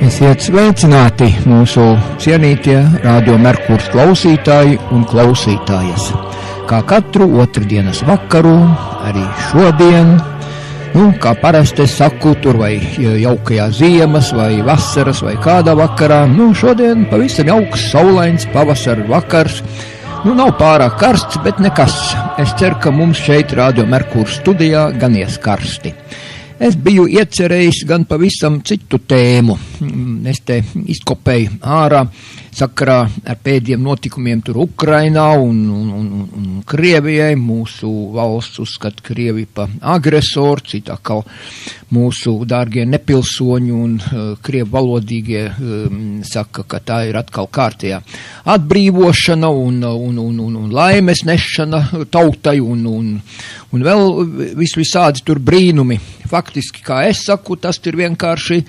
Esiet sveicināti mūsu cienītie Radio Merkurs klausītāji un klausītājas. Kā katru otrdienas vakaru, arī šodien, kā parasti es saku, tur vai jaukajā ziemas vai vasaras vai kādā vakarā, šodien pavisam jauks, saulains pavasara vakars. Nav pārāk karsts, bet nekas. Es ceru, ka mums šeit Radio Merkurs studijā gan ies karsti. Es biju iecerējis gan pavisam citu tēmu. Es te izkopēju ārā sakarā ar pēdējiem notikumiem tur Ukrainā un Krievijai. Mūsu valsts uzskata Krieviju pa agresoru, citā kā mūsu dārgie nepilsoņi un krievu valodīgie saka, ka tā ir atkal kārtējā atbrīvošana un laimes nešana tautai un vēl visādi tur brīnumi. Faktiski, kā es saku, tas ir vienkārši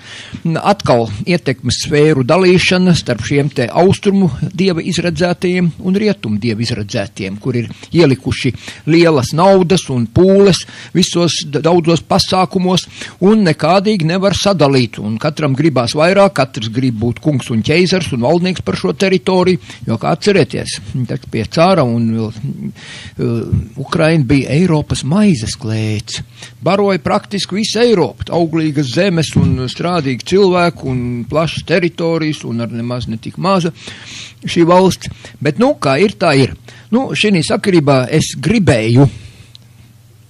atkal ietekmes sfēru dalīšana starp šiem te austrumu dieva izredzētajiem un rietumu dieva izredzētajiem, kur ir ielikuši lielas naudas un pūles visos daudzos pasākumos un nekādīgi nevar sadalīt. Un katram gribās vairāk, katrs grib būt kungs un ķeizars un valdnieks par šo teritoriju, jo kā atcerieties, pie cara un Ukraina bija Eiropas maizes klēts. Baroja praktiski visu Eiropu, auglīgas zemes un strādīgi cilvēku un plašas teritorijas un ar nemaz netik maza šī valsts. Bet, kā ir, tā ir. Šī sakarībā es gribēju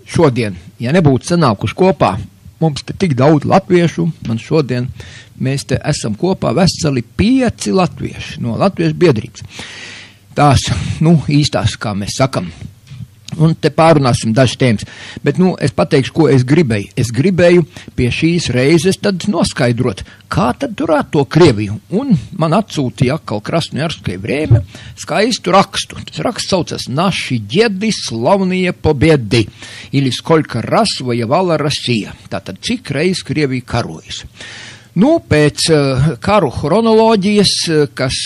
šodien, ja nebūtu sanākuši kopā, mums te tik daudz latviešu, man šodien mēs te esam kopā veseli 5 latvieši no latviešu biedrības. Tās, īstās, kā mēs sakam. Un te pārunāsim dažas tēmas, bet es pateikšu, ko es gribēju. Es gribēju pie šīs reizes tad noskaidrot, kā tad turēt to Krieviju. Un man atsūtīja atkal Krasnojarskai vrēme skaistu rakstu. Tas raksts saucas Naši ģedi slavnie pobedi, ili skolka ras vojevала Россия. Tātad, cik reiz Krievija karojas. Pēc karu chronoloģijas,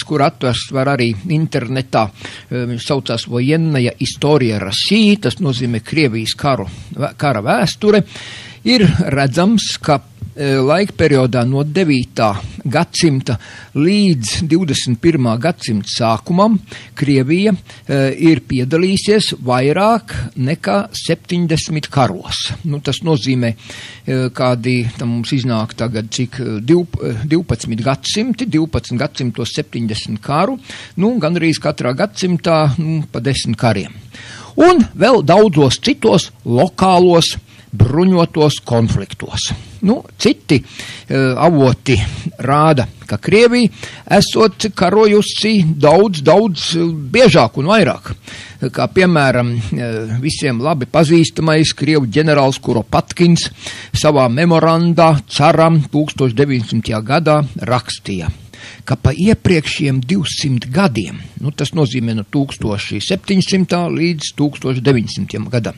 kur atvērst var arī internetā, viņš saucās Vojennaja istorija России, tas nozīmē Krievijas kara vēsture, ir redzams, ka laika periodā no 9. gadsimta līdz 21. gadsimta sākumam Krievija ir piedalīsies vairāk nekā 70 karos. Tas nozīmē, kādi tam mums iznāk tagad, cik 12 gadsimti, 12 gadsimtos 70 karu, gandrīz katrā gadsimtā pa 10 kariem. Un vēl daudzos citos lokālos bruņotos konfliktos. Citi avoti rāda, ka Krievija esot karojusi daudz biežāk un vairāk. Kā piemēram visiem labi pazīstamais krievu ģenerālis Kuropatkins savā memorandā caram 1900. gadā rakstīja, ka pa iepriekšiem 200 gadiem, tas nozīmē no 1700. līdz 1900. gadam,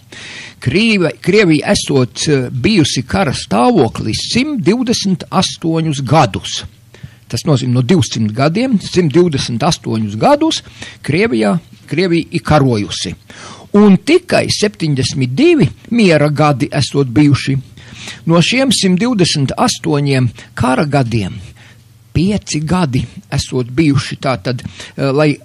Krievija esot bijusi kara stāvoklī 128 gadus. Tas nozīmē no 200 gadiem, 128 gadus Krievija ir karojusi. Un tikai 72 miera gadi esot bijuši. No šiem 128 kara gadiem 5 gadi esot bijuši tātad, lai,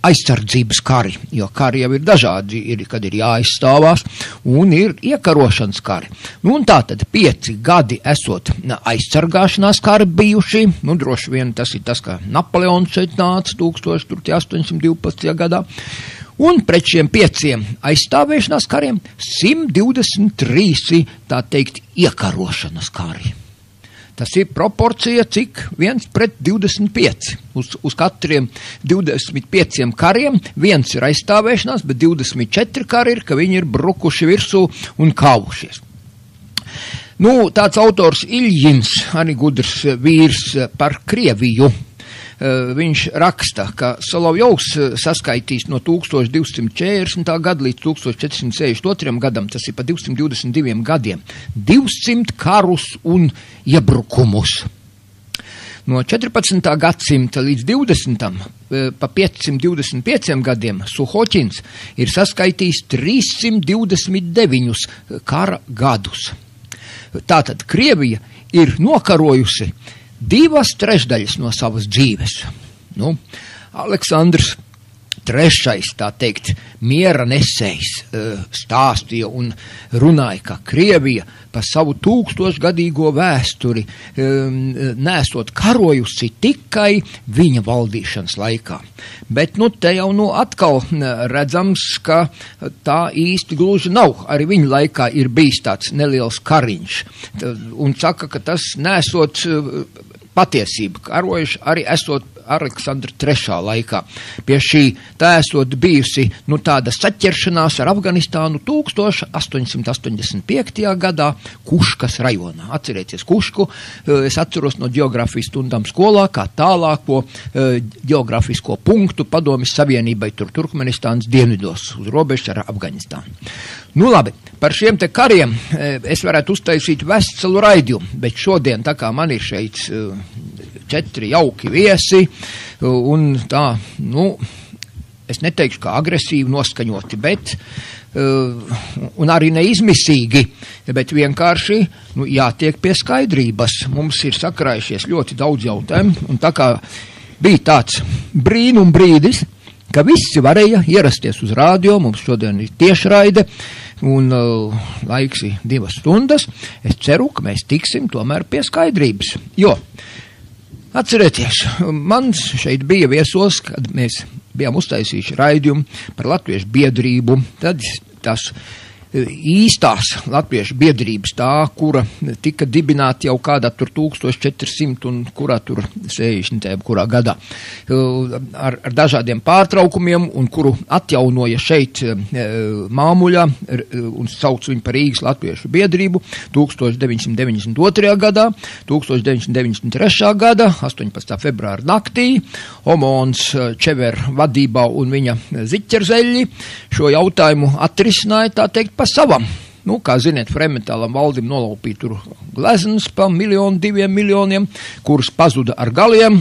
aizsardzības kari, jo kari jau ir dažādi, kad ir jāaizstāvās, un ir iekarošanas kari. Un tātad 5 gadi esot aizsargāšanās kari bijuši, droši vien tas ir tas, kā Napoleons šeit nāca 1812. gadā, un pret šiem 5 aizstāvēšanās kariem 123, tā teikt, iekarošanas kari. Tas ir proporcija, cik 1:25. Uz katriem 25 kariem 1 ir aizstāvēšanās, bet 24 kari ir, ka viņi ir brukuši virsū un kāvušies. Tāds autors Iļjins, arī gudrs vīrs par Krieviju. Viņš raksta, ka Solovjovs saskaitīs no 1240. gada līdz 1462. gadam, tas ir pa 222 gadiem, 200 karus un iebrukumus. No 14. gadsimta līdz 20. Pa 525 gadiem Suhoķins ir saskaitījis 329 kara gadus. Tātad Krievija ir nokarojusi 2/3 no savas dzīves. Nu, Aleksandrs III, tā teikt, miera nesējs, stāstīja un runāja, ka Krievija pa savu 1000-gadīgo vēsturi nesot karojusi tikai viņa valdīšanas laikā. Bet, te jau atkal redzams, ka tā īsti gluži nav. Arī viņa laikā ir bijis tāds neliels kariņš. Un saka, ka tas nesot patiesība, karojuši arī esot Aleksandra III laikā. Pie šī tā esot bijusi tāda saķeršanās ar Afganistānu 1885. gadā Kuškas rajonā. Atcerieties Kušku, es atceros no ģeogrāfijas stundām skolā, kā tālāko ģeogrāfisko punktu Padomjas Savienībai Turkmenistānas dienvidos uz robežas ar Afganistānu. Labi, par šiem te kariem es varētu uztaisīt veselu raidījumu, bet šodien, tā kā man ir šeit 4 jauki viesi, un tā, es neteikšu, kā agresīvi noskaņoti, bet, un arī neizmisīgi, bet vienkārši, jātiek pie skaidrības. Mums ir sakrājušies ļoti daudz jautājumu, un tā kā bija tāds brīnum brīdis, ka visi varēja ierasties uz rādio, mums šodien ir tiešraide, un laiks ir 2 stundas, es ceru, ka mēs tiksim tomēr pie skaidrības, jo atcerieties, man šeit bija viesos, kad mēs bijām uztaisījuši raidījumu par latviešu biedrību, tad tas īstās latviešu biedrības tā, kura tika dibināta jau kādā tur 1400 un kurā tur 60. kurā gadā ar dažādiem pārtraukumiem un kuru atjaunoja šeit Māmuļā un sauc viņu par Rīgas latviešu biedrību 1992. gadā, 1993. gada 18. februāra naktī Omons Čever vadībā un viņa ziķerzeļi šo jautājumu atrisināja, tā teikt, pa savam. Kā ziniet, Frementālam valdim nolaupīja tur gleznas pa 1 miljonu, 2 miljoniem, kuras pazuda ar galiem.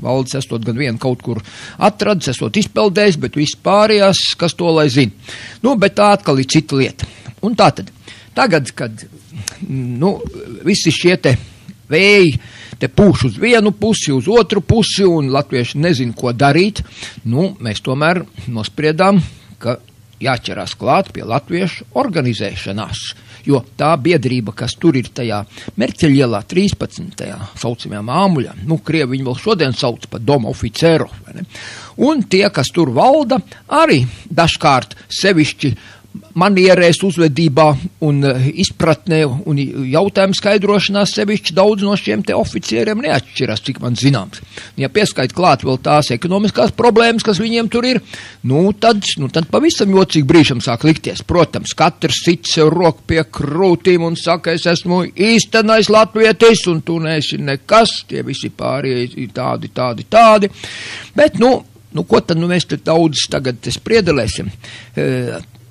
Valdes esot gan vienu kaut kur atradis, esot izpeldējis, bet viss pārējās, kas to lai zina. Bet tā atkal ir cita lieta. Un tātad, tagad, kad visi šie te vēji te pūš uz vienu pusi, uz otru pusi, un latvieši nezin, ko darīt, mēs tomēr nospriedām, ka jāķerās klāt pie latviešu organizēšanās, jo tā biedrība, kas tur ir tajā Merķeļielā 13. saucamajā Māmuļā, Krievi viņi vēl šodien sauc pa Doma oficerov, un tie, kas tur valda, arī dažkārt sevišķi manierēs, uzvedībā un izpratnē un jautājumu skaidrošanā sevišķi daudz no šiem te oficieriem neatšķirās, cik man zināms. Ja pieskait klāt vēl tās ekonomiskās problēmas, kas viņiem tur ir, tad pavisam jocīgi brīžam sāk likties. Protams, katrs sit sev roku pie krūtīm un saka, es esmu īstenais latvietis un tu neesi nekas, tie visi pārējie tādi. Bet, ko tad mēs te daudz tagad spriedelēsim?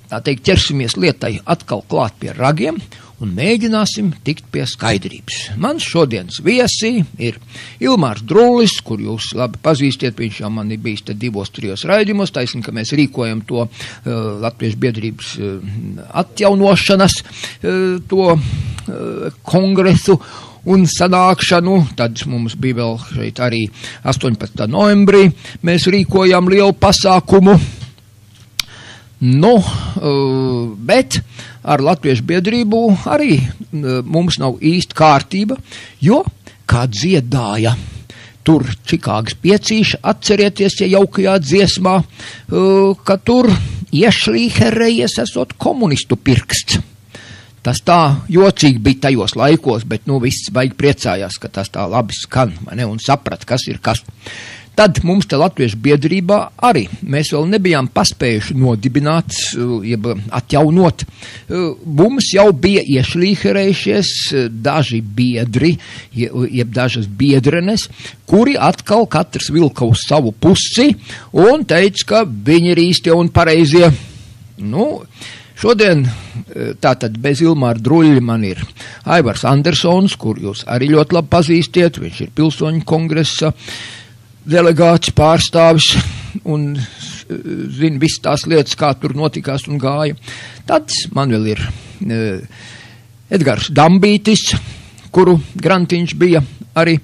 Tā teikt, ķersimies lietai atkal klāt pie ragiem un mēģināsim tikt pie skaidrības. Mans šodienas viesi ir Ilmārs Drullis, kur jūs labi pazīstiet, viņš jau man ir bijis te 2-3 raidījumos, taisn, ka mēs rīkojam to Latviešu biedrības atjaunošanas, to kongresu un sanākšanu, tad mums bija vēl šeit arī 18. novembrī, mēs rīkojam lielu pasākumu. Bet ar Latviešu biedrību arī mums nav īsti kārtība, jo kā dziedāja tur Čikāgas piecīša, atcerieties, ja jaukajā dziesmā, ka tur iešlīherējies esot komunistu pirksts. Tas tā jocīgi bija tajos laikos, bet viss baigi priecājās, ka tas tā labi skan, un saprat, kas ir kas. Tad mums te Latviešu biedrībā arī mēs vēl nebijām paspējuši nodibināt, jeb atjaunot. Mums jau bija iešlīherējušies daži biedri, jeb dažas biedrenes, kuri atkal katrs vilka uz savu pusi un teica, ka viņi ir īstie un pareizie. Šodien tātad bez Ilmāra Druļļa man ir Aivars Andersons, kur jūs arī ļoti labi pazīstiet, viņš ir Pilsoņu kongresa delegāts pārstāvis un zina visas tās lietas, kā tur notikās un gāja. Tad man vēl ir Edgars Dambītis, kuru grantiņš bija arī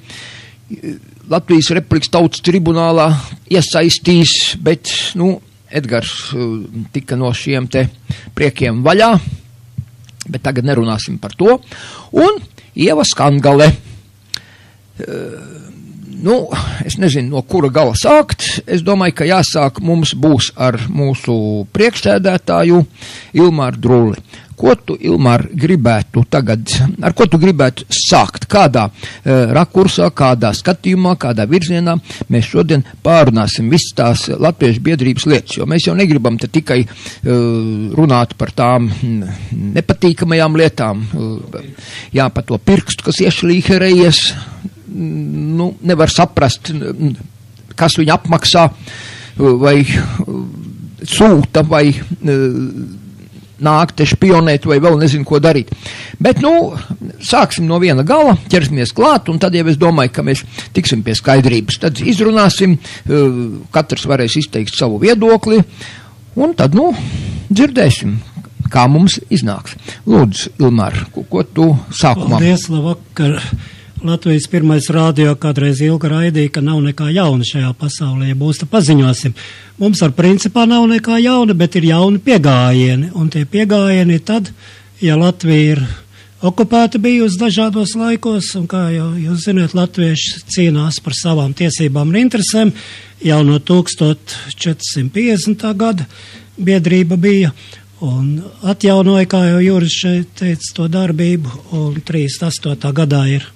Latvijas Republikas Tautas tribunālā iesaistīs, bet, Edgars tika no šiem te priekiem vaļā, bet tagad nerunāsim par to. Un Ieva Skangale. Es nezinu, no kura gala sākt. Es domāju, ka jāsāk mums būs ar mūsu priekšsēdētāju Ilmāru Drulli. Ko tu, Ilmār, gribētu tagad, ar ko tu gribētu sākt? Kādā rakursā, kādā skatījumā, kādā virzienā mēs šodien pārunāsim visas tās latviešu biedrības lietas, jo mēs jau negribam te tikai runāt par tām nepatīkamajām lietām, par to pirkstu, kas iešlīherējies, nevar saprast, kas viņu apmaksā, vai sūta, vai nāk te špionēt, vai vēl nezinu, ko darīt. Bet, sāksim no viena gala, ķersimies klāt, un tad jau es domāju, ka mēs tiksim pie skaidrības. Tad izrunāsim, katrs varēs izteikt savu viedokli, un tad, dzirdēsim, kā mums iznāks. Lūdzu, Ilmār, ko tu sākumā? Paldies, labvakar. Latvijas pirmais rādio kādreiz ilgi raidīja, ka nav nekā jauna šajā pasaulē. Ja būs, tad paziņosim. Mums ar principā nav nekā jauna, bet ir jauni piegājieni. Un tie piegājieni ir tad, ja Latvija ir okupēta bijusi dažādos laikos, un kā jau jūs zināt, latvieši cīnās par savām tiesībām un interesēm. Jau no 1450. gada biedrība bija un atjaunoja, kā jau Juris šeit teica, to darbību, un 38. gadā ir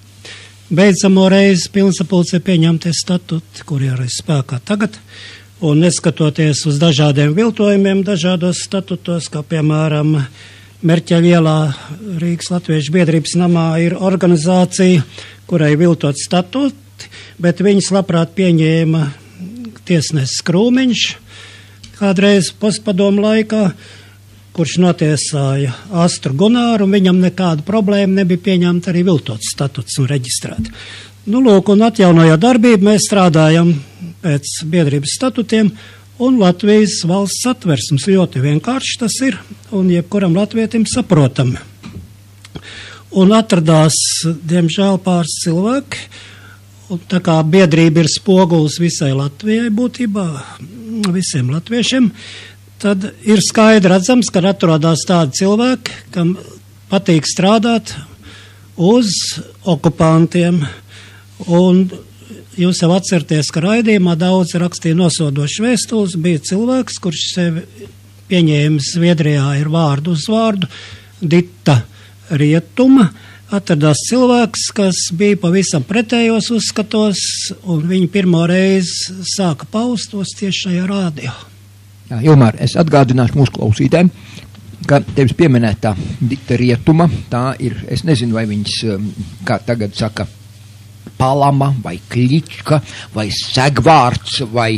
beidzamo reizi pilnsapulcē pieņemtie statuti, kuri ir spēkā tagad, un neskatoties uz dažādiem viltojumiem dažādos statutos, kā piemēram Merķeļa ielā Rīgas Latviešu biedrības namā ir organizācija, kurai viltot statuti, bet viņas labprāt pieņēma tiesnesis Krūmiņš kādreiz postpadomu laikā, kurš notiesāja Astru Gunāru, un viņam nekāda problēma nebija pieņemt arī viltots statuts un reģistrēt. Lūk, un atjaunojot darbību, mēs strādājam pēc biedrības statutiem, un Latvijas valsts satversmes ļoti vienkārši tas ir, un jebkuram latvietim saprotami. Un atradās, diemžēl, pāris cilvēki, un tā kā biedrība ir spogulis visai Latvijai būtībā, visiem latviešiem, tad ir skaidri redzams, ka atrodas tādi cilvēki, kam patīk strādāt uz okupantiem. Un jūs jau atcerieties, ka raidījumā daudz rakstīja nosodošas vēstules. Bija cilvēks, kurš sevi pieņēmis Zviedrijā ir vārdu uz vārdu, Dita Rietuma. Atradās cilvēks, kas bija pavisam pretējos uzskatos, un viņi pirmo reizi sāka paustos tieši šajā rādio. Jā, Ilmār, es atgādināšu mūsu klausītēm, ka tevis pieminētā Dita Rietuma, tā ir, es nezinu, vai viņas, kā tagad saka, Palama, vai Klička, vai Segvārds, vai,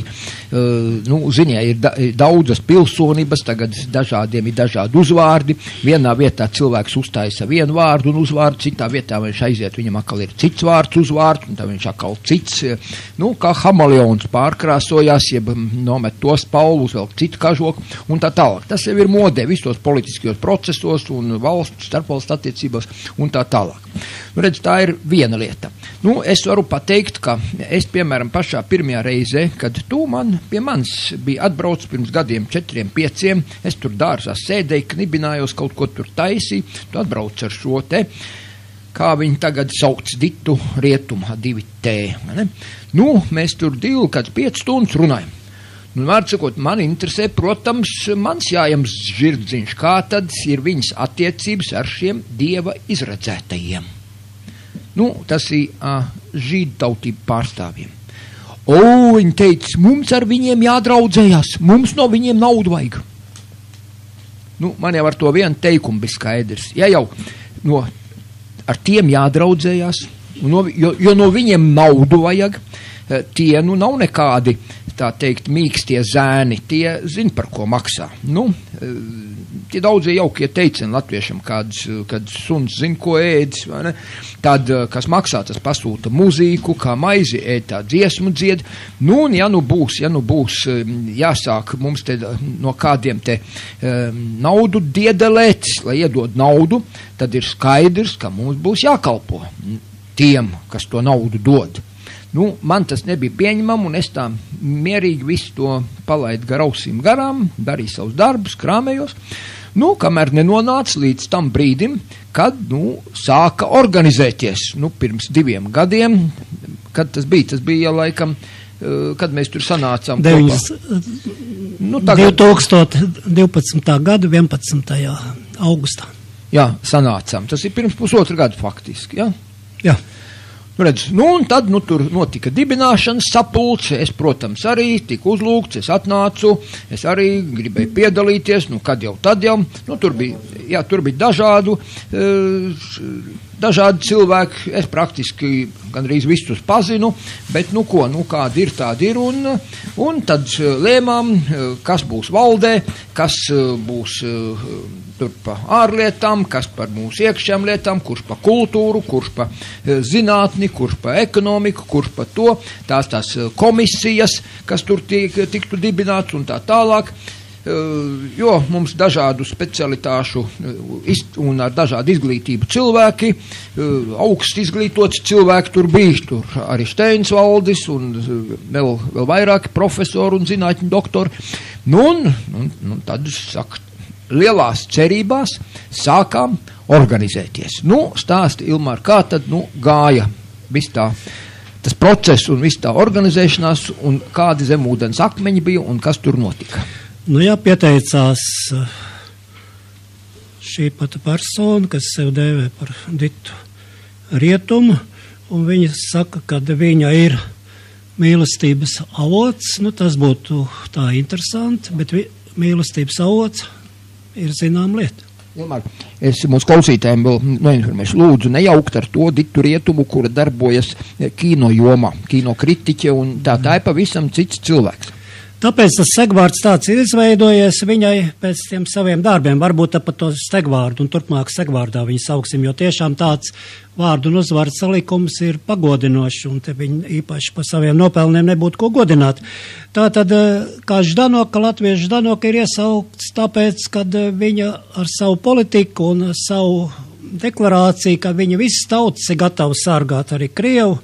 ziņā ir daudzas pilsonības, tagad dažādiem ir dažādi uzvārdi. Vienā vietā cilvēks uzstājas ar vienu vārdu un uzvārdu, citā vietā viņš aiziet, viņam atkal ir cits vārds uzvārds, un tā viņš atkal cits, kā hameleons pārkrāsojās, jeb nomet tos paulus, vēl citu kažoku, un tā tālāk. Tas jau ir modē visos politiskajos procesos un valsts, starpvalsts attiecībās, un tā tālāk. Redz, tā ir viena lieta. Es varu pateikt, ka es, piemēram, pašā pirmajā reizē, kad tu pie manis bija atbraucis pirms gadiem 4-5, es tur dārzā sēdēju, knibinājos, kaut ko tur taisīju, tu atbrauc ar šo te, kā viņi tagad sauc, Ditu Rietumu, 2T. Mēs tur 5 stundas runājam. Vārdsakot, man interesē, protams, mans jājams žirdziņš, kā tad ir viņas attiecības ar šiem dieva izredzētajiem. Tas ir žīdu tautību pārstāvjiem. Viņi teica, mums ar viņiem jādraudzējās, mums no viņiem naudu vajag. Man jau ar to vienu teikumu bija skaidrs. Ja jau ar tiem jādraudzējās, jo no viņiem naudu vajag, tie nav nekādi, tā teikt, mīkstie zēni, tie zin, par ko maksā. Tie daudzie jaukie teicieni latviešam, kad suns zin, ko ēdis, vai ne? Tad, kas maksā, tas pasūta muzīku, kā maizi ēd, tā dziesmu dzied. Ja būs jāsāk mums te no kādiem te naudu diedelēt, lai iedod naudu, tad ir skaidrs, ka mums būs jākalpo tiem, kas to naudu dod. Man tas nebija pieņemam, un es tā mierīgi visu to palaidu gar ausīm garām, darīju savus darbus, krāmējos. Kamēr nenonāca līdz tam brīdim, kad, sāka organizēties, pirms 2 gadiem, kad tas bija laikam, kad mēs tur sanācām kopā. 2012. gada 11. augustā. Jā, sanācām. Tas ir pirms 1,5 gadu faktiski, jā? Jā. Un tad tur notika dibināšanas sapulce, es, protams, arī tiku uzlūgts, es atnācu, es arī gribēju piedalīties, tad jau, tur bija dažādi cilvēki, es praktiski gandrīz visus pazinu, bet kādi ir, tādi ir, un tad lēmām, kas būs valdē, kas būs tur pa ārlietām, kas par mūsu iekšējām lietām, kurš pa kultūru, kurš pa zinātni, kurš pa ekonomiku, kurš pa to, tās komisijas, kas tur tiktu dibināts un tā tālāk. Jo mums dažādu specialitāšu un ar dažādu izglītību cilvēki, augsts izglītots cilvēki tur bija, tur arī Steins Valdis un vēl vairāki profesori un zinātņu doktori. Tad saka, lielās cerībās sākām organizēties. Stāsti, Ilmār, kā tad gāja viss tas process un viss tā organizēšanās un kādi zemūdens akmeņi bija un kas tur notika? Pieteicās šī pata persona, kas sev dēvē par Ditu Rietumu, un viņa saka, ka viņa ir mīlestības avots. Tas būtu tā interesanti, bet mīlestības avots ir zinām lieta. Ilmār, es mūsu klausītājiem vēl noinformēšu, lūdzu nejaukt ar to Ditu Rietumu, kura darbojas kino jomā, kino kritiķe, un tā ir pavisam cits cilvēks. Tāpēc tas segvārds tāds ir izveidojies viņai pēc tiem saviem darbiem. Varbūt tāpat to segvārdu un turpmāk segvārdā viņu sauksim, jo tiešām tāds vārdu un uzvārdu salikums ir pagodinošs, un te viņi īpaši pa saviem nopelniem nebūtu ko godināt. Tātad, kā Ždanoka, latviešu Ždanoka ir iesaukts tāpēc, kad viņa ar savu politiku un savu deklarāciju, ka viņa visas tautas ir gatava sargāt arī Krievu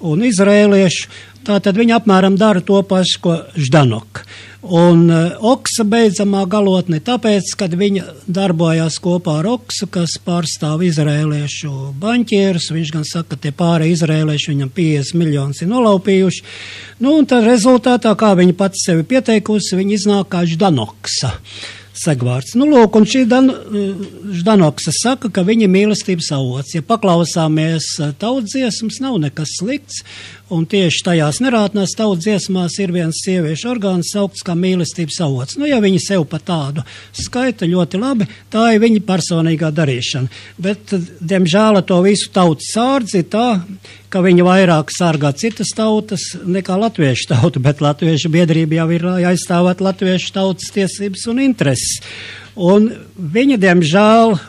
un izrēliešu. Tātad viņa apmēram dara to pašu, ko Ždanoka. Un Oksa beidzamā galotne tāpēc, kad viņa darbojās kopā ar Oksu, kas pārstāv izrēliešu baņķierus. Viņš gan saka, ka tie pārējie izrēlieši viņam 50 miljonus ir nolaupījuši. Un tad rezultātā, kā viņa pati sevi pieteikusi, viņa iznāk kā Ždanoksa segvārds. Lūk, un šī Ždanoksa saka, ka viņa mīlestības avots. Ja paklausāmies tautdziesmas, nav nekas slikts, un tieši tajās nerātnās tautdziesmās ir viens sieviešu orgāns saukts kā mīlestības avots. Ja viņi sev pa tādu skaita ļoti labi, tā ir viņa personīgā darīšana. Bet, diemžēl, to visu tautas sārdzi ir tā, ka viņi vairāk sargā citas tautas nekā latviešu tautu, bet latviešu biedrība jau ir aizstāvēt latviešu tautas tiesības un intereses. Un viņa, diemžēl,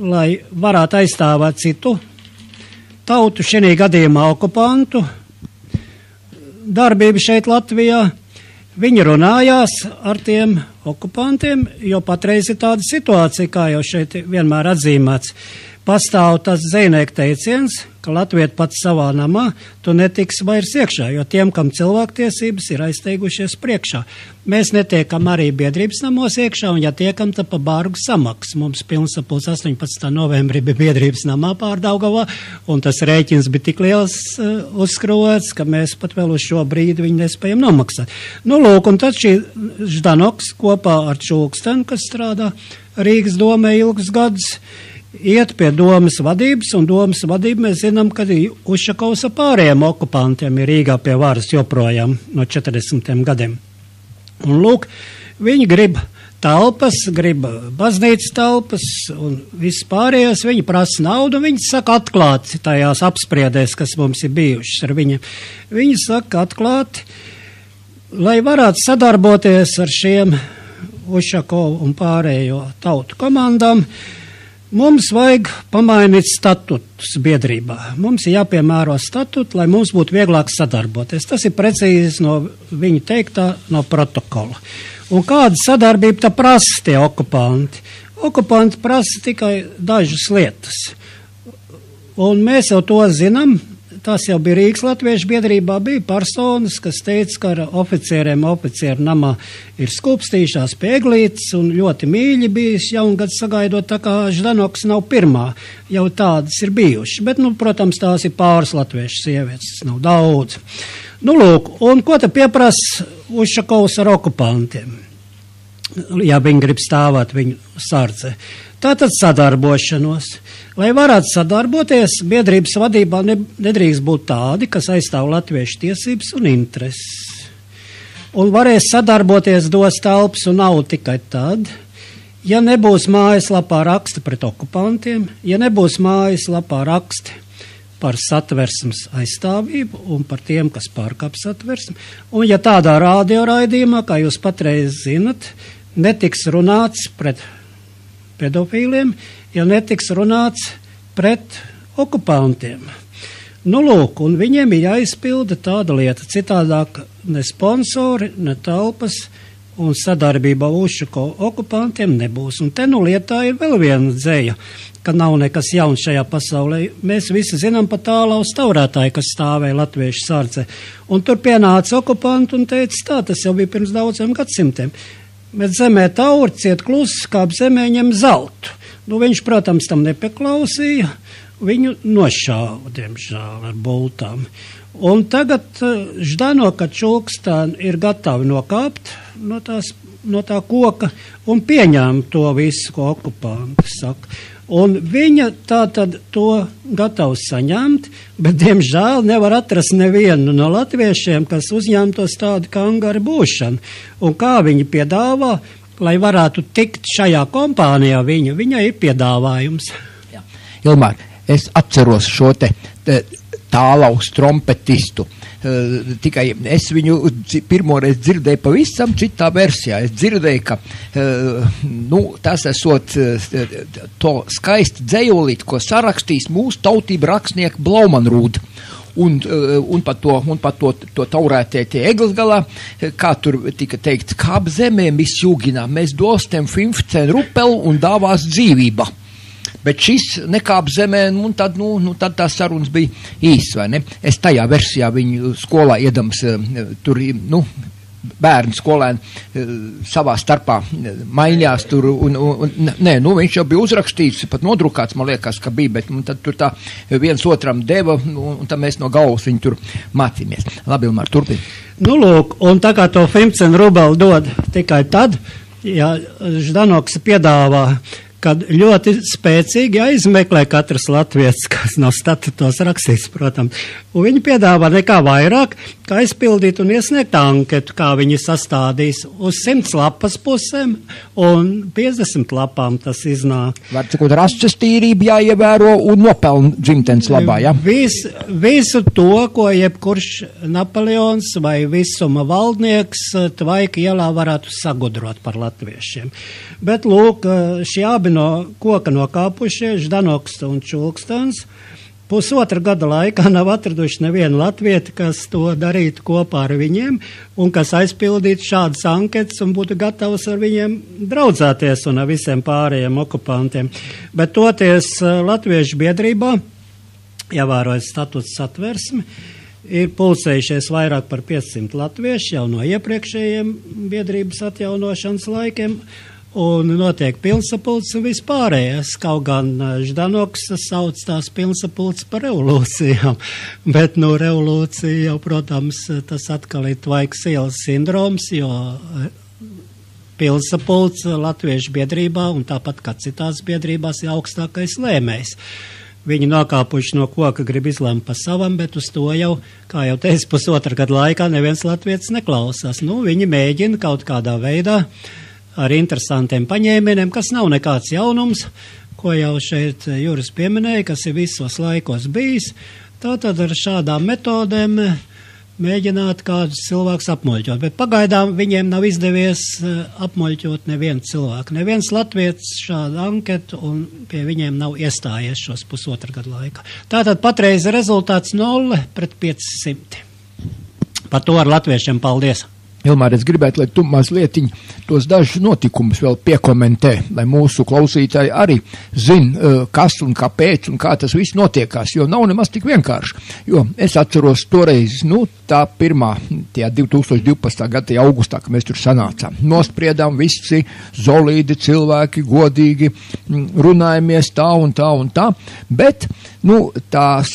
lai varētu aizstāvēt citu tautu, šī gadījumā okupantu darbību šeit Latvijā, viņi runājās ar tiem okupantiem, jo patreiz ir tāda situācija, kā jau šeit vienmēr atzīmēts. Pastāv tas dzejnieku teiciens, ka latvieti pats savā namā, tu netiks vairs iekšā, jo tiem, kam cilvēktiesības, ir aizteigušies priekšā. Mēs netiekam arī biedrības namos iekšā, un ja tiekam, tad pa bārgu samaksu. Mums pilnsapulce 18. novembrī bija biedrības namā Pārdaugavā, un tas rēķins bija tik liels uzskrots, ka mēs pat vēl uz šo brīdi viņu nespējam nomaksāt. Lūk, un tad šī Ždanoks kopā ar Čulkstenu, kas strādā Rīgas domē ilgus gadus, iet pie domas vadības, un domas vadība mēs zinām, ka Ušakovs ar pārējiem okupantiem ir Rīgā pie varas joprojām no 40. gadiem. Un lūk, viņi grib telpas, grib baznīcas telpas un viss pārējās, viņi prasa naudu, viņi saka atklāti tajās apspriedēs, kas mums ir bijušas ar viņiem. Viņi saka atklāti, lai varētu sadarboties ar šiem Ušakovu un pārējo tautu komandām, mums vajag pamainīt statutus biedrībā. Mums ir jāpiemēro statuti, lai mums būtu vieglāk sadarboties. Tas ir precīzi no viņa teiktā, no protokola. Un kāda sadarbība tā prasa tie okupanti? Okupanti prasa tikai dažas lietas. Un mēs jau to zinām, tās jau bija Rīgas Latviešu biedrībā, bija personas, kas teica, ka ar oficieru namā ir skūpstījušās pieglītes un ļoti mīļi bijis jaungad sagaidot, tā kā Ždanoks nav pirmā, jau tādas ir bijušas. Bet, protams, tās ir pāris latviešu sievietes, tas nav daudz. Lūk, un ko te pieprasa Ušakovs ar okupantiem? Ja viņi grib stāvāt viņu sardzē. Tātad sadarbošanos. Lai varētu sadarboties, biedrības vadībā nedrīkst būt tādi, kas aizstāv latviešu tiesības un intereses. Un varēs sadarboties, dos telpas un naudu tikai tad, ja nebūs mājaslapā raksti pret okupantiem, ja nebūs mājaslapā raksti par satversmes aizstāvību un par tiem, kas pārkāp satversmi. Un ja tādā radioraidījumā, kā jūs patreiz zinat, netiks runāts pret pedofīliem, ja netiks runāts pret okupantiem. Lūk, un viņiem ir jāizpilda tāda lieta. Citādāk ne sponsori, ne telpas un sadarbība Ušako okupantiem nebūs. Un te lietā ir vēl viena dzeja, ka nav nekas jauns šajā pasaulē. Mēs visi zinām pa tālaus taurētāju, kas stāvēja latviešu sardzē. Un tur pienāca okupanti un teica, tā tas jau bija pirms daudziem gadsimtiem. Bet zemē tauri ciet klusi, kā zemē ņem zeltu. Viņš, protams, tam nepaklausīja, viņu nošāva, diemžēl, ar bultām. Un tagad Ždanoka čulkstāni ir gatavi nokāpt no tā koka un pieņēma to visu, ko okupanti saka. Un viņa tātad to gatavs saņemt, bet, diemžēl, nevar atrast nevienu no latviešiem, kas uzņemtos tādu kā Angara būšanu. Un kā viņi piedāvā, lai varētu tikt šajā kompānijā viņai ir piedāvājums. Jā. Ilmār, es atceros šo te tālaus trompetistu. Tikai es viņu pirmoreiz dzirdēju pavisam citā versijā. Es dzirdēju, ka tas esot to skaisti dzejolīt, ko sarakstīs mūsu tautība rakstnieka Blaumanrūda. Un par to taurētie tie eglis galā, kā tur tika teikt, kā ap zemē mēs jūginām, mēs dostem 15 rupelu un dāvās dzīvība. Bet šis nekāp zemē, un tad tā sarunas bija īsts, vai ne? Es tajā versijā viņu skolā iedams, tur, bērni skolēni savā starpā maiņās tur, viņš jau bija uzrakstīts, pat nodrukāts, man liekas, ka bija, bet tad tur tā viens otram deva, un tad mēs no galvas viņu tur mācījāmies. Labi, Ilmār, turpini. Lūk, un tā kā to 15 rubeli dod tikai tad, ja Ždanoks piedāvā, kad ļoti spēcīgi aizmeklē katrs latvietis, kas nav statutos rakstīts, protams. Un viņi piedāvā nekā vairāk, kā aizpildīt un iesniegt anketu, kā viņi sastādīs uz 100 lapas pusēm un 50 lapām tas iznāk. Var cikot rastas tīrība jāievēro un nopeln dzimtenes labā, ja? Visu to, ko jebkurš Napoleons vai visuma valdnieks Tvaika ielā varētu sagudrot par latviešiem. Bet, lūk, šie abi no koka nokāpušie, Ždanoks un Čulkstans, pusotra gada laikā nav atraduši nevienu latvieti, kas to darītu kopā ar viņiem un kas aizpildītu šādas anketas un būtu gatavs ar viņiem draudzēties un ar visiem pārējiem okupantiem. Bet toties Latviešu biedrībā, ievērojot statuts satversmi, ir pulcējušies vairāk par 500 latvieši jau no iepriekšējiem biedrības atjaunošanas laikiem, un notiek pilnsapulces un vispārējais. Kaut gan Ždanoks sauc tās pilnsapulces par revolūcijām, bet revolūcija jau, protams, tas atkal ir Tvaikas ielas sindroms, jo pilnsapulce Latviešu biedrībā un tāpat kā citās biedrībās ir augstākais lēmējs. Viņi nokāpuši no koka, grib izlemt pa savam, bet uz to jau, kā jau teicu, pusotra gada laikā neviens latvietis neklausās. Viņi mēģina kaut kādā veidā ar interesantiem paņēmieniem, kas nav nekāds jaunums, ko jau šeit Juris pieminēja, kas ir visos laikos bijis. Tātad ar šādām metodēm mēģināt kādus cilvēkus apmuļķot. Bet pagaidām viņiem nav izdevies apmuļķot nevienu cilvēku. Neviens latvietis šādu anketu un pie viņiem nav iestājies šos pusotra gadu laikā. Tātad patreiz rezultāts 0-500. Par to ar latviešiem paldies. Ilmār, es gribētu, lai tu mazliet tos dažus notikumus vēl piekomentē, lai mūsu klausītāji arī zina, kas un kāpēc un kā tas viss notiekās, jo nav nemaz tik vienkārši. Jo es atceros toreiz, tā pirmā, tajā 2012. gada augustā, kad mēs tur sanācām. Nospriedām visi solīdi cilvēki, godīgi, runājamies tā un tā un tā, bet, tās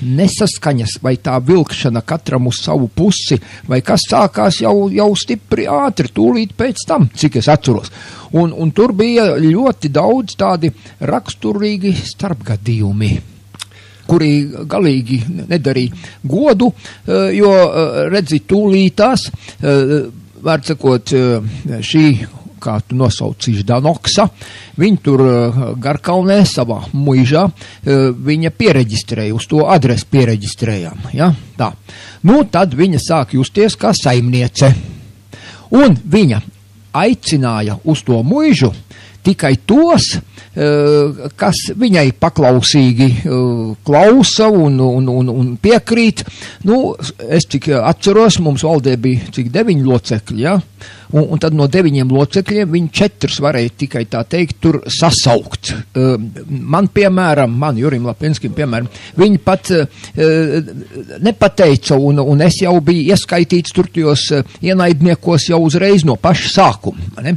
nesaskaņas vai tā vilkšana katram uz savu pusi, vai kas sākās jau stipri ātri, tūlīt pēc tam, cik es atceros. Un tur bija ļoti daudz tādi raksturīgi starpgadījumi, kuri galīgi nedarīja godu, jo redzi tūlītās, var sakot, šī, kā tu nosauci, Ždanoksa, viņa tur Garkalnē savā muižā, viņa piereģistrēja, uz to adresi piereģistrējām, ja, tā. Tad viņa sāk justies kā saimniece, un viņa aicināja uz to muižu tikai tos, kas viņai paklausīgi klausa un piekrīt. Es cik atceros, mums valdē bija cik 9 locekļi, ja? Un tad no 9 locekļiem viņi 4 varēja tikai tā teikt tur sasaukt. Man piemēram, Jurim Lapinskim piemēram, viņi pat nepateica, un es jau biju ieskaitīts tur tajos ienaidniekos jau uzreiz no paša sākuma. Ne?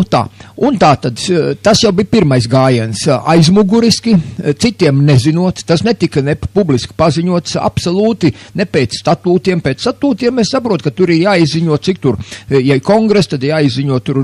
Tā. Un tā tad, tas jau bija pirmais gājiens aizmuguriski, citiem nezinot, tas netika ne publiski paziņots, absolūti ne pēc statūtiem. Pēc statūtiem es saprotu, ka tur ir jāizziņo, cik tur, ja kongres, tad jāizziņo tur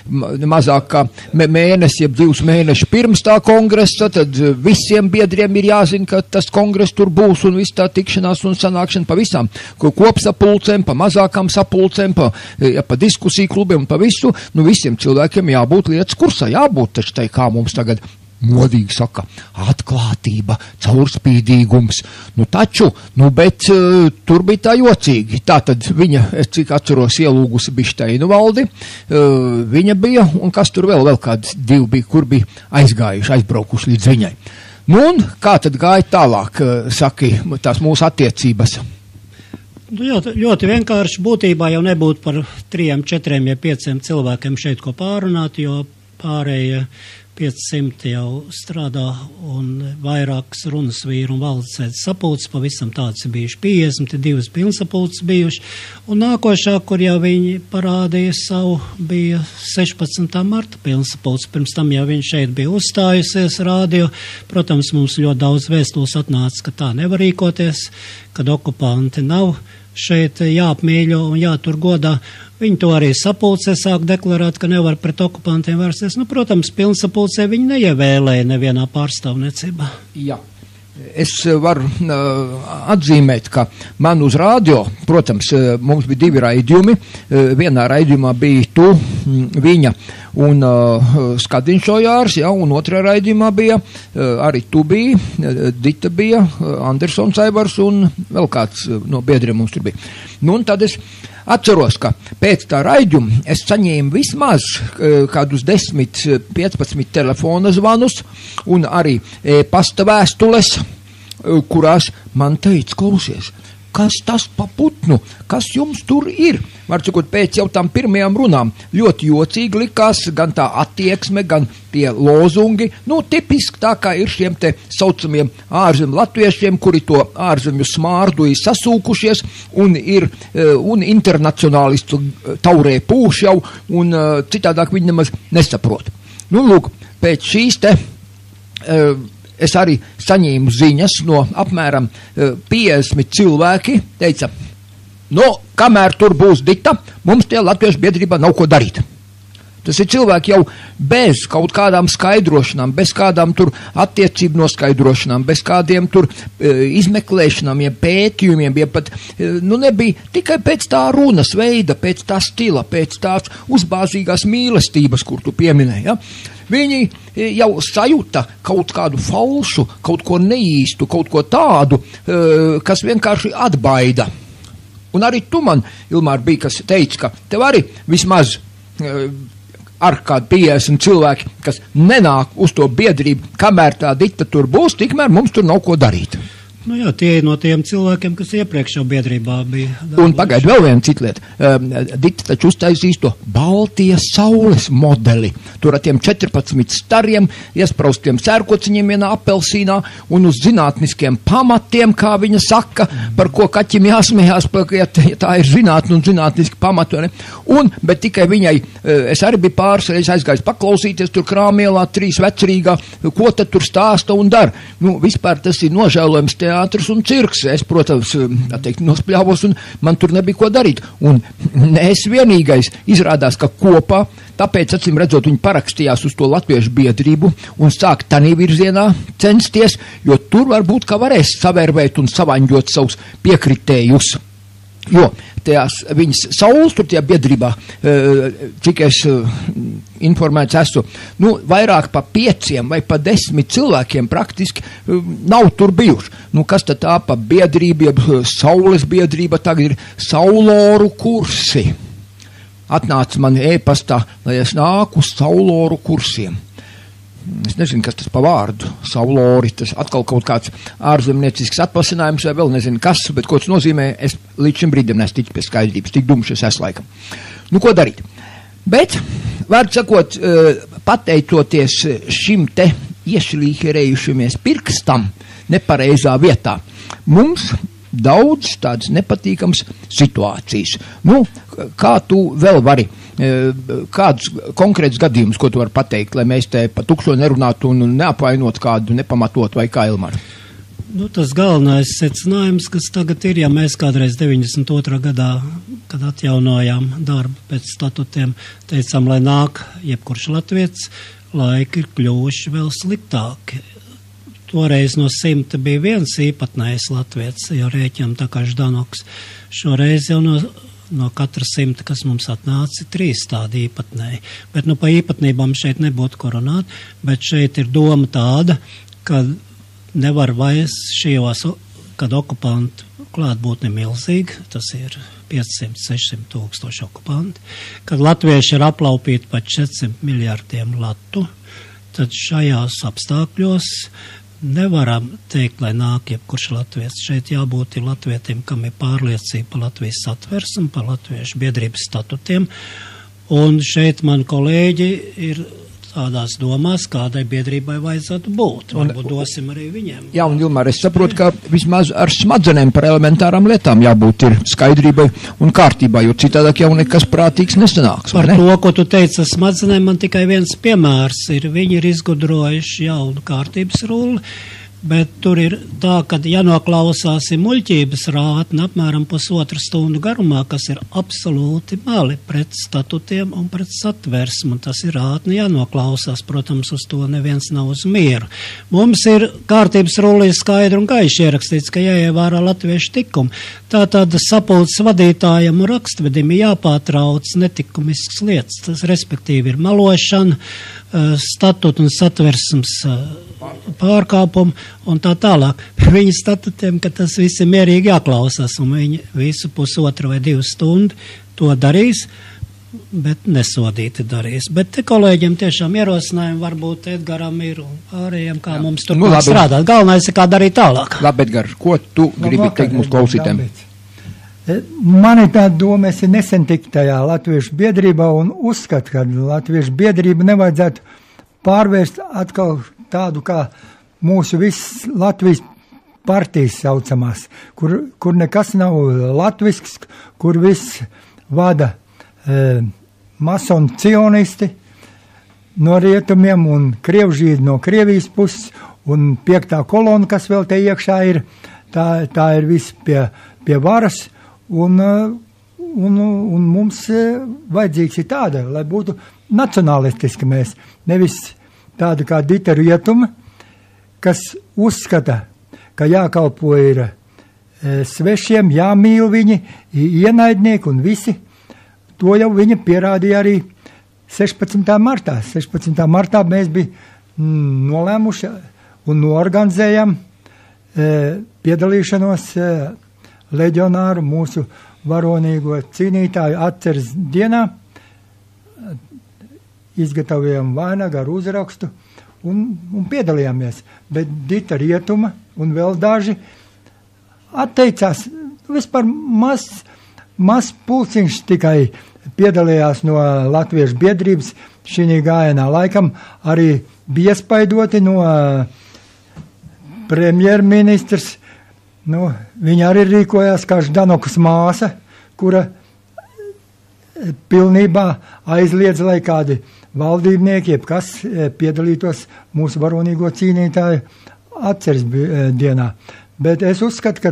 mazāk kā mēnesi, jeb 2 mēneši pirms tā kongresa, tad visiem biedriem ir jāzina, ka tas kongres tur būs un viss tā tikšanās un sanākšana pa visām kopsapulcēm, pa mazākām sapulcēm, pa diskusiju klubiem un pa visu, visiem cilvēkiem jābūt lietas kursā, jābūt taču tai, kā mums tagad modīgi saka, atklātība, caurspīdīgums, bet tur bija tā jocīgi. Tātad viņa, es cik atceros, ielūgusi Bišteinu valdi, viņa bija, un kas tur vēl kāds 2 bija, kur bija aizbraukuši līdz viņai. Un kā tad gāja tālāk, saki, tās mūsu attiecības? Ļoti vienkārši būtībā jau nebūtu par 3, 4, ja 5 cilvēkiem šeit ko pārunāt, jo pārējie 500 jau strādā un vairākas runas vīru un valdes sēdes sapulces, pavisam tāds ir bijuši 50, 2 pilnsapulces bijuši. Un nākošā, kur jau viņi parādīja savu, bija 16. marta pilnsapulces. Pirms tam jau viņi šeit bija uzstājusies rādio. Protams, mums ļoti daudz vēstules atnāca, ka tā nevar rīkoties, kad okupanti nav šeit jāapmīļo un jātur godā. Viņi to arī sapulcē sāk deklarēt, ka nevar pret okupantiem vērsties. Protams, pilnsapulcē viņi neievēlēja nevienā pārstāvniecībā. Jā. Es varu atzīmēt, ka man uz rādio, protams, mums bija 2 raidījumi. Vienā raidījumā bija tu, viņa un Skadiņšojārs, ja, un otrā raidījumā bija arī tu biji, Dita bija, Andersons Aivars un vēl kāds no biedriem mums tur bija. Un tad es atceros, ka pēc tā raidījuma es saņēmu vismaz kādus 10-15 telefona zvanus un arī pasta vēstules, kurās man teica, klausies, kas tas pa putnu, kas jums tur ir? Var sakot, pēc jau tam pirmajām runām ļoti jocīgi likās, gan tā attieksme, gan tie lozungi, tipiski tā kā ir šiem te saucamiem ārzemju latviešiem, kuri to ārzemju smārdu ir sasūkušies un ir un internacionālistu taurē pūš jau, un citādāk viņi nemaz nesaprot. Lūk, pēc šīs te es arī saņēmu ziņas no apmēram 50 cilvēki, teica, kamēr tur būs Dita, mums tie latviešu biedrībā nav ko darīt. Tas ir cilvēki jau bez kaut kādām skaidrošanām, bez kādām tur attiecību noskaidrošanām, bez kādiem tur izmeklēšanām, ja pētījumiem, ja pat, nebija tikai pēc tā runas veida, pēc tā stila, pēc tās uzbāzīgās mīlestības, kur tu pieminēji, ja? Viņi jau sajūta kaut kādu falšu, kaut ko neīstu, kaut ko tādu, kas vienkārši atbaida. Un arī tu man, Ilmār, bija, kas teica, ka tev arī vismaz ar kādu 50 cilvēki, kas nenāk uz to biedrību, kamēr tā diktatūra būs, tikmēr mums tur nav ko darīt. Nu jā, tie ir no tiem cilvēkiem, kas iepriekš jau biedrībā bija. Un pagaid vēl viena cita lieta. Dita taču uztaisīs to Baltijas saules modeli. Tur ar tiem 14 stariem, iespraustiem sērkociņiem vienā apelsīnā un uz zinātniskiem pamatiem, kā viņa saka, par ko kaķim jāsmējās, ja tā ir zinātne un zinātniski pamatu. Bet tikai viņai, es arī biju pāris reizes aizgājis paklausīties tur Krāmielā, 3 vecrīgā, ko tad tur stāsta un dara. Vispār tas ir nožēlojams teātris un cirks. Es, protams, nospļāvos un man tur nebija ko darīt. Un es vienīgais izrādās, ka kopā, tāpēc, acīm redzot, viņi parakstījās uz to latviešu biedrību un sāk tanī virzienā censties, jo tur varbūt, ka varēs savērvēt un savaņģot savus piekritējus. Jo tajās viņas saules tur tajā biedrībā, cik es informēts esmu, vairāk pa 5 vai pa 10 cilvēkiem praktiski nav tur bijuši. Kas tad tā pa biedrība, saules biedrība, tagad ir sauloru kursi. Atnāca man e-pastā, lai es nāku uz sauloru kursiem. Es nezinu, kas tas pa vārdu, saulori, tas atkal kaut kāds ārzemniecisks atpasinājums vai vēl nezinu kas, bet ko tas nozīmē, es līdz šim brīdim nesu ticis pie skaidrības, tik dumši es esmu laikam. Ko darīt? Bet, vārdu sakot, pateicoties šim te iešlīherējušamies pirkstam nepareizā vietā, mums daudz tādas nepatīkams situācijas. Kā tu vēl vari, kādus konkrētus gadījumus, ko tu vari pateikt, lai mēs te pa tukšo nerunātu un neapvainot kādu nepamatot vai kā, Ilmar? Tas galvenais secinājums, kas tagad ir, ja mēs kādreiz 92. gadā, kad atjaunojām darbu pēc statutiem, teicām, lai nāk jebkurš latvietis, laiki ir kļuvuši vēl sliktāki. Toreiz no 100 bija viens īpatnējs latvietis, ja rēķinām tā kā Ždanoks. Šoreiz jau no katra 100, kas mums atnāca, 3 tādi īpatnēji. Bet pa īpatnībām šeit nebūtu ko runāt, bet šeit ir doma tāda, ka nevar vairs šajos, kad okupantu klātbūtne milzīga, tas ir 500-600 tūkstoši okupanti, kad latvieši ir aplaupīti par 400 miljardiem latu, tad šajās apstākļos nevaram teikt, lai nāk jebkurš latvietis. Šeit jābūt ir latvietim, kam ir pārliecība par Latvijas satversmi, par latviešu biedrības statutiem. Un šeit man kolēģi ir tādās domās, kādai biedrībai vajadzētu būt. Varbūt dosim arī viņiem. Jā, un Ilmar, es saprotu, ka vismaz ar smadzenēm par elementārām lietām jābūt ir skaidrībai un kārtībai, jo citādāk jau nekas prātīgs nesanāks. Par to, ko tu teici ar smadzenēm, man tikai viens piemērs ir. Viņi ir izgudrojuši jaunu kārtības rulli, bet tur ir tā, ka jānoklausās ir muļķības rātne apmēram 1,5 stundu garumā, kas ir absolūti mali pret statutiem un pret satversmu. Tas ir rātne jānoklausās, protams, uz to neviens nav uz mieru. Mums ir kārtības rullī skaidri un gaiši ierakstīts, ka jāievērā latviešu tikumi. Tātad sapulces vadītājam un rakstvedim ir jāpātrauc netikumisks lietas. Tas respektīvi ir melošana, statut un satversums pārkāpumu un tā tālāk. Viņa statutiem, ka tas viss ir mierīgi jāklausās, un viņi visu 1,5 vai 2 stundu to darīs, bet nesodīti darīs. Bet te kolēģiem tiešām ierosinājumi varbūt Edgaram ir un pārējiem, kā mums tur strādāt. Galvenais ir, kā darīt tālāk. Labi, Edgar, ko tu gribi teikt mūsu klausītēm? Man ir tāda doma, es nesen tiku tajā Latviešu biedrībā un uzskatu, ka Latviešu biedrību nevajadzētu pārvērst atkal tādu kā mūsu viss Latvijas partijas saucamās, kur nekas nav latvisks, kur viss vada masonu cionisti no rietumiem un krievžīdi no Krievijas puses un 5. kolona, kas vēl te iekšā ir, tā ir viss pie varas. Un mums vajadzīgs ir tāda, lai būtu nacionalistiski mēs, nevis tāda kā Dita Rietuma, kas uzskata, ka jākalpo ir svešiem, jāmīl viņi, ienaidnieki un visi. To jau viņa pierādīja arī 16. martā. 16. martā mēs bijām nolēmuši un noorganizējām piedalīšanos leģionāru mūsu varonīgo cīnītāju atceres dienā, izgatavojām vainagu ar uzrakstu un piedalījāmies. Bet Dita Rietuma un vēl daži atteicās, vispār maz pulciņš tikai piedalījās no Latviešu biedrības šī gājienā. Laikam arī bija iespaidoti no premjerministrs. Viņa arī rīkojās kā Ždanokas māsa, kura pilnībā aizliedz, lai kādi valdībnieki, jeb kas piedalītos mūsu varonīgo cīnītāju atceres dienā. Bet es uzskatu, ka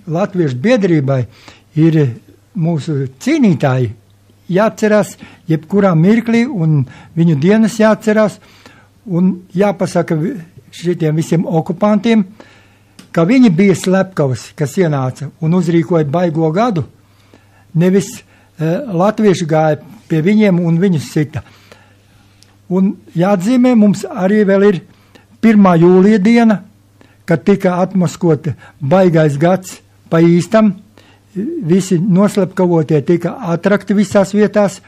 Latviešu biedrībai ir mūsu cīnītāji jāatcerās jebkurā mirklī, un viņu dienas jāatcerās, un jāpasaka šitiem visiem okupantiem, ka viņi bija slepkavas, kas ienāca un uzrīkoja baigo gadu, nevis latvieši gāja pie viņiem un viņus sita. Un jāatzīmē, mums arī vēl ir 1. jūlija diena, kad tika atmaskota baigais gads pa īstam, visi noslepkavotie tika atrakti visās vietās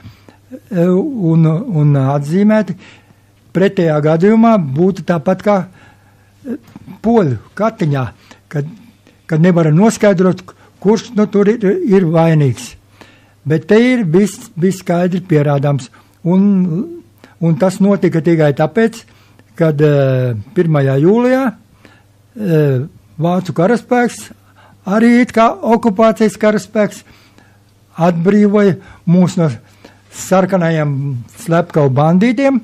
un atzīmēti. Pretējā gadījumā būtu tāpat kā poļu Katiņā, kad nevar noskaidrot, kurš tur ir vainīgs. Bet te ir viss skaidri pierādāms. Un tas notika tikai tāpēc, kad 1. jūlijā Vācu karaspēks, arī it kā okupācijas karaspēks, atbrīvoja mūs no sarkanajiem slepkavu bandītiem,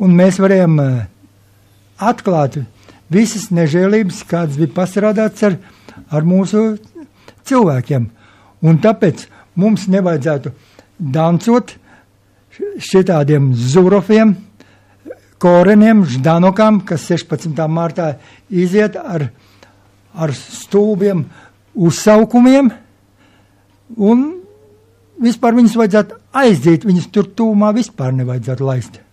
un mēs varējām atklāt visas nežēlības, kādas bija pastrādāts ar mūsu cilvēkiem. Un tāpēc mums nevajadzētu dancot šitādiem Zurofiem, Koreniem, Ždanokam, kas 16. martā iziet ar stulbiem uzsaukumiem, un vispār viņus vajadzētu aizdīt, viņus tur tūmā vispār nevajadzētu laist.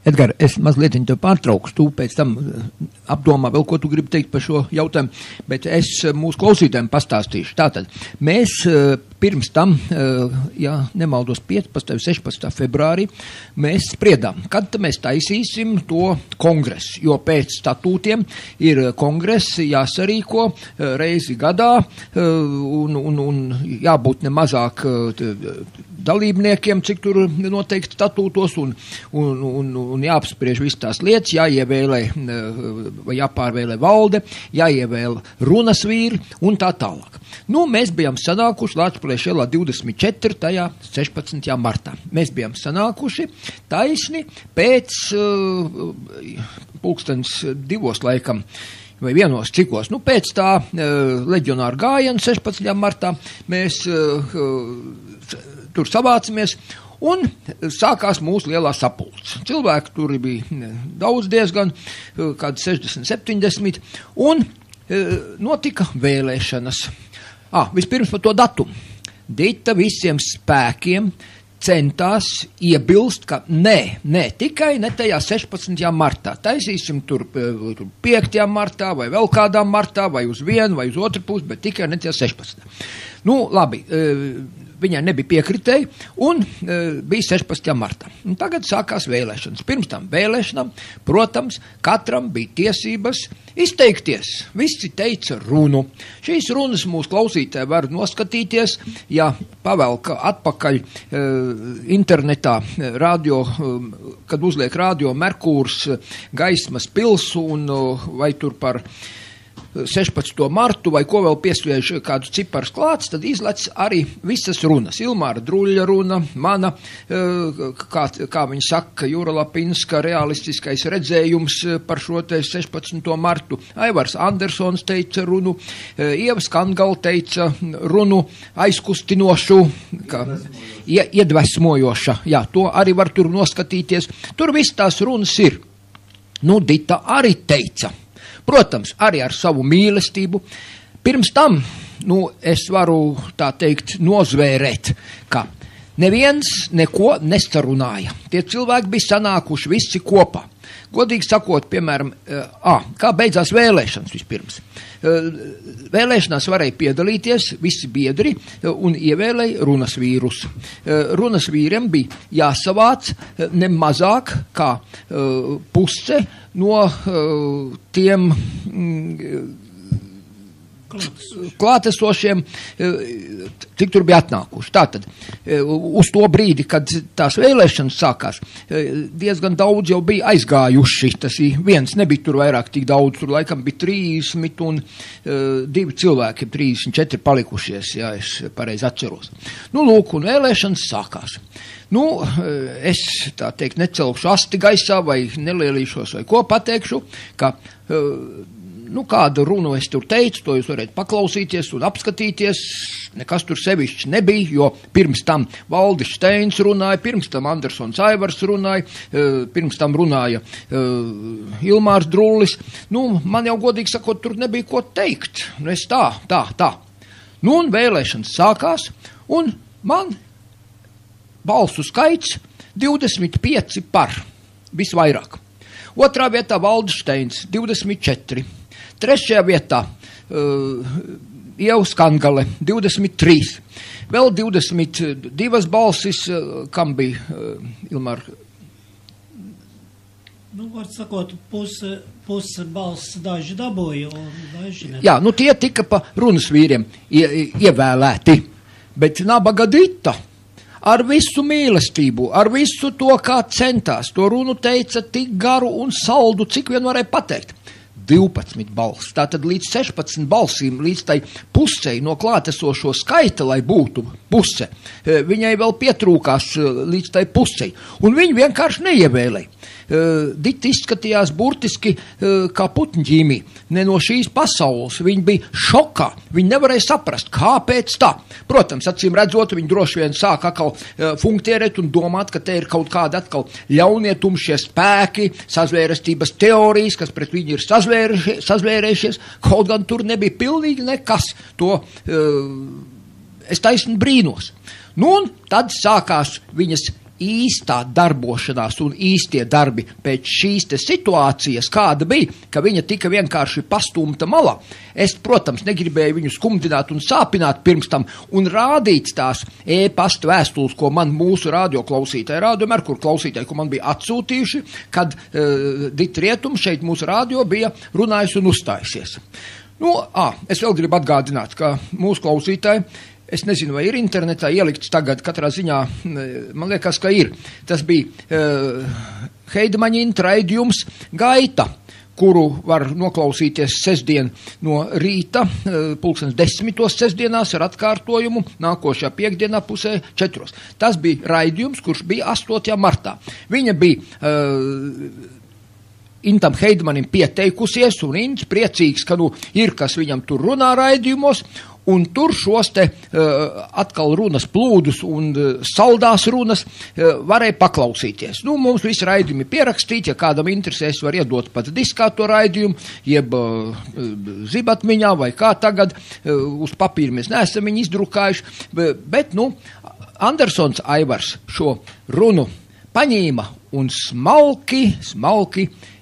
Edgar, es mazliet tev pārtraukšu, tu pēc tam apdomā vēl, ko tu gribi teikt par šo jautājumu, bet es mūsu klausītājiem pastāstīšu. Tātad, mēs pirms tam, ja nemaldos 15. 16. februārī, mēs spriedām, kad mēs taisīsim to kongresu, jo pēc statūtiem ir kongress jāsarīko reizi gadā un jābūt nemazāk dalībniekiem, cik tur noteikti statūtos un jāapspriež visas tās lietas, jāievēlē vai jāpārvēlē valde, jāievēlē runas vīri un tā tālāk. Mēs bijām sanākuši Lāčplēša ielā 24. 16. martā. Mēs bijām sanākuši taisni pēc pulkstens 2 laikam vai 1 cikos. Pēc tā leģionāra gājiena 16. martā mēs tur savācamies un sākās mūsu lielā sapulce. Cilvēki tur bija daudz diezgan, kādi 60, 70, un notika vēlēšanas. Vispirms par to datumu. Dita visiem spēkiem centās iebilst, ka tikai ne tajā 16. martā. Taisīsim tur 5. martā vai vēl kādā martā vai uz vienu vai uz otru pusi, bet tikai ne tajā 16. Labi, viņai nebija piekritēji un bija 16. martā. Tagad sākās vēlēšanas. Pirms tam vēlēšanām, protams, katram bija tiesības izteikties. Visi teica runu. Šīs runas mūsu klausītāji var noskatīties, ja pavelka atpakaļ internetā radio, kad uzliek radio Merkūrs gaismas pilsu un vai tur par 16. martu vai ko vēl piesviež kādu ciparus klāts, tad izlec arī visas runas. Ilmāra Druļa runa, mana, kā viņa saka, Jūra Lapinska realistiskais redzējums par šo te 16. martu. Aivars Andersons teica runu, Ieva Skandgala teica runu aizkustinošu, iedvesmojoša. Jā, to arī var tur noskatīties. Tur viss tās runas ir. Dita arī teica. Protams, arī ar savu mīlestību. Pirms tam, es varu tā teikt nozvērēt, ka neviens neko nesarunāja. Tie cilvēki bija sanākuši visi kopā. Godīgi sakot, piemēram, kā beidzās vēlēšanas vispirms. Vēlēšanās varēja piedalīties visi biedri un ievēlēja runas vīrus. Runas vīriem bija jāsavāc ne mazāk kā puse no tiem klātesošiem, cik tur bija atnākuši. Tātad, uz to brīdi, kad tās vēlēšanas sākās, diezgan daudz jau bija aizgājuši. Tas viens nebija tur vairāk tik daudz, tur laikam bija 30 un 2 cilvēki, 34 palikušies, ja es pareizi atceros. Nu, lūk, un vēlēšanas sākās. Nu, es, tā teikt, necelkšu asti gaisā vai nelielīšos vai ko pateikšu, ka nu, kādu runu es tur teicu, to jūs varētu paklausīties un apskatīties, nekas tur sevišķi nebija, jo pirms tam Valdis Steins runāja, pirms tam Andersons Aivars runāja, pirms tam runāja Ilmārs Drullis. Nu, man jau godīgi sakot, tur nebija ko teikt. Nu, es tā. Nu, un vēlēšanas sākās, un man balsu skaits 25 par, visvairāk. Otrā vietā Valdis Steins, 24. Trešajā vietā Ieva Skangale, 23. Vēl 22 balsis, kam bija Ilmar? Nu, var sakot, puse balss daži dabūja un daži ne. Jā, nu tie tika pa runas vīriem ievēlēti, bet nabaga Dita ar visu mīlestību, ar visu to, kā centās, to runu teica tik garu un saldu, cik vien varēja pateikt. 12 balss, tātad līdz 16 balsīm, līdz tai pusei no klātesošo skaita, lai būtu puse, viņai vēl pietrūkās līdz tai pusei, un viņi vienkārši neievēlēja. Dita izskatījās burtiski kā putņģīmī, ne no šīs pasaules, viņi bija šokā, viņi nevarēja saprast, kāpēc tā. Protams, acīm redzot, viņi droši vien sāk atkal funktierēt un domāt, ka te ir kaut kāda atkal ļaunietumšie spēki, sazvērestības teorijas, kas pret viņu ir sazvērējušies, kaut gan tur nebija pilnīgi nekas, to es taisni brīnos. Nu, un tad sākās viņas īstā darbošanās un īstie darbi pēc šīs te situācijas, kāda bija, ka viņa tika vienkārši pastumta malā. Es, protams, negribēju viņu skumdināt un sāpināt pirms tam un rādīt tās e-pasta vēstules, ko man mūsu radioklausītāji, Radio Merkur klausītāji, ko man bija atsūtījuši, kad Dita Rietuma šeit mūsu radio bija runājusi un uzstājusies. Nu, es vēl gribu atgādināt, ka mūsu klausītāji, es nezinu, vai ir internetā ielikts tagad, katrā ziņā, man liekas, ka ir. Tas bija Heidmaņina raidījums Gaita, kuru var noklausīties sestdien no rīta, 10:00 sestdienās ar atkārtojumu, nākošajā piekdienā 3:30. Tas bija raidījums, kurš bija 8. martā. Viņa bija Intam Heidmanim pieteikusies, un Ints priecīgs, ka nu ir, kas viņam tur runā raidījumos, un tur šos te atkal runas plūdus un saldās runas varēja paklausīties. Nu, mums visi raidījumi pierakstīti, ja kādam interesēs, var iedot pat diskā to raidījumu, jeb zibatmiņā vai kā tagad, uz papīra mēs neesam viņu izdrukājuši, bet, nu, Andersons Aivars šo runu paņīma un smalki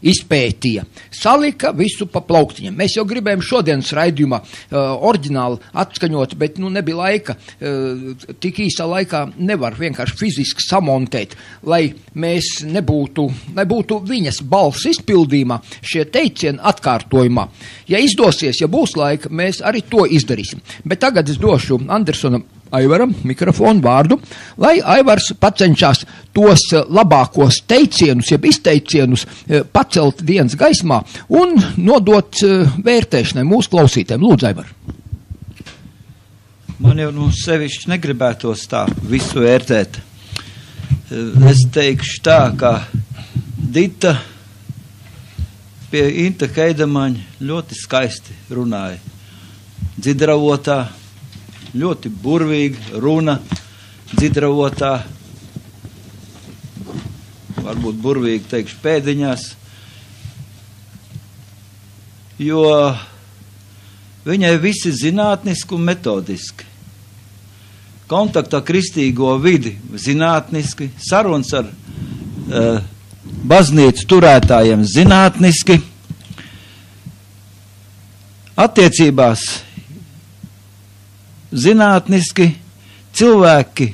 izpētīja. Salika visu pa plauktiņam. Mēs jau gribējām šodienas raidījumā oriģināli atskaņot, bet nu nebija laika. Tik īsā laikā nevar vienkārši fiziski samontēt, lai mēs nebūtu viņas balss izpildījumā šie teicieni atkārtojumā. Ja izdosies, ja būs laika, mēs arī to izdarīsim. Bet tagad es došu Andersonam Aivaram mikrofonu vārdu, lai Aivars pacenšās tos labākos teicienus, jeb izteicienus pacelt dienas gaismā un nodot vērtēšanai mūsu klausītēm. Lūdzu, Aivar. Man jau no sevišķi negribētos tā visu vērtēt. Es teikšu tā, ka Dita pie Inta Heidmaņa ļoti skaisti runāja. Dzidravotā, ļoti burvīga runa, dzidravotā, varbūt burvīgi teikšu pēdiņās, jo viņai visi zinātniski un metodiski. Kontaktā kristīgo vidi zinātniski, sarunas ar baznīcu turētājiem zinātniski, attiecībās zinātniski, cilvēki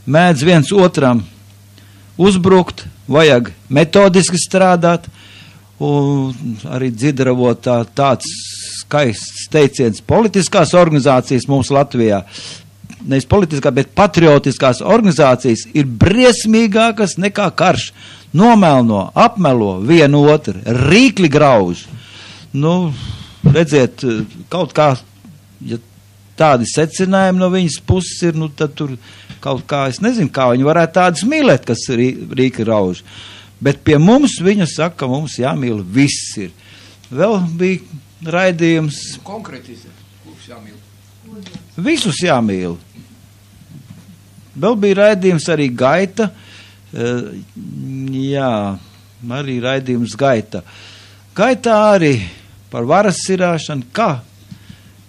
mēdz viens otram uzbrukt, vajag metodiski strādāt, un arī dzidravotā tāds skaists teiciens, politiskās organizācijas mums Latvijā, nevis politiskā, bet patriotiskās organizācijas ir briesmīgākas nekā karš. Nomelno, apmelo vienu otru, rīkli grauž. Nu, redziet, kaut kā, ja tādi secinājumi no viņas puses ir, nu, tad tur kaut kā, es nezinu, kā viņi varētu tādas mīlēt, kas rīkli grauž. Bet pie mums viņa saka, mums jāmīl viss ir. Vēl bija raidījums. Konkretizē, kurš jāmīl? Visus jāmīl. Vēl bija raidījums arī Gaita. Jā, arī raidījums Gaita. Gaitā arī par varas sirāšanu, kā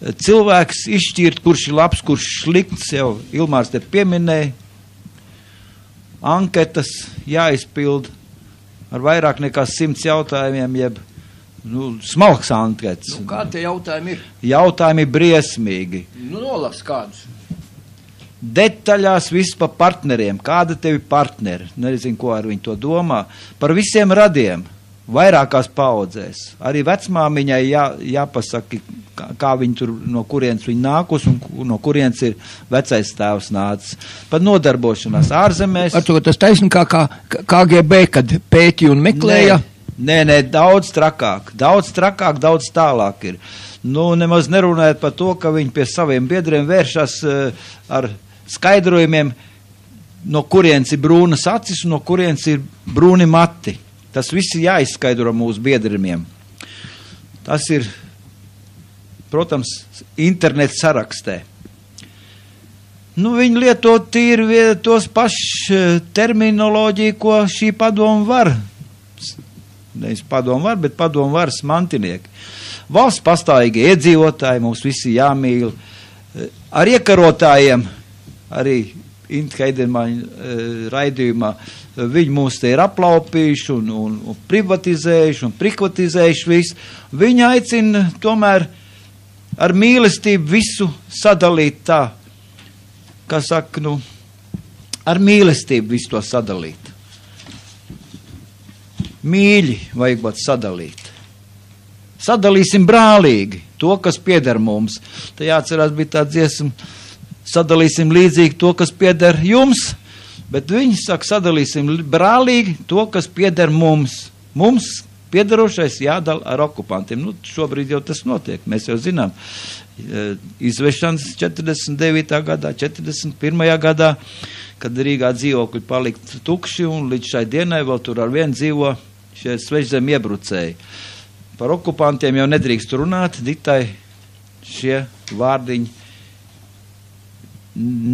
cilvēks izšķirt, kurš ir labs, kurš slikts, jau Ilmārs te pieminēja. Anketas jāizpild ar vairāk nekā 100 jautājumiem, jeb smalks anketas. Nu, kā tie jautājumi ir? Jautājumi briesmīgi. Nu, nolas kādus. Detaļās viss par partneriem. Kāda tevi partneri? Nezinu, ko ar viņu to domā. Par visiem radiem. Vairākās paudzēs. Arī vecmāmiņai jāpasaka, kā viņi tur, no kurienes viņi nākus un no kurienes ir vecais tēvs nācis. Pat nodarbošanās ārzemēs. Ar to tas taisni kā KGB, kad pētīja un meklēja? Nē, daudz trakāk, daudz tālāk ir. Nu, nemaz nerunājot par to, ka viņi pie saviem biedriem vēršas ar skaidrojumiem, no kurienes ir brūnas acis un no kurienes ir brūni mati. Tas viss ir jāizskaidro mūsu biedriem. Tas ir, protams, internets sarakstē. Nu, viņi lieto tīri tos pašu terminoloģiju, ko šī padoma var. Nevis padoma var, bet padoma varas mantinieki. Valsts pastāvīgie iedzīvotāji, mums visi jāmīl. Ar iekarotājiem, arī Inta Heidenmaņa raidījumā, viņi mūs te ir aplaupījuši un privatizējuši un prikvatizējuši visu. Viņi aicina tomēr ar mīlestību visu sadalīt tā, kā saka, ar mīlestību visu to sadalīt. Mīļi vajag būt sadalīt. Sadalīsim brālīgi to, kas pieder mums. Te jāatcerās bija tā dziesma, sadalīsim līdzīgi to, kas pieder jums, bet viņi saka, sadalīsim brālīgi to, kas pieder mums. Mums piederošais jādala ar okupantiem. Nu, šobrīd jau tas notiek, mēs jau zinām. Izvešanas 49. gadā, 41. gadā, kad Rīgā dzīvokļi palikt tukši un līdz šai dienai vēl tur ar vienu dzīvo šie svešzem iebrucēji. Par okupantiem jau nedrīkst runāt, ditai šie vārdiņi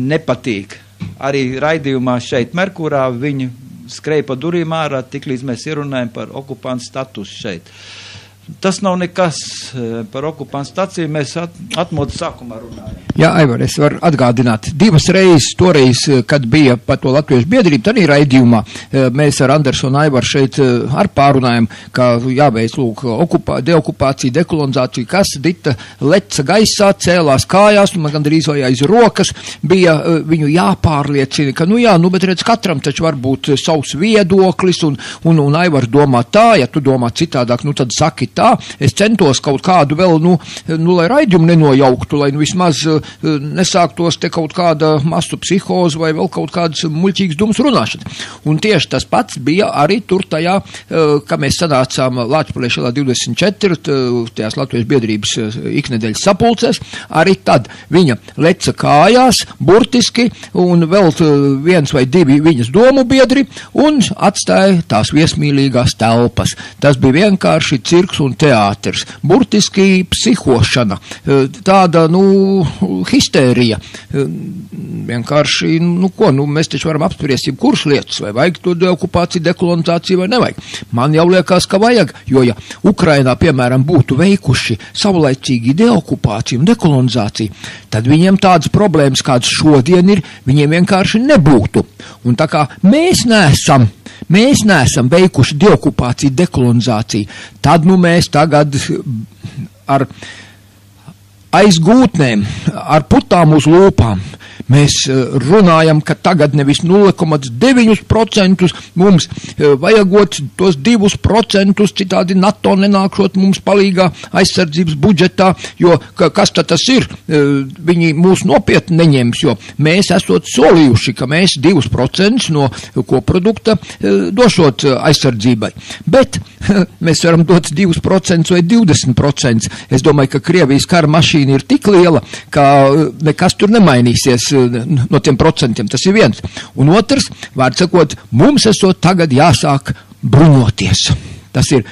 nepatīk. Arī raidījumā šeit Merkurā viņi skrēja pa durvīm ārā, tiklīdz mēs ierunājam par okupantu statusu šeit. Tas nav nekas par okupantu staciju, mēs atmodu sākumā runājam. Jā, Aivar, es varu atgādināt. 2 reizes, toreiz, kad bija par to Latviešu biedrību, tad arī raidījumā mēs ar Andersonu Aivaru šeit ar pārunājam, ka jāveic lūk deokupācija, dekolonizācija, kas Dita leca gaisā, cēlās kājās, un man gandrīz vai aiz rokas bija viņu jāpārliecina, ka bet redz, katram taču var būt savs viedoklis, un Aivars domā tā, ja tu domā citādāk, tad saki tā, es centos kaut kādu vēl, lai raidījumu nenojauktu, lai vismaz nesāktos te kaut kāda masu psihoza vai vēl kaut kādas muļķīgas domas runāšana. Un tieši tas pats bija arī tur tajā, ka mēs sanācām Lāčplēšalā 24, tajās Latviešu biedrības iknedēļas sapulcēs, arī tad viņa leca kājās, burtiski, un vēl 1 vai 2 viņas domu biedri, un atstāja tās viesmīlīgās telpas. Tas bija vienkārši cirks un teātrs, burtiski psihošana, tāda, histērija. Vienkārši, mēs taču varam apspriest jebkuras lietas, vai vajag to deokupāciju, dekolonizāciju vai nevajag. Man jau liekas, ka vajag, jo ja Ukrainā, piemēram, būtu veikuši savlaicīgi deokupāciju un dekolonizāciju, tad viņiem tādas problēmas, kādas šodien ir, viņiem vienkārši nebūtu. Un tā kā mēs neesam veikuši deokupāciju, dekolonizāciju, tad mēs tagad ar aizgūtnēm, ar putām uz lūpām, mēs runājam, ka tagad nevis 0,9% mums vajagot tos 2%, citādi NATO nenākšot mums palīgā aizsardzības budžetā, jo kas tad tas ir? Viņi mūs nopietni neņems, jo mēs esot solījuši, ka mēs 2% no koprodukta došot aizsardzībai. Bet mēs varam dot 2% vai 20%. Es domāju, ka Krievijas kara mašīna ir tik liela, ka nekas tur nemainīsies no tiem procentiem. Tas ir viens. Un otrs, vārds sakot, mums esot tagad jāsāk bruņoties. Tas ir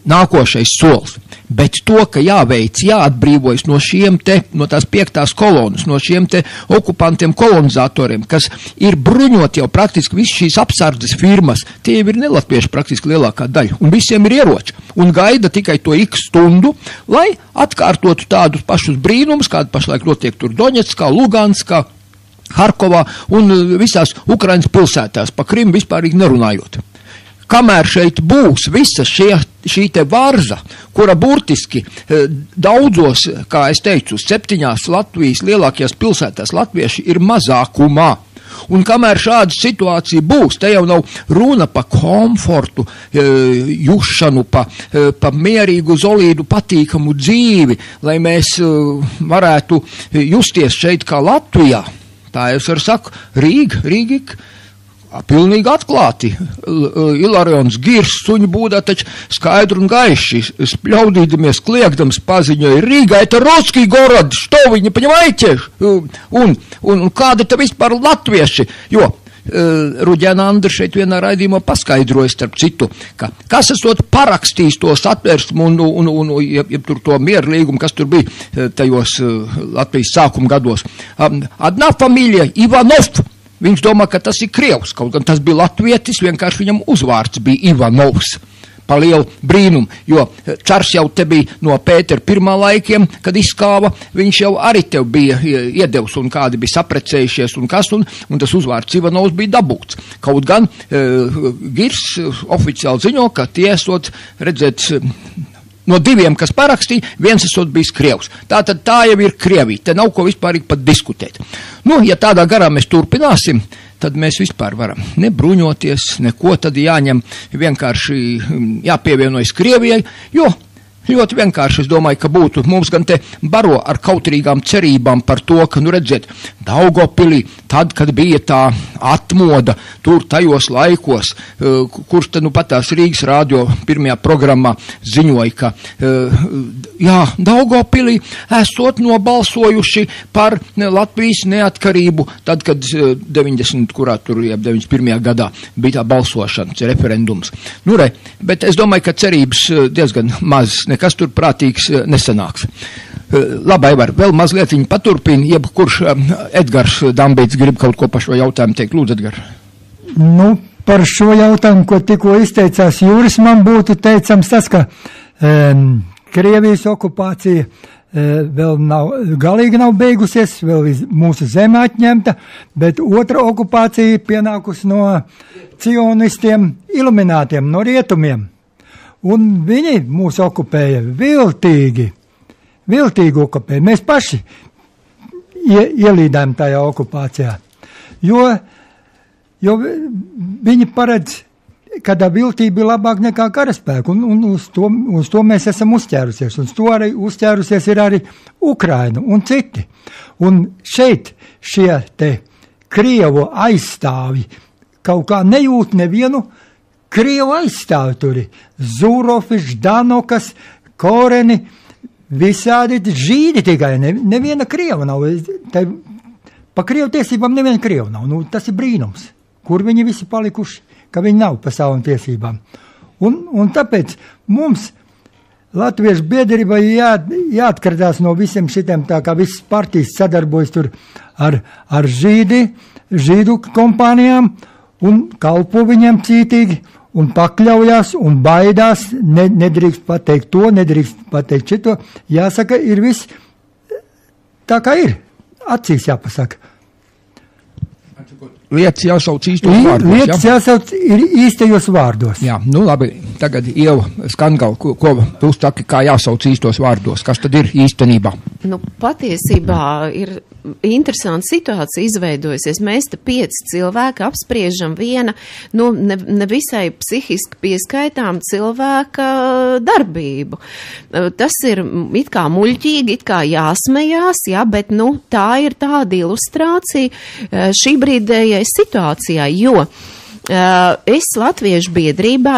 nākošais solis. Bet to, ka jāatbrīvojas no no tās 5. kolonas, no šiem te okupantiem kolonizatoriem, kas ir bruņot jau praktiski visas šīs apsardzes firmas, tie ir nelatvieši praktiski lielākā daļa, un visiem ir ieroči, un gaida tikai to x stundu, lai atkārtotu tādus pašus brīnumus, kādi pašlaik notiek tur Doņetskā, Luganskā, Harkovā un visās Ukrainas pilsētās, pa Krimu vispārīgi nerunājot. Kamēr šeit būs visa šī te varza, kura burtiski daudzos, kā es teicu, 7 Latvijas lielākajās pilsētās latvieši ir mazākumā. Un kamēr šāda situācija būs, te jau nav runa pa komfortu, jušanu, pa mierīgu, zolīdu, patīkamu dzīvi, lai mēs varētu justies šeit kā Latvijā. Tā es varu saku, Rīga, pilnīgi atklāti. Ilarions Girs suņu būdā taču skaidru un gaiši, spļaudīdamies, kliegdams paziņoja, Rīga, это русский город, что вы не понимаете? Un kādi te vispār latvieši? Jo Ruģēna Andra šeit vienā raidījumā paskaidroja starp citu, ka kas esot parakstījis to satversmu un tur to mieru līgumu, kas tur bija tajos Latvijas sākuma gados. Adnā familija Ivanov. Viņš domā, ka tas ir Krievs, kaut gan tas bija latvietis, vienkārši viņam uzvārds bija Ivanovs. Pa lielu brīnumu, jo Čars jau te bija no Pētera pirmā laikiem, kad izskāva, viņš jau arī tev bija iedevis un kādi bija saprecējušies un kas, un tas uzvārds Ivanovs bija dabūts. Kaut gan Girs oficiāli ziņo, ka tie esot redzēt no 2, kas parakstīja, viens esot bijis Krievs. Tātad tā jau ir Krievija, te nav ko vispārīgi pat diskutēt. Nu, ja tādā garā mēs turpināsim, tad mēs vispār varam nebruņoties, neko, tad jāņem vienkārši jāpievienojas Krievijai, jo ļoti vienkārši, es domāju, ka būtu mums gan te baro ar kautrīgām cerībām par to, ka, nu redziet, Daugavpilī, tad, kad bija tā atmoda, tur tajos laikos, kurš te nu patās Rīgas radio pirmajā programmā ziņoja, ka, jā, Daugavpilī esot nobalsojuši par Latvijas neatkarību, tad, kad 91. gadā bija tā balsošana, referendums. Nu re, bet es domāju, ka cerības diezgan maz, nekas tur prātīgs nesanāks. Labi, Aivar, vēl mazliet viņi paturpina, jebkurš Edgars Dambīts grib kaut ko par šo jautājumu teikt. Lūdzu, Edgar. Nu, par šo jautājumu, ko tikko izteicās Jūris, man būtu teicams tas, ka Krievijas okupācija vēl galīgi nav beigusies, vēl mūsu zeme atņemta, bet otra okupācija pienākusi no cionistiem iluminātiem, no rietumiem. Un viņi mūs okupēja viltīgi okupēja. Mēs paši ielīdām tajā okupācijā, jo viņi paredz, ka viltība ir labāk nekā karaspēku, un uz to mēs esam uzķērusies, un uz to arī uzķērusies ir arī Ukraina un citi. Un šeit šie te Krievu aizstāvi kaut kā nejūt nevienu Krievu aizstāvi turi, Zurofi, Ždanokas, Koreni, visādi žīdi tikai, neviena Krieva nav, pa Krievu tiesībām neviena Krieva nav, nu tas ir brīnums, kur viņi visi palikuši, ka viņi nav pa savām tiesībām. Un tāpēc mums Latviešu biedrībai jāatkratās no visiem šitiem, tā kā visas partijas sadarbojas tur ar žīdu kompānijām un kalpo viņiem cītīgi, un pakļaujās un baidās, nedrīkst pateikt to, nedrīkst pateikt šito. Jāsaka, ir viss tā kā ir. Acīs jāpasaka. Lietas jāsauc īstos vārdos. Lietas jāsauc ir īstajos vārdos. Jā, nu labi. tagad Ieva Skangal, ko tu saki, kā jāsauc īstos vārdos? Kas tad ir īstenībā? Nu, patiesībā ir interesanta situācija izveidojusies. Mēs te 5 cilvēki apspriežam viena, nu, nevisai psihiski pieskaitām cilvēka darbību. Tas ir it kā muļķīgi, it kā jāsmejās, jā, bet, nu, tā ir tāda ilustrācija šī brīdējai situācijai, jo es Latviešu biedrībā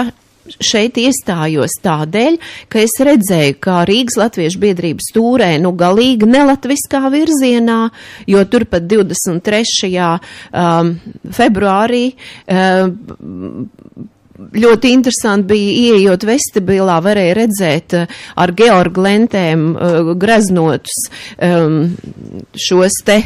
šeit iestājos tādēļ, ka es redzēju, ka Rīgas Latviešu biedrības stūrē, nu, galīgi nelatviskā virzienā, jo turpat 23. Februārī ļoti interesanti bija ieejot vestibilā, varēja redzēt ar georgu lentēm greznotus šos te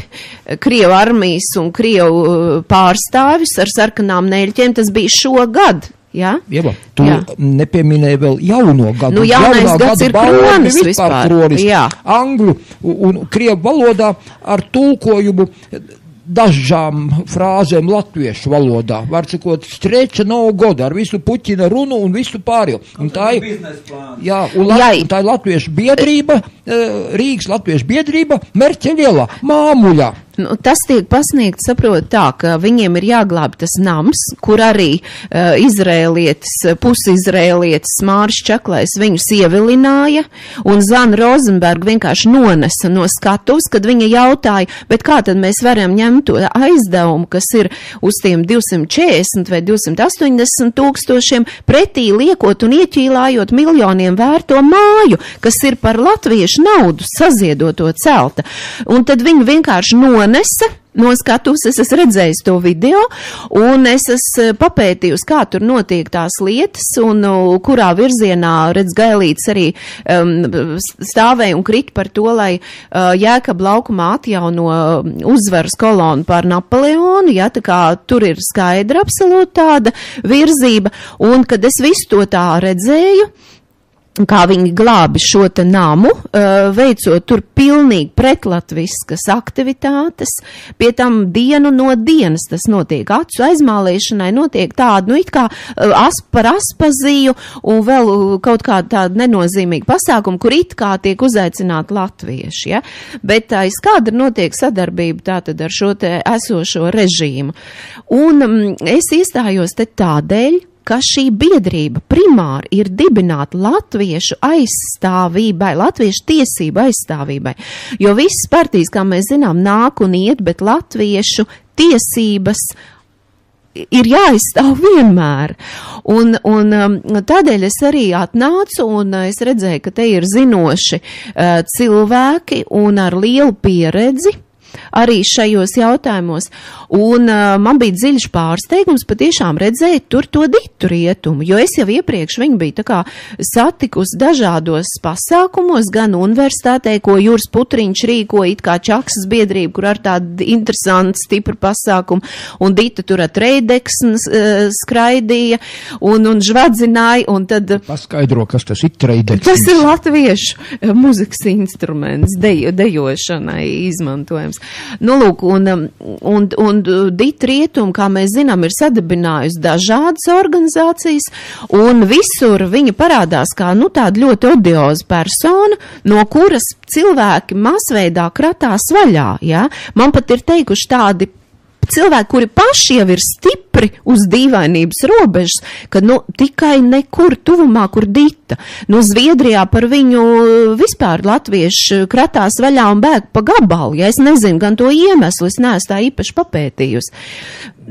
Krievu armijas un Krievu pārstāvis ar sarkanām neļķiem. Tas bija šogad. Jā? Ieva, tu nepieminēji vēl jauno gadu. Nu, jaunais gads ir kronis vispār. Kronis, angļu un krievu valodā ar tulkojumu dažām frāzēm latviešu valodā. Var cikot, streča nav goda ar visu Puķina runu un visu pārējo. Un tā ir, un tā ir Latviešu biedrība, Rīgas Latviešu biedrība Merķeļielā, Māmuļā. Nu, tas tiek pasniegts, saprot tā, ka viņiem ir jāglāb tas nams, kur arī pusizrēlietis Māris Čaklais viņus ievilināja, un Zana Rozenberga vienkārši nonesa no skatuves, kad viņa jautāja, bet kā tad mēs varam ņemt to aizdevumu, kas ir uz tiem 240 vai 280 tūkstošiem, pretī liekot un ieķīlājot miljoniem vērto māju, kas ir par latviešu naudu saziedoto celta. Un tad viņi vienkārši nonesa no skatuves, es esmu redzējis to video, un es esmu papētījusi, kā tur notiek tās lietas, un kurā virzienā, redz, Gailīts arī stāvēja un krita par to, lai Jēkaba laukumā atjauno uzvaras kolonu pār Napoleonu, ja, tā kā tur ir skaidra absolūti tāda virzība, un kad es visu to tā redzēju, kā viņi glābi šo te namu, veicot tur pilnīgi pretlatviskas aktivitātes, pie tam dienu no dienas tas notiek, acu aizmālēšanai notiek tāda, nu it kā par aspaziju un vēl kaut kāda tāda nenozīmīga pasākuma, kur it kā tiek uzaicināti latvieši, ja? Bet aiz kāda notiek sadarbība tātad ar šo te esošo režīmu. Un es iestājos te tādēļ, ka šī biedrība primāri ir dibināta latviešu aizstāvībai, latviešu tiesību aizstāvībai, jo visas partijas, kā mēs zinām, nāk un iet, bet latviešu tiesības ir jāizstāv vienmēr. Un tādēļ es arī atnācu un es redzēju, ka te ir zinoši cilvēki un ar lielu pieredzi arī šajos jautājumos, un man bija dziļš pārsteigums patiešām redzēt tur to Ditu Rietumu, jo es jau iepriekš viņu biju tā kā satikusi dažādos pasākumos, gan universitātē, ko Juris Putriņš rīko, it kā Čaksas biedrība, kur ar tādu interesantu, stipru pasākumu, un Dita tur ar treideksnes skraidīja un žvadzināja, un tad... Paskaidro, kas tas ir treideksnes? Tas ir latviešu muzikas instruments, dejošanai izmantojams. Nu, lūk, un Dita Rietuma, kā mēs zinām, ir sadibinājusi dažādas organizācijas, un visur viņa parādās kā, nu, tāda ļoti odioza persona, no kuras cilvēki masveidā kratās vaļā, ja? Man pat ir teikuši tādi cilvēki, kuri paši jau ir stipri uz dīvainības robežas, ka, nu, tikai nekur tuvumā, kur Dita. Nu, Zviedrijā par viņu vispār latvieši kratās vaļā un bēg pa gabalu, ja es nezinu gan to iemeslu, es neesmu tā īpaši papētījusi.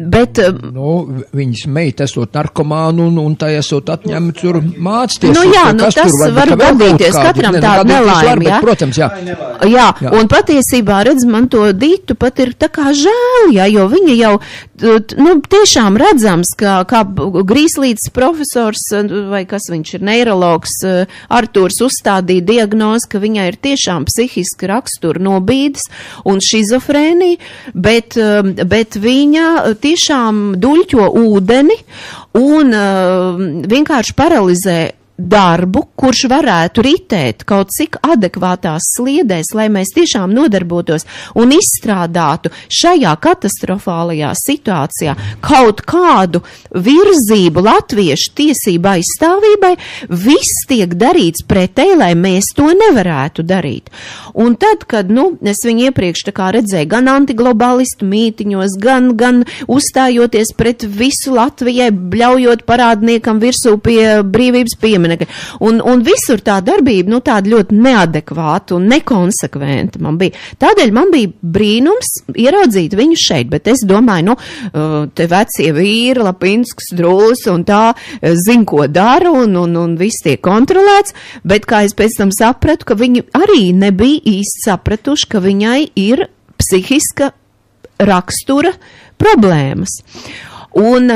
Bet... Nu, viņas meita esot narkomānu un tā esot atņemta tur mācties. Nu jā, nu tas var gadīties katram tāda nelaime, jā. Protams, jā. Jā, un patiesībā, redz, man to Ditu pat ir tā kā žēl, jā, jo viņa jau, nu, tiešām redzams, kā Grīslītes profesors, vai kas viņš ir, neirologs, Artūrs uzstādīja diagnozi, ka viņai ir tiešām psihiski rakstura nobīdes un šizofrēnija, bet viņa tiešām duļķo ūdeni un vienkārši paralizē darbu, kurš varētu ritēt kaut cik adekvātās sliedēs, lai mēs tiešām nodarbotos un izstrādātu šajā katastrofālajā situācijā kaut kādu virzību latviešu tiesību aizstāvībai, viss tiek darīts pretēji, lai mēs to nevarētu darīt. Un tad, kad, es viņu iepriekš tā kā redzēju gan antiglobalistu mītiņos, gan uzstājoties pret visu Latvijai, bļaujot parādniekam virsū pie brīvības pieminekļa. Un visur tā darbība, tāda ļoti neadekvāta un nekonsekventa man bija. Tādēļ man bija brīnums ieraudzīt viņu šeit, bet es domāju, te vecie vīri, Lapinsks, Drūls un tā zin, ko dara un viss tiek kontrolēts, bet kā es pēc tam sapratu, ka viņi arī nebija īsti sapratuši, ka viņai ir psihiska rakstura problēmas. Un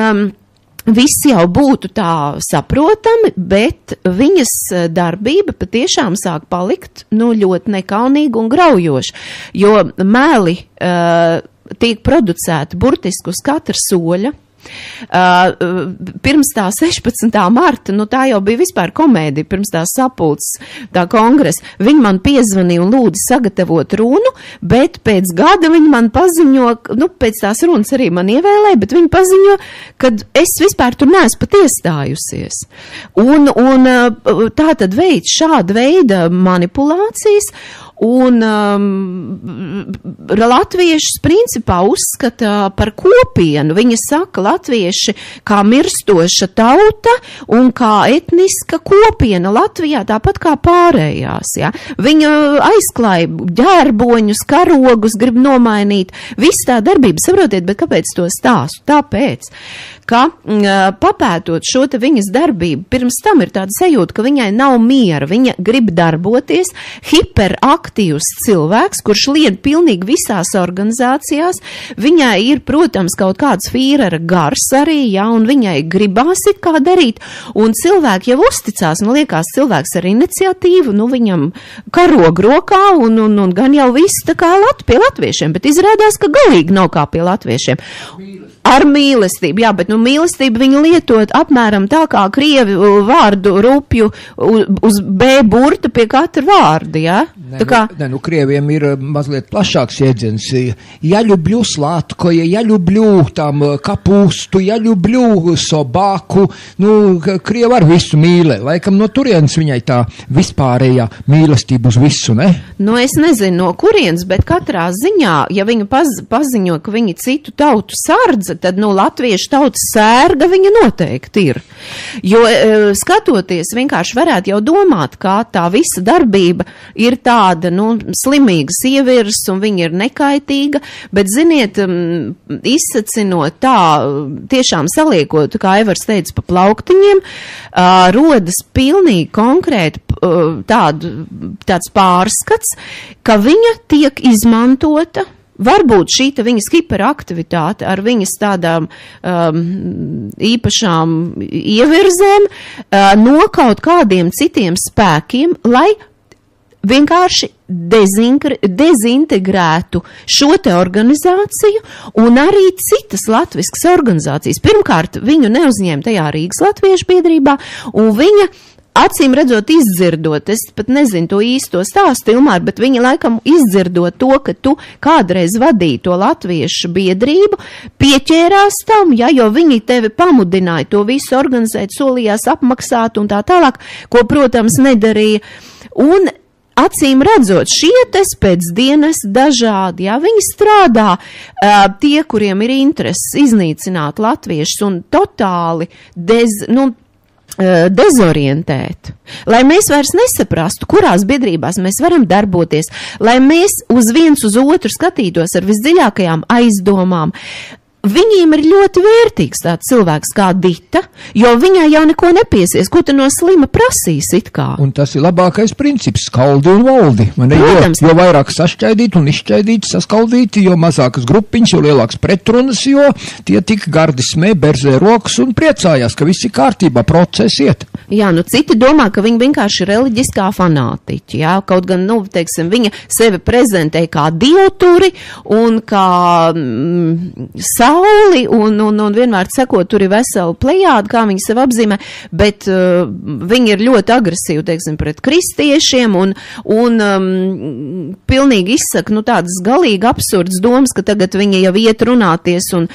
viss jau būtu tā saprotami, bet viņas darbība patiešām sāk palikt ļoti nekaunīga un graujoša, jo meli tiek producēti burtiski uz katra soļa. Pirms tā 16. marta, tā jau bija vispār komēdija, pirms tā sapulces, tā kongresa, viņi man piezvanīja un lūdza sagatavot runu, bet pēc gada viņi man paziņo, pēc tās runas arī man ievēlēja, bet viņi paziņo, kad es vispār tur neesmu pat iestājusies. Un tā tad veids šāda veida manipulācijas, un latviešus principā uzskata par kopienu. Viņi saka, latvieši kā mirstoša tauta un kā etniska kopiena Latvijā, tāpat kā pārējās. Ja? Viņa aizklāja ģērboņus, karogus, grib nomainīt. Viss tā darbība, saprotiet, bet kāpēc to stāstu? Tāpēc, ka papētot šo te viņas darbību, pirms tam ir tāda sajūta, ka viņai nav miera, viņa grib darboties, hiperaktīvs cilvēks, kurš lien pilnīgi visās organizācijās, viņai ir, protams, kaut kāds Fīrera gars arī, ja, un viņai gribās it kā darīt, un cilvēki jau uzticās, liekas cilvēks ar iniciatīvu, viņam karog rokā, un gan jau viss tā kā pie latviešiem, bet izrādās, ka galīgi nav kā pie latviešiem. Ar mīlestību, jā, bet mīlestību viņi lietot apmēram tā kā krievi vārdu rupju uz B burta pie katra vārda, jā? Krieviem ir mazliet plašāks jēdziens. Ja ļubļu slātkoja, ja ļubļu tam kapūstu, ja ļubļu sobāku, Krievi ar visu mīlē. Laikam no turienes viņai tā vispārējā mīlestība uz visu, ne? Es nezinu no kurienes, bet katrā ziņā, ja viņa paziņo, ka viņa citu tautu sardze, tad latviešu tautas sērga viņa noteikti ir. Jo skatoties, vienkārši varētu jau domāt, kā tā visa darbība ir tāda, slimīga sievirs un viņa ir nekaitīga, bet, ziniet, izsacinot tā, tiešām saliekot, kā Evers teica, pa plauktiņiem, rodas pilnīgi konkrēti tāds pārskats, ka viņa tiek izmantota. Varbūt šīta viņas hiperaktivitāte ar viņas tādām īpašām ievirzēm no kaut kādiem citiem spēkiem, lai vienkārši dezintegrētu šo te organizāciju un arī citas latviskas organizācijas. Pirmkārt, viņu neuzņēma tajā Rīgas latviešu biedrībā, un viņa acīm redzot izdzirdot, es pat nezinu to īsto stāstu, Ilmār, bet viņa laikam izdzirdot to, ka tu kādreiz vadīji to latviešu biedrību, pieķērās tam, ja, jo viņi tevi pamudināja to visu organizēt, solījās apmaksāt un tā tālāk, ko, protams, nedarīja. Un acīm redzot, šie pēcdienas dažādi, ja, viņi strādā, tie, kuriem ir intereses iznīcināt latviešus un totāli dezorientēt, lai mēs vairs nesaprastu, kurās biedrībās mēs varam darboties, lai mēs uz viens uz otru skatītos ar visdziļākajām aizdomām. Viņiem ir ļoti vērtīgs tāds cilvēks kā Dita, jo viņai jau neko nepiesies, ko tu no slima prasīs it kā. Un tas ir labākais princips, skaldi un valdi. Jo vairāk sašķaidīt un izšķaidīt, saskaldīti, jo mazākas grupiņas, jo lielāks pretrunas, jo tie tik gardi smē, berzē rokas un priecājās, ka viss ir kārtībā, process iet. Jā, citi domā, ka viņi vienkārši ir reliģiskā fanātiķi, jā, kaut gan, teiksim, viņa sevi prezentē kā dievturi un kā sauli un vienmēr sakot, tur ir vesela plejāda, kā viņi sev apzīmē, bet viņi ir ļoti agresīvi, teiksim, pret kristiešiem un pilnīgi izsaka, tādas galīgi absurdas domas, ka tagad viņi jau iet runāties un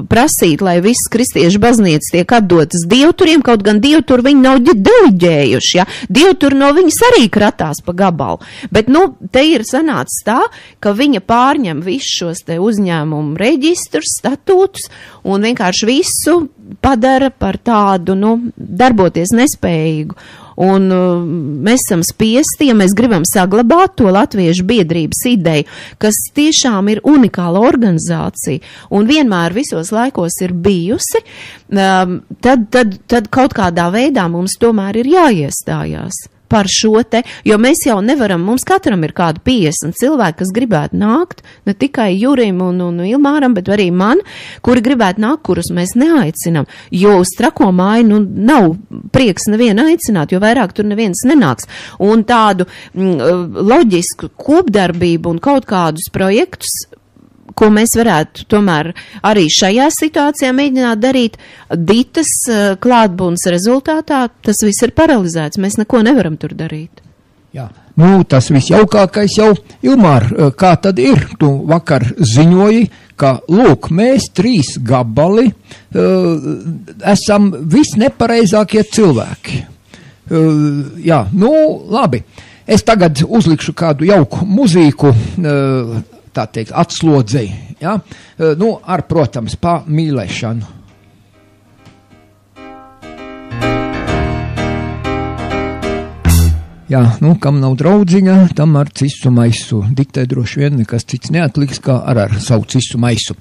prasīt, lai visas kristiešu baznīcas tiek atdotas dievturiem, kaut gan dievturi viņi nav deliģējuši, ja? Dievturi no viņas arī kratās pa gabalu. Bet, te ir sanācis tā, ka viņa pārņem visus šos te uzņēmumu reģistrus, statūtus un vienkārši visu padara par tādu, darboties nespējīgu. Un mēs esam spiesti, ja mēs gribam saglabāt to latviešu biedrības ideju, kas tiešām ir unikāla organizācija un vienmēr visos laikos ir bijusi, tad kaut kādā veidā mums tomēr ir jāiestājās par šo te, jo mēs jau nevaram, mums katram ir kādi 50 cilvēki, kas gribētu nākt, ne tikai Jurim un Ilmāram, bet arī man, kuri gribētu nākt, kurus mēs neaicinām, jo uz Trako māju, nav prieks nevienu aicināt, jo vairāk tur neviens nenāks. Un tādu loģisku kopdarbību un kaut kādus projektus, ko mēs varētu tomēr arī šajā situācijā mēģināt darīt, Ditas klātbūtnes rezultātā, tas viss ir paralizēts, mēs neko nevaram tur darīt. Jā, tas visjaukākais jau, Ilmār, kā tad ir? Tu vakar ziņoji, ka, lūk, mēs 3 gabali esam visnepareizākie cilvēki. Jā, labi. Es tagad uzlikšu kādu jauku muzīku, tā teikt, atslodzei, ja? Ar, protams, mīlēšanu. Jā, kam nav draudziņa, tam ar cisu maisu. Diktē droši vien nekas cits neatliks, kā ar savu cisu maisu.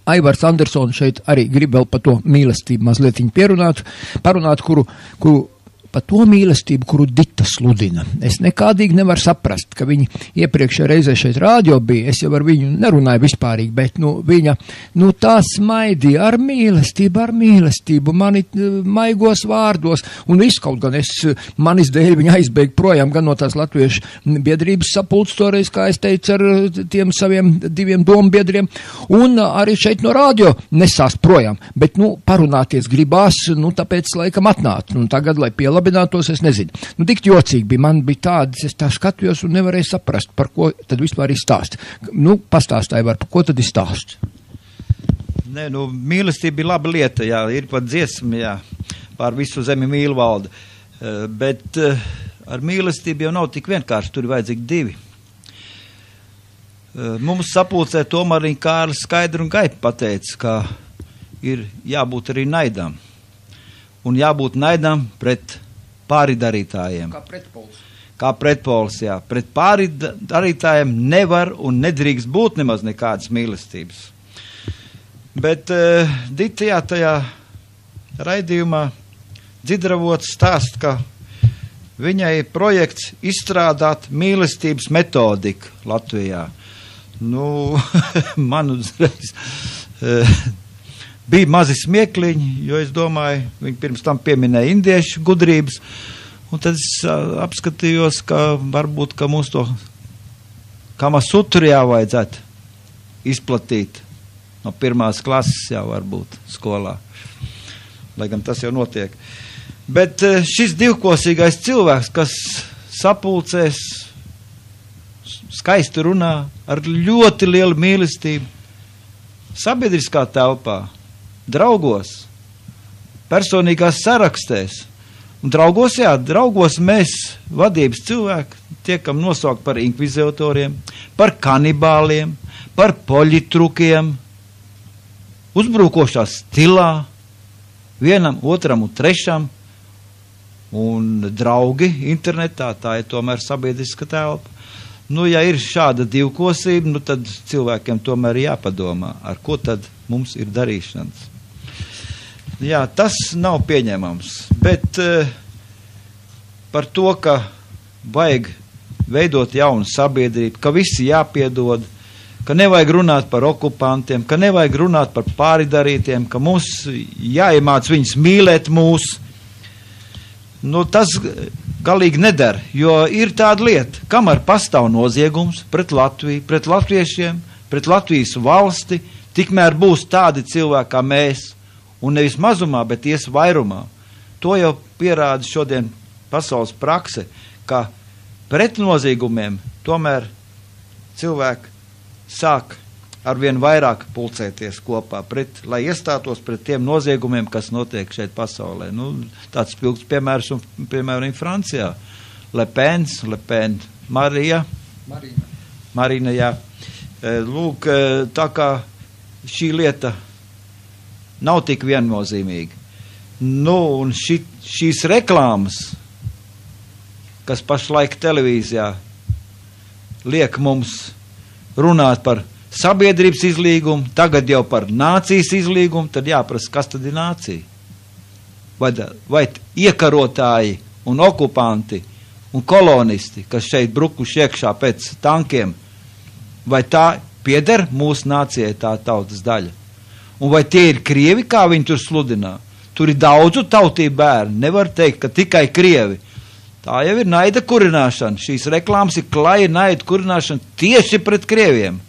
Aivars Andersons šeit arī grib vēl par to mīlestību mazlietiņu parunāt, kuru par to mīlestību, kuru Dita sludina. Es nekādīgi nevaru saprast, ka viņi iepriekšējā reizē šeit rādio bija, es jau ar viņu nerunāju vispārīgi, bet viņa tā smaidīja ar mīlestību, mani maigos vārdos, un viss kaut gan manis dēļ viņa aizbēga projām, gan no tās latviešu biedrības sapulces toreiz, kā es teicu, ar tiem saviem 2 dombiedriem, un arī šeit no rādio nesās projām, bet, parunāties gribās, tāpēc laikam atnāt, tagad, lai pielabinātos, es nezinu. Tik jocīgi bija, man bija tādas, es tā skatījos un nevarēju saprast, par ko tad vispār ir stāsts. Pastāstāju par ko tad ir stāsts? Nē, mīlestība ir laba lieta, jā, ir pat dziesma, jā, pār visu zemi mīl valda, bet ar mīlestību jau nav tik vienkārši, tur ir vajadzīgi 2. Mums sapulcē tomēr Kārlis skaidri un gaipi pateica, ka ir jābūt arī naidam. Un jābūt naidam pret pāridarītājiem. Kā pretpols, jā. Pret pāridarītājiem nevar un nedrīkst būt nemaz nekādas mīlestības. Bet Dita, tajā raidījumā Dzidravot stāst, ka viņai ir projekts izstrādāt mīlestības metodiku Latvijā. Man uzreiz bija mazi smiekliņi, jo es domāju, viņi pirms tam pieminēja indiešu gudrības, un tad es apskatījos, ka varbūt, ka mums to Kamasutru jāvajadzētu izplatīt no 1. klases jau varbūt skolā, lai gan tas jau notiek. Bet šis divkosīgais cilvēks, kas sapulcēs, skaisti runā, ar ļoti lielu mīlestību, sabiedriskā telpā, draugos, personīgās sarakstēs. Un draugos mēs, vadības cilvēki, tiekam nosaukt par inkvizitoriem, par kanibāliem, par poļitrukiem, uzbrukošā stilā, vienam, otram un trešam, un draugi internetā, tā ir tomēr sabiedriska telpa. Ja ir šāda divkosība, tad cilvēkiem tomēr jāpadomā, ar ko tad mums ir darīšanas. Jā, tas nav pieņemams, bet par to, ka vajag veidot jaunu sabiedrību, ka visi jāpiedod, ka nevajag runāt par okupantiem, ka nevajag runāt par pāridarītiem, ka mums jāiemāc viņus mīlēt mūs. Tas galīgi nedara, jo ir tāda lieta, kamēr pastāv noziegums pret Latviju, pret latviešiem, pret Latvijas valsti, tikmēr būs tādi cilvēki kā mēs, un nevis mazumā, bet ies vairumā. To jau pierāda šodien pasaules prakse, ka pret noziegumiem tomēr cilvēki sāk arvien vairāk pulcēties kopā, lai iestātos pret tiem noziegumiem, kas notiek šeit pasaulē. Tāds spilgts piemērs, piemēram, Francijā. Le Pen, Marina, jā. Lūk, tā kā šī lieta nav tik viennozīmīga. Un šīs reklāmas, kas pašlaik televīzijā liek mums runāt par sabiedrības izlīgumu, tagad jau par nācijas izlīgumu, tad jāprasa, kas tad ir nācija? Vai iekarotāji un okupanti un kolonisti, kas šeit brukuši iekšā pēc tankiem, vai tā pieder mūsu nācijai tā tautas daļa? Un vai tie ir krievi, kā viņi tur sludinā? Tur ir daudzu tautību bērni, nevar teikt, ka tikai krievi. Tā jau ir naida kurināšana. Šīs reklāmas ir klaja naida kurināšana tieši pret krieviem.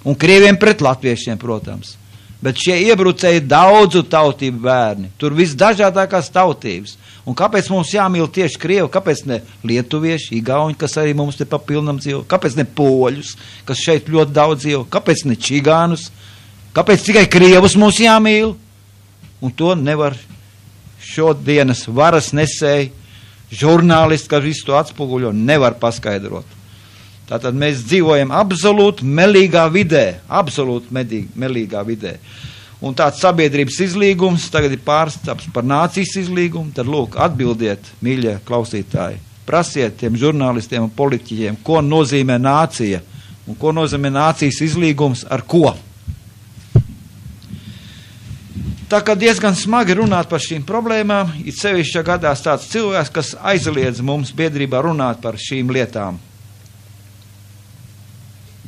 Un krieviem pret latviešiem, protams. Bet šie iebrucēji ir daudzu tautību bērni. Tur visdažādākās tautības. Un kāpēc mums jāmīl tieši krievi? Kāpēc ne lietuvieši, igauņi, kas arī mums te papilnam dzīvo? Kāpēc ne poļus, kas šeit ļoti daudz dzīvo? Kāpēc ne čigānus? Kāpēc tikai krievus mums jāmīl? Un to nevar šodienas varas nesēji, žurnālisti, kas visu to atspoguļo, nevar paskaidrot. Tātad mēs dzīvojam absolūti melīgā vidē. Un tāds sabiedrības izlīgums tagad ir pārstāps par nācijas izlīgumu, tad lūk, atbildiet, mīļie klausītāji, prasiet tiem žurnālistiem un politiķiem, ko nozīmē nācija un ko nozīmē nācijas izlīgums ar ko. Tā kā diezgan smagi runāt par šīm problēmām, it sevišķi gadās tāds cilvēks, kas aizliedz mums biedrībā runāt par šīm lietām.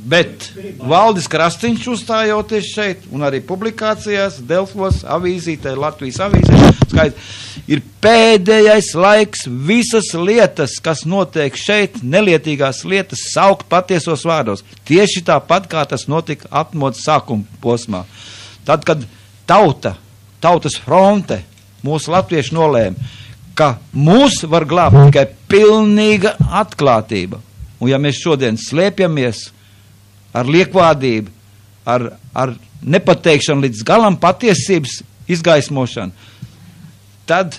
Bet Valdis Krastīņš uzstājoties šeit, un arī publikācijās, Delfos, avīzītē, Latvijas avīzē, ir pēdējais laiks visas lietas, kas notiek šeit, nelietīgās lietas, saukt patiesos vārdos. Tieši tāpat, kā tas notika atmodas sākuma posmā. Tad, kad Tautas fronte, mūsu latvieši nolēma, ka mūs var glābt tikai pilnīga atklātība. Un ja mēs šodien slēpjamies ar liekvādību, ar nepateikšanu līdz galam patiesības izgaismošanu, tad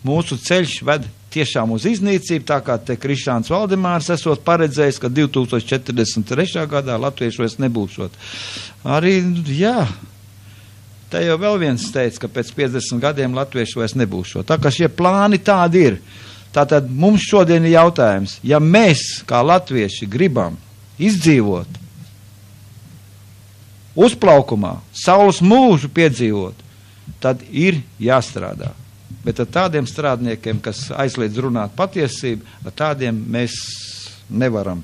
mūsu ceļš ved tiešām uz iznīcību, tā kā te Krišāns Valdemārs esot paredzējis, ka 2043. gadā latvieši vairs nebūšot. Arī, jā, te jau vēl viens teica, ka pēc 50 gadiem latvieši vairs nebūšot. Tā kā šie plāni tādi ir. Tātad mums šodien ir jautājums, ja mēs kā latvieši gribam izdzīvot uzplaukumā, saules mūžu piedzīvot, tad ir jāstrādā. Bet ar tādiem strādniekiem, kas aizliedz runāt patiesību, ar tādiem mēs nevaram.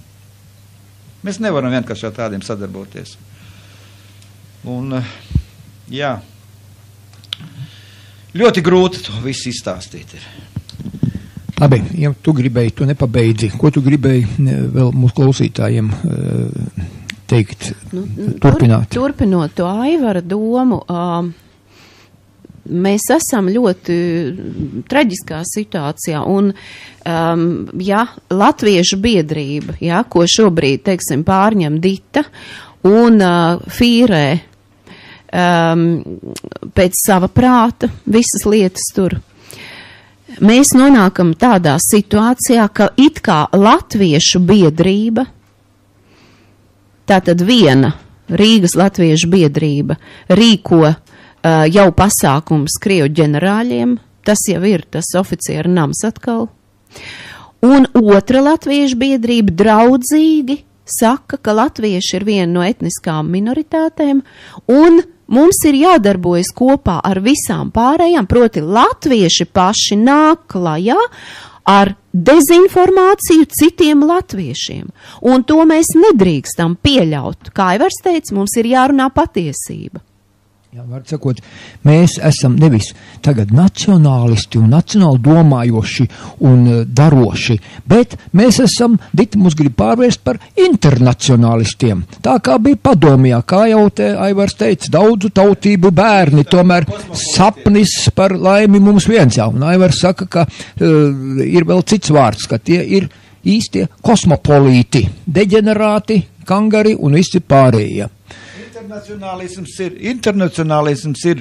Mēs nevaram vienkārši ar tādiem sadarboties. Un, jā, ļoti grūti to visu izstāstīt ir. Labi, ja tu gribēji, tu nepabeidzi. Ko tu gribēji vēl mūsu klausītājiem teikt, turpināt? Turpinot to Aivara domu, mēs esam ļoti traģiskā situācijā, un, ja Latviešu biedrība, ja, ko šobrīd, teiksim, pārņem Dita un fīrē pēc sava prāta visas lietas tur, mēs nonākam tādā situācijā, ka it kā Latviešu biedrība, tātad viena Rīgas Latviešu biedrība rīko jau pasākums Krievu ģenerāļiem, tas jau ir tas oficieru nams atkal, un otra Latviešu biedrība draudzīgi saka, ka latvieši ir viena no etniskām minoritātēm, un mums ir jādarbojas kopā ar visām pārējām, proti latvieši paši nāk klajā ar dezinformāciju citiem latviešiem. Un to mēs nedrīkstam pieļaut. Kā Aivars teica, mums ir jārunā patiesība. Jā, var sakot, mēs esam nevis tagad nacionālisti un nacionāli domājoši un daroši, bet mēs esam, Dita mūs grib pārvērst par internacionālistiem. Tā kā bija padomjā, kā jau te Aivars teica, daudzu tautību bērni, tomēr sapnis par laimi mums viens jau. Un Aivars saka, ka ir vēl cits vārds, ka tie ir īstie kosmopolīti, deģenerāti, kangari un visi pārējie. Internacionālisms ir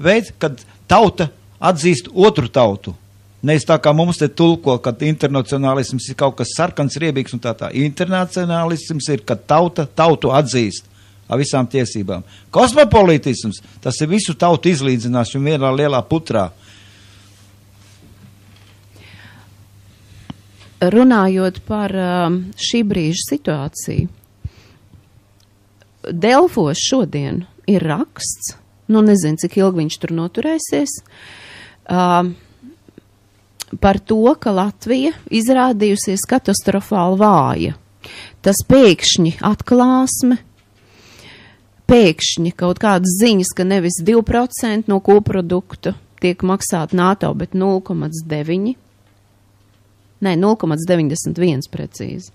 veids, kad tauta atzīst otru tautu. Nevis tā kā mums te tulko, kad internacionālisms ir kaut kas sarkans, riebīgs un tā. Internacionālisms ir, kad tautu atzīst ar visām tiesībām. Kosmopolītisms, tas ir visu tautu izlīdzinās un vienā lielā putrā. Runājot par šī brīža situāciju, Delfos šodien ir raksts, nu nezinu, cik ilgi viņš tur noturēsies, par to, ka Latvija izrādījusies katastrofāli vāja. Tas pēkšņi atklāsme, pēkšņi kaut kādas ziņas, ka nevis 2% no koprodukta tiek maksāt NATO, bet 0,9%. Nē, 0,91 precīzi.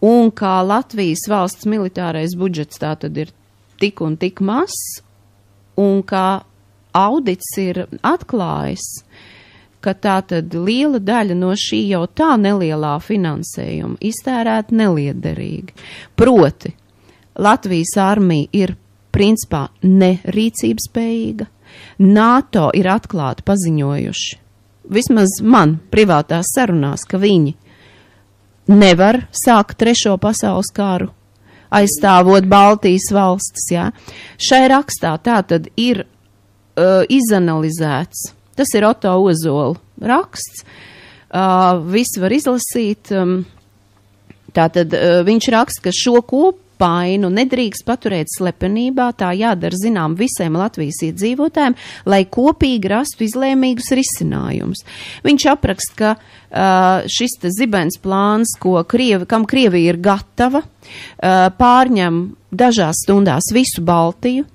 Un kā Latvijas valsts militārais budžets tā tad ir tik un tik mazs, un kā audits ir atklājis, ka tā tad liela daļa no šī jau tā nelielā finansējuma iztērēta neliederīgi. Proti, Latvijas armija ir principā nerīcības spējīga, NATO ir atklāti paziņojuši, vismaz man privātās sarunās, ka viņi nevar sākt 3. pasaules karu, aizstāvot Baltijas valstis, jā. Šai rakstā tā tad ir izanalizēts, tas ir Otto Ozola raksts, viss var izlasīt, tā tad viņš raksta, ka šo kopainu nedrīkst paturēt slepenībā, tā jādara zinām visiem Latvijas iedzīvotājiem, lai kopīgi rastu izlēmīgus risinājumus. Viņš apraksta, ka šis zibens plāns, kam Krievija ir gatava, pārņem dažās stundās visu Baltiju,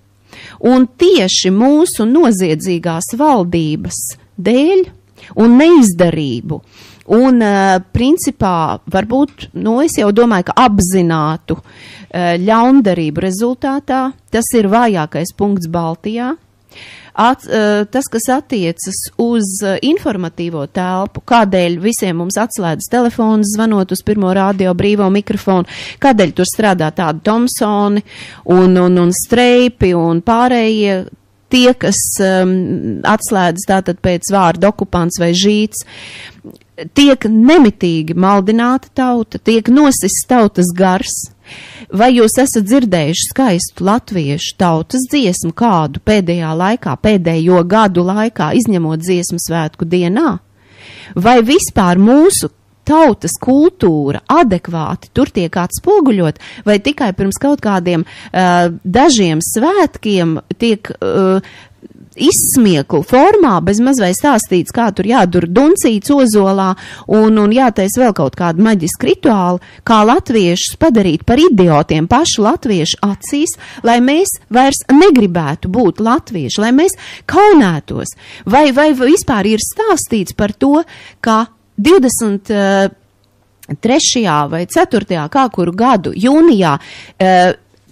un tieši mūsu noziedzīgās valdības dēļ un neizdarību, un principā varbūt, es jau domāju, ka apzinātu ļaundarību rezultātā, tas ir vājākais punkts Baltijā. Tas, kas attiecas uz informatīvo telpu, kādēļ visiem mums atslēdz telefons, zvanot uz pirmo radio brīvo mikrofonu, kādēļ tur strādā tādi Thomsoni un Streipi un pārējie tie, kas atslēdz tātad pēc vārda okupants vai žīts, tiek nemitīgi maldināta tauta, tiek nosists tautas gars. Vai jūs esat dzirdējuši skaistu latviešu tautas dziesmu kādu pēdējo gadu laikā, izņemot dziesmu svētku dienā? Vai vispār mūsu tautas kultūra adekvāti tur tiek atspoguļot, vai tikai pirms kaut kādiem dažiem svētkiem tiek izsmieklu formā, bez maz vai stāstīts, kā tur jādur duncīts Ozolā un jātais vēl kaut kādu maģisku rituālu, kā latviešus padarīt par idiotiem pašu latviešu acīs, lai mēs vairs negribētu būt latvieši, lai mēs kaunētos. Vai vispār ir stāstīts par to, ka 23. vai 4. kā kuru gadu jūnijā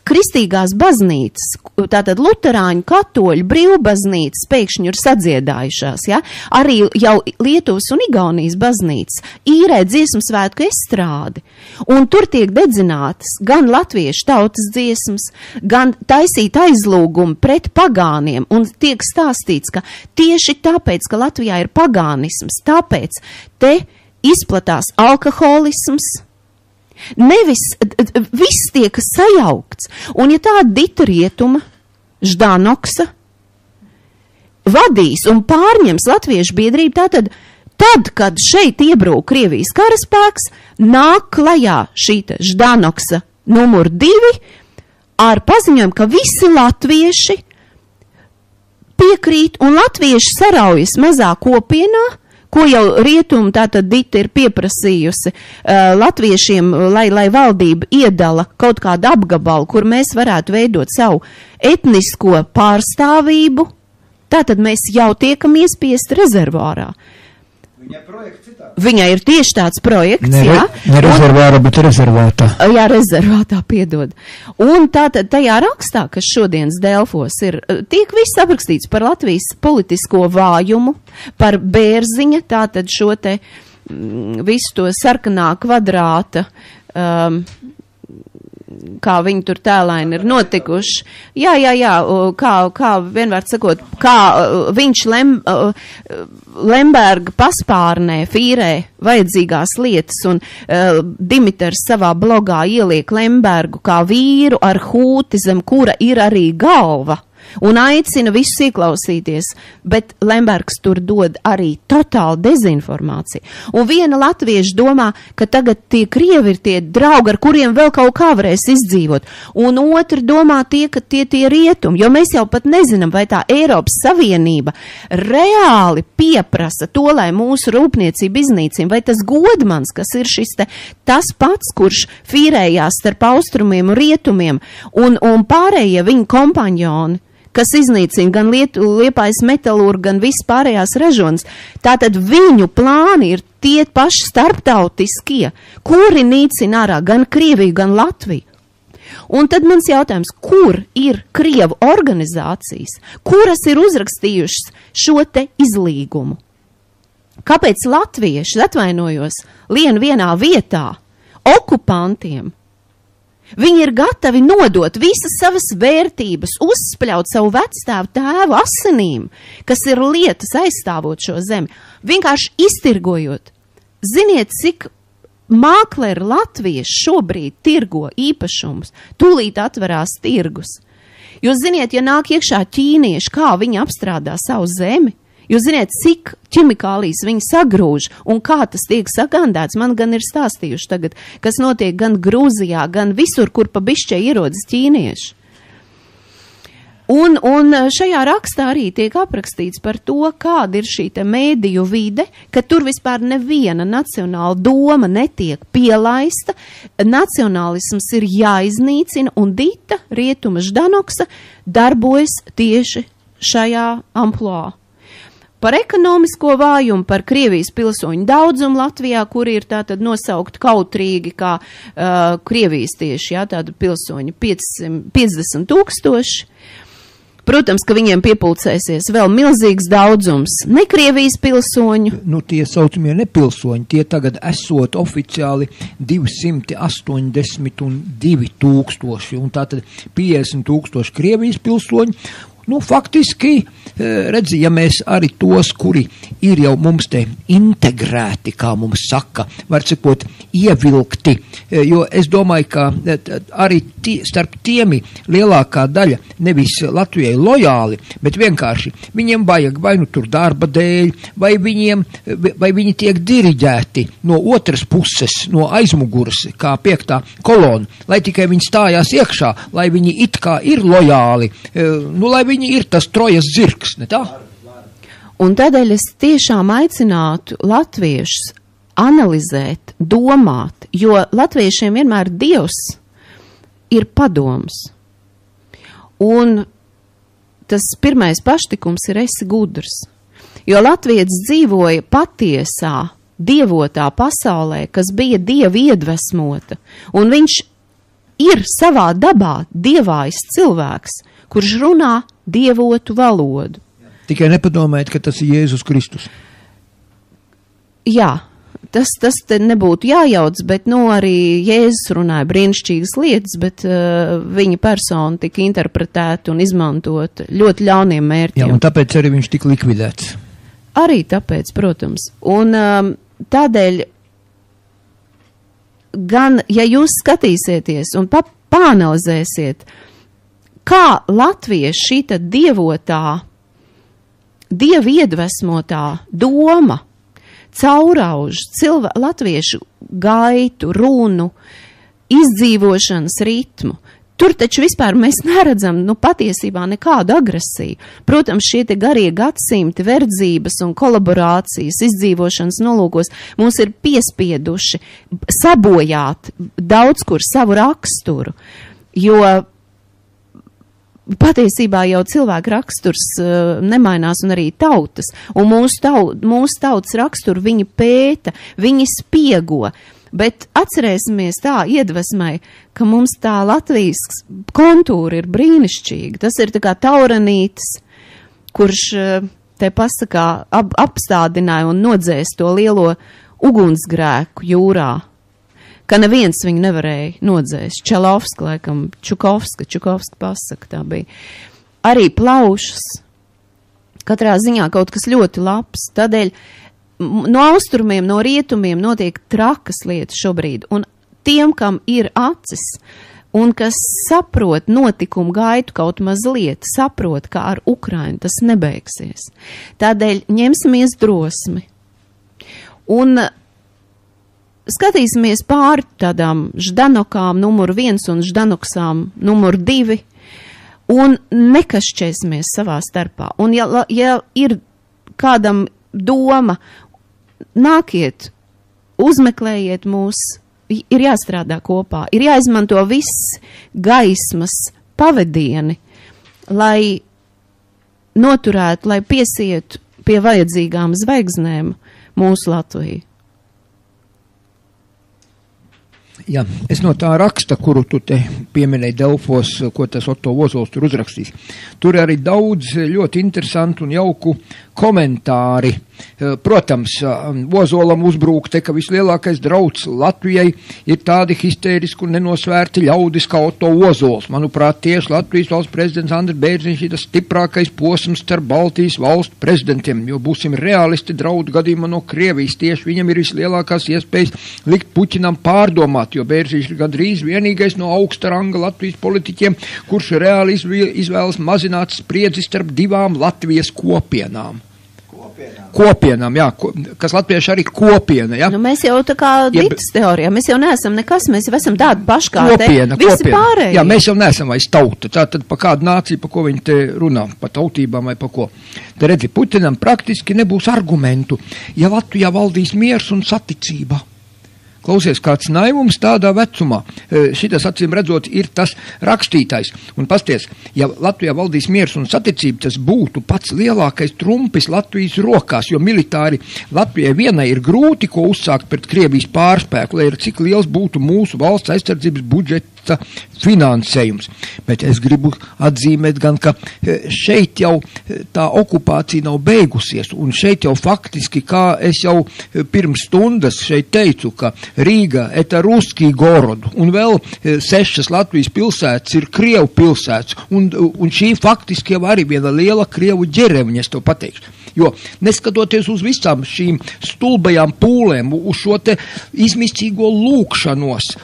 kristīgās baznīcas, tātad luterāņu, katoļu, brīvbaznīcas pēkšņi ir sadziedājušās, ja? Arī jau Lietuvas un Igaunijas baznīcas īrē dziesmu svētku estrādi, un tur tiek dedzinātas gan latviešu tautas dziesmas, gan taisīt aizlūgumi pret pagāniem, un tiek stāstīts, ka tieši tāpēc, ka Latvijā ir pagānisms, tāpēc te izplatās alkoholisms, nevis, viss tiek sajaukts. Un ja tāda Dita Rietuma, Ždanoksa vadīs un pārņems latviešu biedrību, tad, kad šeit iebrūk Krievijas karaspēks, nāk klajā šī Ždanoksa numur 2 ar paziņojumu, ka visi latvieši piekrīt un latvieši saraujas mazā kopienā, Ko jau rietumi tātad Dita ir pieprasījusi latviešiem, lai valdība iedala kaut kādu apgabalu, kur mēs varētu veidot savu etnisko pārstāvību, tātad mēs jau tiekam iespiesti rezervārā. Viņai ir tieši tāds projekts, jā. Ne rezervāra, bet rezervātā. Jā, rezervātā, piedod. Un tātad tajā rakstā, kas šodienas Delfos ir, tiek viss aprakstīts par Latvijas politisko vājumu, par Bērziņa, tātad šo te visu to sarkanā kvadrāta, kā viņi tur tēlaini ir notikuši. Jā, kā vienmēr sakot, kā viņš Lemberga paspārnē fīrē vajadzīgās lietas, un Dimitrs savā blogā ieliek Lembergu kā vīru ar hūti, zem kura ir arī galva. Un aicina visus ieklausīties, bet Lembergs tur dod arī totālu dezinformāciju. Un viena latvieša domā, ka tagad tie krievi ir tie draugi, ar kuriem vēl kaut kā varēs izdzīvot. Un otra domā ka tie rietumi, jo mēs jau pat nezinām, vai tā Eiropas Savienība reāli pieprasa to, lai mūsu rūpniecība iznīcina, vai tas Godmans, kas ir tas pats, kurš fīrējās starp austrumiem un rietumiem, un pārējie viņa kompanjoni, kas iznīcina gan Liepājas metalurgu, gan vispārējās ražonas. Tātad viņu plāni ir tie paši starptautiskie, kuri nīcina ārā gan Krieviju, gan Latviju. Un tad mans jautājums, kur ir Krievu organizācijas, kuras ir uzrakstījušas šo te izlīgumu? Kāpēc latvieši, atvainojos, lien vienā vietā okupantiem? Viņi ir gatavi nodot visas savas vērtības, uzspļaut savu vecstāvu tēvu asinīm, kas ir lietas aizstāvot šo zemi, vienkārši iztirgojot. Ziniet, cik mākleri latvieši šobrīd tirgo īpašumus, tūlīt atverās tirgus. Jūs ziniet, ja nāk iekšā ķīnieši, kā viņi apstrādā savu zemi, jūs ziniet, cik ķimikālijas viņi sagrūž un kā tas tiek sagandēts. Man gan ir stāstījuši tagad, kas notiek gan Grūzijā, gan visur, kur pa bišķē ierodas ķīnieši. Un šajā rakstā arī tiek aprakstīts par to, kāda ir šī te mēdīju vide, ka tur vispār neviena nacionāla doma netiek pielaista, nacionālisms ir jāiznīcina, un Dita Rietuma Ždanoksa darbojas tieši šajā amploā. Par ekonomisko vājumu, par Krievijas pilsoņu daudzumu Latvijā, kuri ir tātad nosaukt kautrīgi kā Krievijas tieši, jā, tādu pilsoņu 50 000. Protams, ka viņiem piepulcēsies vēl milzīgs daudzums ne Krievijas pilsoņu. Nu, tie saucamie nepilsoņi, tie tagad esot oficiāli 282 000, un tātad 50 000 Krievijas pilsoņu. Nu, faktiski, redzi, ja mēs arī tos, kuri ir jau mums te integrēti, kā mums saka, var sakot, ievilkti, jo es domāju, ka arī starp tiemi lielākā daļa nevis Latvijai lojāli, bet vienkārši viņiem vajag vai nu tur darba dēļ, vai viņi tiek diriģēti no otras puses, no aizmuguras, kā 5. kolona, lai tikai viņi stājās iekšā, lai viņi it kā ir lojāli, nu, lai viņi ir tas Trojas zirgs, ne tā? Un tādēļ es tiešām aicinātu latviešus analizēt, domāt, jo latviešiem vienmēr Dievs ir padoms. Un tas pirmais paštikums ir esi gudrs. Jo latvietis dzīvoja patiesā, dievotā pasaulē, kas bija Dieva iedvesmota, un viņš ir savā dabā dievājs cilvēks, kurš runā dievotu valodu. Tikai nepadomājiet, ka tas ir Jēzus Kristus. Jā, tas te nebūtu jājauc, bet arī Jēzus runāja brīnišķīgas lietas, bet viņa persona tika interpretēta un izmantot ļoti ļauniem mērķiem. Jā, un tāpēc arī viņš tika likvidēts. Arī tāpēc, protams. Un tādēļ, gan, ja jūs skatīsieties un pāanalizēsiet, kā latvieši šīta dievotā, dievu iedvesmotā doma caurauž latviešu gaitu, runu, izdzīvošanas ritmu, tur taču vispār mēs neredzam, patiesībā nekādu agresiju. Protams, šie te garie gadsimti verdzības un kolaborācijas izdzīvošanas nolūkos mūs ir piespieduši sabojāt daudz kur savu raksturu, jo patiesībā jau cilvēku raksturs nemainās un arī tautas, un mūsu tautas raksturu viņi pēta, viņi spiego, bet atcerēsimies tā iedvesmai, ka mums tā Latvijas kontūra ir brīnišķīga. Tas ir tā kā Tauranītis, kurš te pasakā apstādināja un nodzēs to lielo ugunsgrēku jūrā, ka neviens viņu nevarēja nodzēst. Čelovska, laikam, Čukovska pasaka tā bija. Arī plaušas. Katrā ziņā kaut kas ļoti labs. Tādēļ no austrumiem, no rietumiem notiek trakas lietas šobrīd. Un tiem, kam ir acis un kas saprot notikumu gaitu kaut mazliet, saprot, ka ar Ukrainu tas nebeigsies. Tādēļ ņemsimies drosmi. Un skatīsimies pāri tādām Ždanokām numur 1 un Ždanoksām numur 2 un nekašķēsimies savā starpā. Un ja ir kādam doma, nākiet, uzmeklējiet mūs, ir jāstrādā kopā, ir jāizmanto viss gaismas pavadieni, lai noturētu, lai piesietu pie vajadzīgām zvaigznēm mūsu Latviju. Jā, es no tā raksta, kuru tu te pieminēji Delfos, ko tas Otto Ozols tur uzrakstīs. Tur arī daudz ļoti interesantu un jauku komentāri. Protams, Ozolam uzbrūk te, ka vislielākais drauds Latvijai ir tādi histēriski un nenosvērti ļaudis kā Otto Ozols. Manuprāt, tieši Latvijas valsts prezidents Andris Bērziņš ir tas stiprākais posms starp Baltijas valstu prezidentiem, jo būsim realisti draudu gadījumā no Krievijas. Tieši viņam ir vislielākās iespējas likt Puķinam pārdomāt, jo Bērziņš ir gandrīz vienīgais no augsta ranga Latvijas politiķiem, kurš reāli izvēlas mazināt spriedzi starp divām Latvijas kopienām. Kopienām, jā, kas latvieši arī kopiena, jā. Mēs jau tā kā Ditas teorijā, mēs jau neesam nekas, mēs jau esam tādi paši kā visi pārējie. Jā, mēs jau neesam vairs tauta, tātad pa kādu nāciju, pa ko viņi te runā, pa tautībām vai pa ko. Te redzi, Putinam praktiski nebūs argumentu, ja Latvijā valdīs miers un saticība. Klausies, kāds naivums tādā vecumā. Šitas, acīm redzot, ir tas rakstītais. Un pasties, ja Latvijā valdīs miers un saticība, tas būtu pats lielākais trumpis Latvijas rokās, jo militāri Latvijai vienai ir grūti ko uzsākt pret Krievijas pārspēku, lai ir cik liels būtu mūsu valsts aizsardzības budžeta finansējums. Bet es gribu atzīmēt gan, ka šeit jau tā okupācija nav beigusies, un šeit jau faktiski, kā es jau pirms stundas šeit teicu, ka Rīga, eta Ruskī gorodu, un vēl 6 Latvijas pilsētas ir Krievu pilsētas, un šī faktiski jau arī viena liela Krievu ģerevņa, es to pateikšu. Jo neskatoties uz visām šīm stulbajām pūlēm, uz šo te izmisīgo lūkšanos,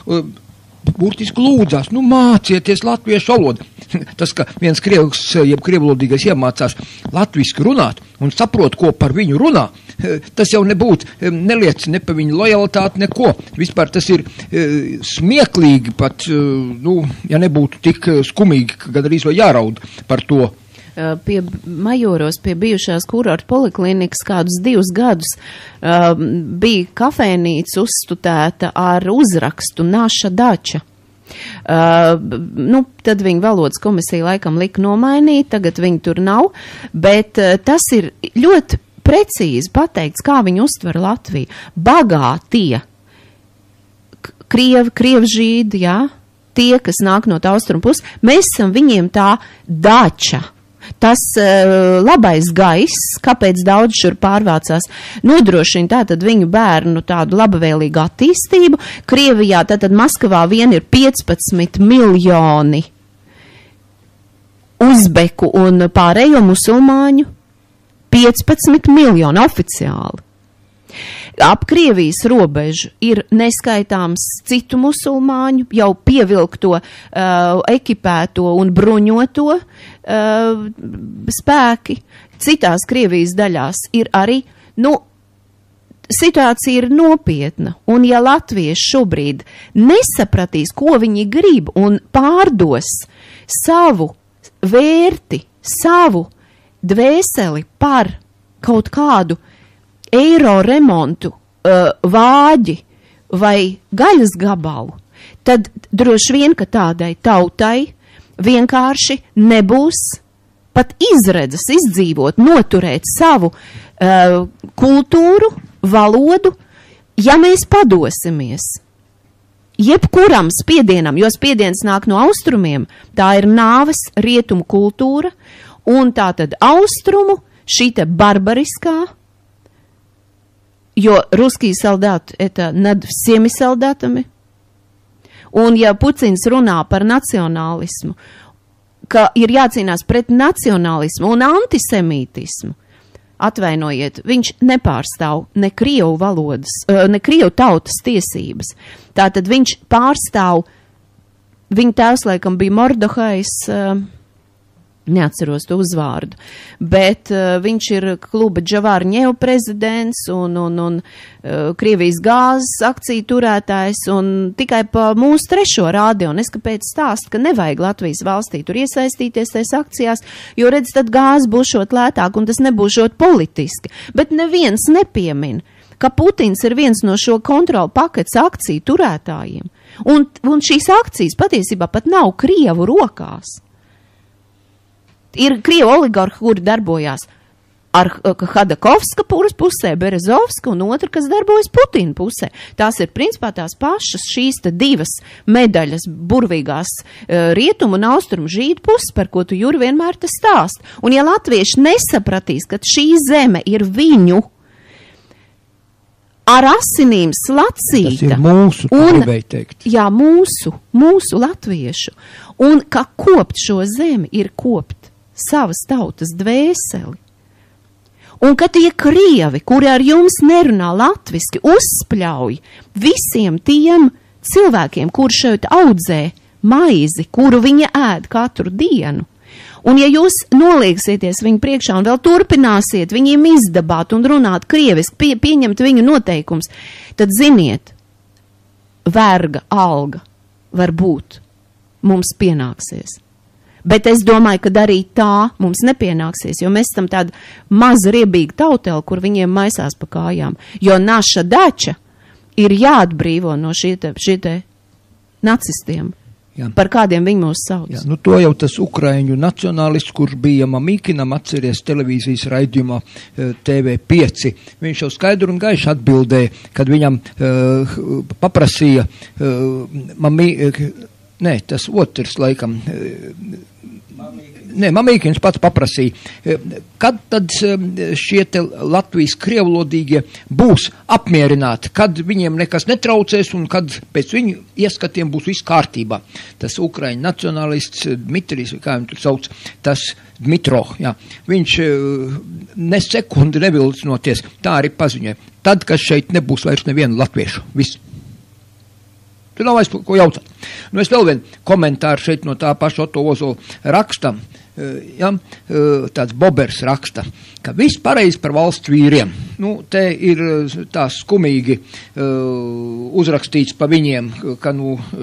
burtiski lūdzās, mācieties latviešu valodu. Tas, ka viens krievs, jeb krievlodīgais iemācās latviski runāt un saprot, ko par viņu runā, tas jau nebūtu neliecina ne par viņu lojalitāti, neko. Vispār tas ir smieklīgi pat, ja nebūtu tik skumīgi, ka gandrīz vai jāraud par to. Pie Majoros, pie bijušās kurorta poliklinikas kādus 2 gadus bija kafēnīca uzstutēta ar uzrakstu Naša dača. Tad viņa valodas komisija laikam lika nomainīt, tagad viņa tur nav, bet tas ir ļoti precīzi pateikts, kā viņi uztver Latviju. Bagātie, krievi žīdi, jā, tie, kas nāk no tā austrumu puses, mēs esam viņiem tā dača. Tas labais gaiss, kāpēc daudz šur pārvācās, nodrošina tātad viņu bērnu tādu labvēlīgu attīstību. Krievijā tātad Maskavā vien ir 15 miljoni uzbeku un pārējo musulmaņu. 15 miljoni oficiāli. Ap Krievijas robežu ir neskaitāms citu musulmaņu, jau pievilkto, ekipēto un bruņoto spēki. Citās Krievijas daļās ir arī, situācija ir nopietna, un ja latvieši šobrīd nesapratīs, ko viņi grib, un pārdos savu vērti, savu dvēseli par kaut kādu eiro remontu, vāģi vai gaļas gabalu, tad droši vien, ka tādai tautai vienkārši nebūs pat izredzes izdzīvot, noturēt savu kultūru, valodu, ja mēs padosimies jebkuram spiedienam, jo spiediens nāk no austrumiem, tā ir nāves rietumu kultūra, un tā tad austrumu šīta barbariskā, jo ruskие солдаты это над всеми солдатами, un ja Pucins runā par nacionālismu, ka ir jācīnās pret nacionālismu un antisemītismu, atvainojiet, viņš nepārstāv ne Krievu valodas, ne Krievu tautas tiesības. Tātad viņš pārstāv, viņa tēvs laikam bija Mordehais, neatceros to uzvārdu, bet viņš ir kluba Džavārņev prezidents un Krievijas gāzes akciju turētājs, un tikai pa mūsu trešo rādio, un es kāpēc stāst, ka nevajag Latvijas valstī tur iesaistīties tais akcijās, jo redz, tad gāze būšot lētāk, un tas nebūšot politiski, bet neviens nepiemin, ka Putins ir viens no šo kontrolu paketes akciju turētājiem, un šīs akcijas patiesībā pat nav Krievu rokās. Ir Krievu oligarhi, kuri darbojās ar Hadakovska pusē, Berezovska, un otra, kas darbojas Putina pusē. Tās ir principā tās pašas šīs divas medaļas burvīgās rietumu un austrumu žīdu puses, par ko tu, Juri, vienmēr te stāst. Un ja latvieši nesapratīs, ka šī zeme ir viņu ar asinīm slacīta. Tas ir mūsu, gribēju teikt. Jā, mūsu latviešu. Un ka kopt šo zemi ir kopt savas tautas dvēseli. Un ka tie Krievi, kuri ar jums nerunā latviski, uzspļauj visiem tiem cilvēkiem, kur šeit audzē maizi, kuru viņa ēd katru dienu. Un ja jūs nolieksieties viņu priekšā un vēl turpināsiet viņiem izdabāt un runāt krieviski, pieņemt viņu noteikums, tad ziniet, verga alga varbūt mums pienāksies. Bet es domāju, ka arī tā mums nepienāksies, jo mēs esam tāda maza riebīga tautela, kur viņiem maisās pa kājām. Jo naša dača ir jāatbrīvo no šie nacistiem, jā. Par kādiem viņi mūs sauc. Jā, nu to jau tas ukraiņu nacionālists, kurš bija Mamīkinam, atceries televīzijas raidījumā TV5. Viņš jau skaidru un gaiši atbildēja, kad viņam paprasīja tas otrs laikam. Mamīkins pats paprasīja, kad tad šie te Latvijas krievlodīgie būs apmierināti, kad viņiem nekas netraucēs un kad pēc viņu ieskatiem būs viss kārtībā. Tas ukraiņu nacionālists Dmitrijs, kā viņu tur sauc, tas Dmitro, jā, viņš ne sekundi nevilcinoties, tā arī paziņoja. Tad, kad šeit nebūs vairs nevienu latviešu, viss. Tu nav vairs ko jautāt. Nu, es vēl vienu komentāru šeit no tā paša Oto Ozola raksta, tāds Bobers raksta, ka viss pareizi par valsts vīriem. Nu, te ir tā skumīgi uzrakstīts pa viņiem, ka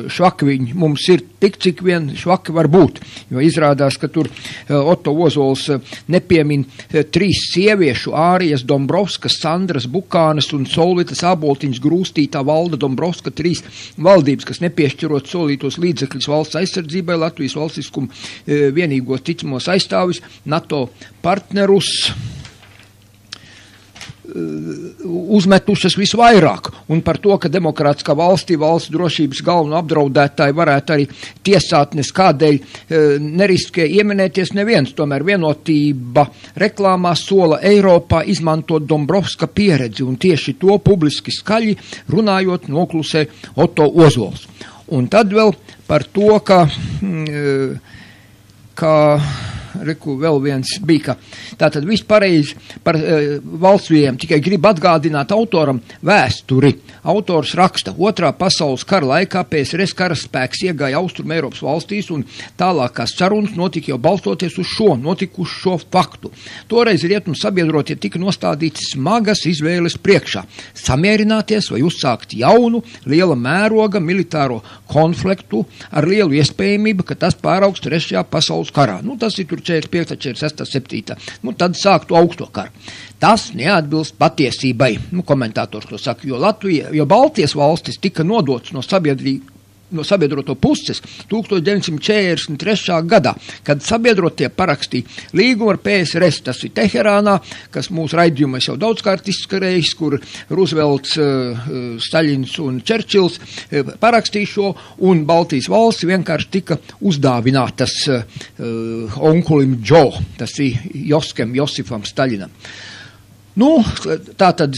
švaki viņi mums ir tik, cik vien švaki var būt. Jo izrādās, ka tur Oto Ozols nepiemin 3 sieviešu, Ārijas Dombrovskas, Sandras Bukānas un Solvitas Āboltiņas grūstītā Valda Dombrovska 3 valdības, kas nepiešķirot solītos līdzekļus valsts aizsardzībai, Latvijas valstiskumu vienīgos ticamos aizstāvis, NATO partnerus uzmetušas visvairāk, un par to, ka demokrātiskā valstī valsts drošības galveno apdraudētāji varētu arī tiesātnes kādēļ neriskē ieminēties neviens. Tomēr Vienotība reklāmā sola Eiropā izmantot Dombrovska pieredzi, un tieši to publiski skaļi runājot noklusē Oto Ozols. Un tad vēl par to, ka reku vēl viens bija, ka tātad viss pareizi par valstsviem, tikai grib atgādināt autoram vēsturi. Autors raksta, 2. pasaules kara laikā PSRS karaspēks iegāja Austrum Eiropas valstīs un tālākās sarunas notika jau balstoties uz notikušo faktu. Toreiz rietumu sabiedrotie tika nostādīti smagas izvēles priekšā. Samierināties vai uzsākt jaunu, liela mēroga militāro konfliktu ar lielu iespējamību, ka tas pāraugs 3. pasaules karā. Tas ir tur 45, 46, 7. Tad sāktu augsto karu. Tas neatbilst patiesībai, komentātors to saka, jo Baltijas valstis tika nodots no sabiedroto puses 1943. gadā, kad sabiedrotie parakstīja līgumu ar PSRS, tas ir Teherānā, kas mūsu raidījumais jau daudzkārt izskarējis, kur Roosevelts, Staļins un Čerčils parakstīja šo, un Baltijas valsts vienkārši tika uzdāvinātas onkulim Džo, tas ir Josifam Staļinam. Tātad,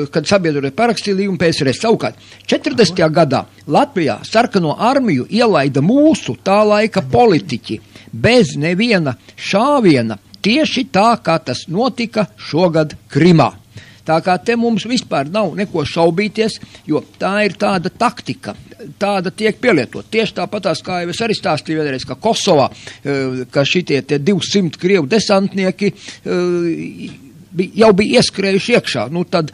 kad sabiedrotie parakstīja līgumu PSRS, savukārt 40. gadā Latvijā sarkano armiju ielaida mūsu tā laika politiķi bez neviena šāviena, tieši tā, kā tas notika šogad Krimā. Tā kā te mums vispār nav neko šaubīties, jo tā ir tāda taktika, tāda tiek pielietot. Tieši tāpatās, kā jau es arī stāstīju vienreiz, ka Kosovā, ka šitie 200 krievu desantnieki jau bija ieskrējuši iekšā. Tad,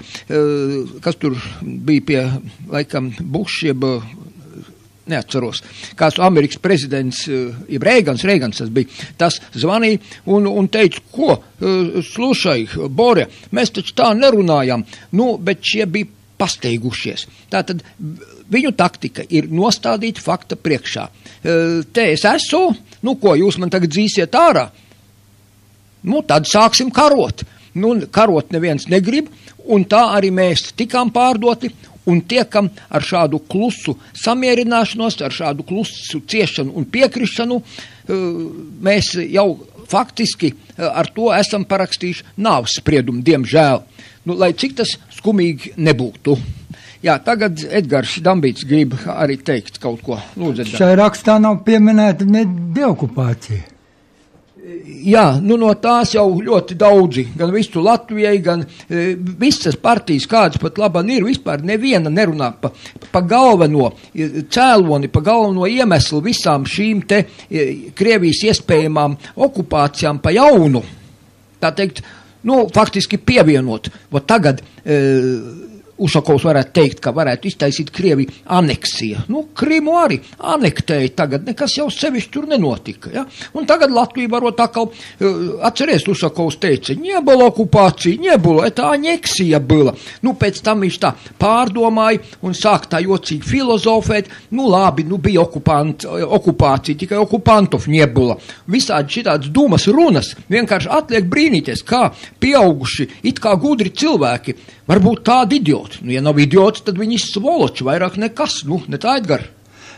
kas tur bija pie, laikam, Bush, jeb, neatceros, kāds Amerikas prezidents, jeb Reigans tas bija, tas zvanīja un teica, ko, slušai, Bore, mēs taču tā nerunājam, bet šie bija pasteigušies. Tātad viņu taktika ir nostādīt fakta priekšā. Te es esmu, ko jūs man tagad dzīsiet ārā? Tad sāksim karot. Karot neviens negrib, un tā arī mēs tikām pārdoti un tiekam ar šādu klusu samierināšanos, ar šādu klusu ciešanu un piekrišanu. Mēs jau faktiski ar to esam parakstījuši nāves spriedumu, diemžēl. Lai cik tas skumīgi nebūtu. Jā, tagad Edgars Dambīts grib arī teikt kaut ko. Lūdzu, Edgars. Šai rakstā nav pieminēta ne deokupācija. Jā, no tās jau ļoti daudzi, gan visu Latvijai, gan visas partijas, kādas pat labāk ir, vispār neviena nerunā pa galveno cēloni, pa galveno iemeslu visām šīm te Krievijas iespējamām okupācijām pa jaunu. Tā teikt, faktiski pievienot. Tagad Ušakovs varētu teikt, ka varētu iztaisīt Krieviju aneksija. Krimu arī anektēja tagad, nekas jau sevišķi tur nenotika. Ja? Un tagad Latvija varot atkal, atceries, Ušakovs teica, nebula okupācija, nebula, tā aneksija byla. Pēc tam viņš tā pārdomāja un sāk tā jocīgi filozofēt, labi, bija okupācija, tikai okupantov nebula. Visādi šitādas dūmas runas, vienkārši atliek brīnīties, kā pieauguši, it kā gudri cilvēki, varbūt tādi idioti. Ja nav idiots, tad viņi svoloči, vairāk nekas, ne tā Edgar.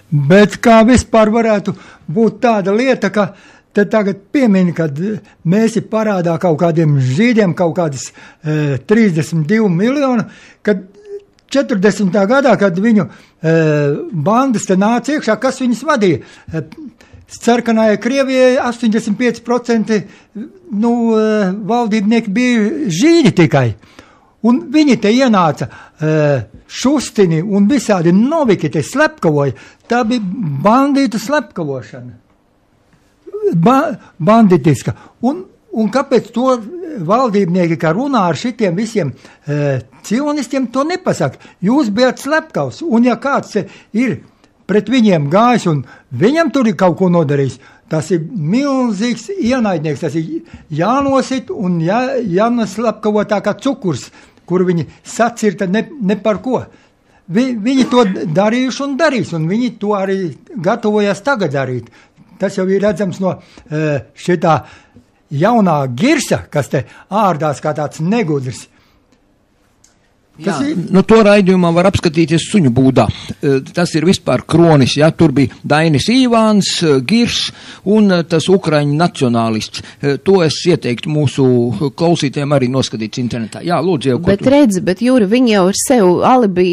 Bet kā vispār varētu būt tāda lieta, ka te tagad piemini, kad mēs ir parādā kaut kādiem žīdiem, kaut kādas 32 miljonu, kad 40. gadā, kad viņu bandas te nāca iekšā, kas viņus vadīja? Sarkanājai Krievijai 85% valdībnieki bija žīdi tikai. Un viņi te ienāca Šustini un visādi noviki te slepkavoja. Tā bija bandītu slepkavošana. Banditiska. Un kāpēc to valdībnieki, kā runā ar šitiem visiem cionistiem, to nepasaka? Jūs bijat slepkavs, un ja kāds ir pret viņiem gājis un viņam tur ir kaut ko nodarījis, tas ir milzīgs ienaidnieks, tas ir jānosit un jānoslapkavo tā kā cukurs, kur viņi sacirta ne par ko. Viņi to darījuši un darīs, un viņi to arī gatavojas tagad darīt. Tas jau ir redzams no šitā jaunā Girsa, kas te ārdās kā tāds negudrs. Jā, to raidījumā var apskatīties Suņu būdā. Tas ir vispār kronis, jā, tur bija Dainis Īvāns, Girs un tas ukraiņu nacionālists. To es ieteiktu mūsu klausītājiem arī noskatīts internetā. Jā, lūdzu, Bet redzi, Jūri, viņi jau ar sev alibi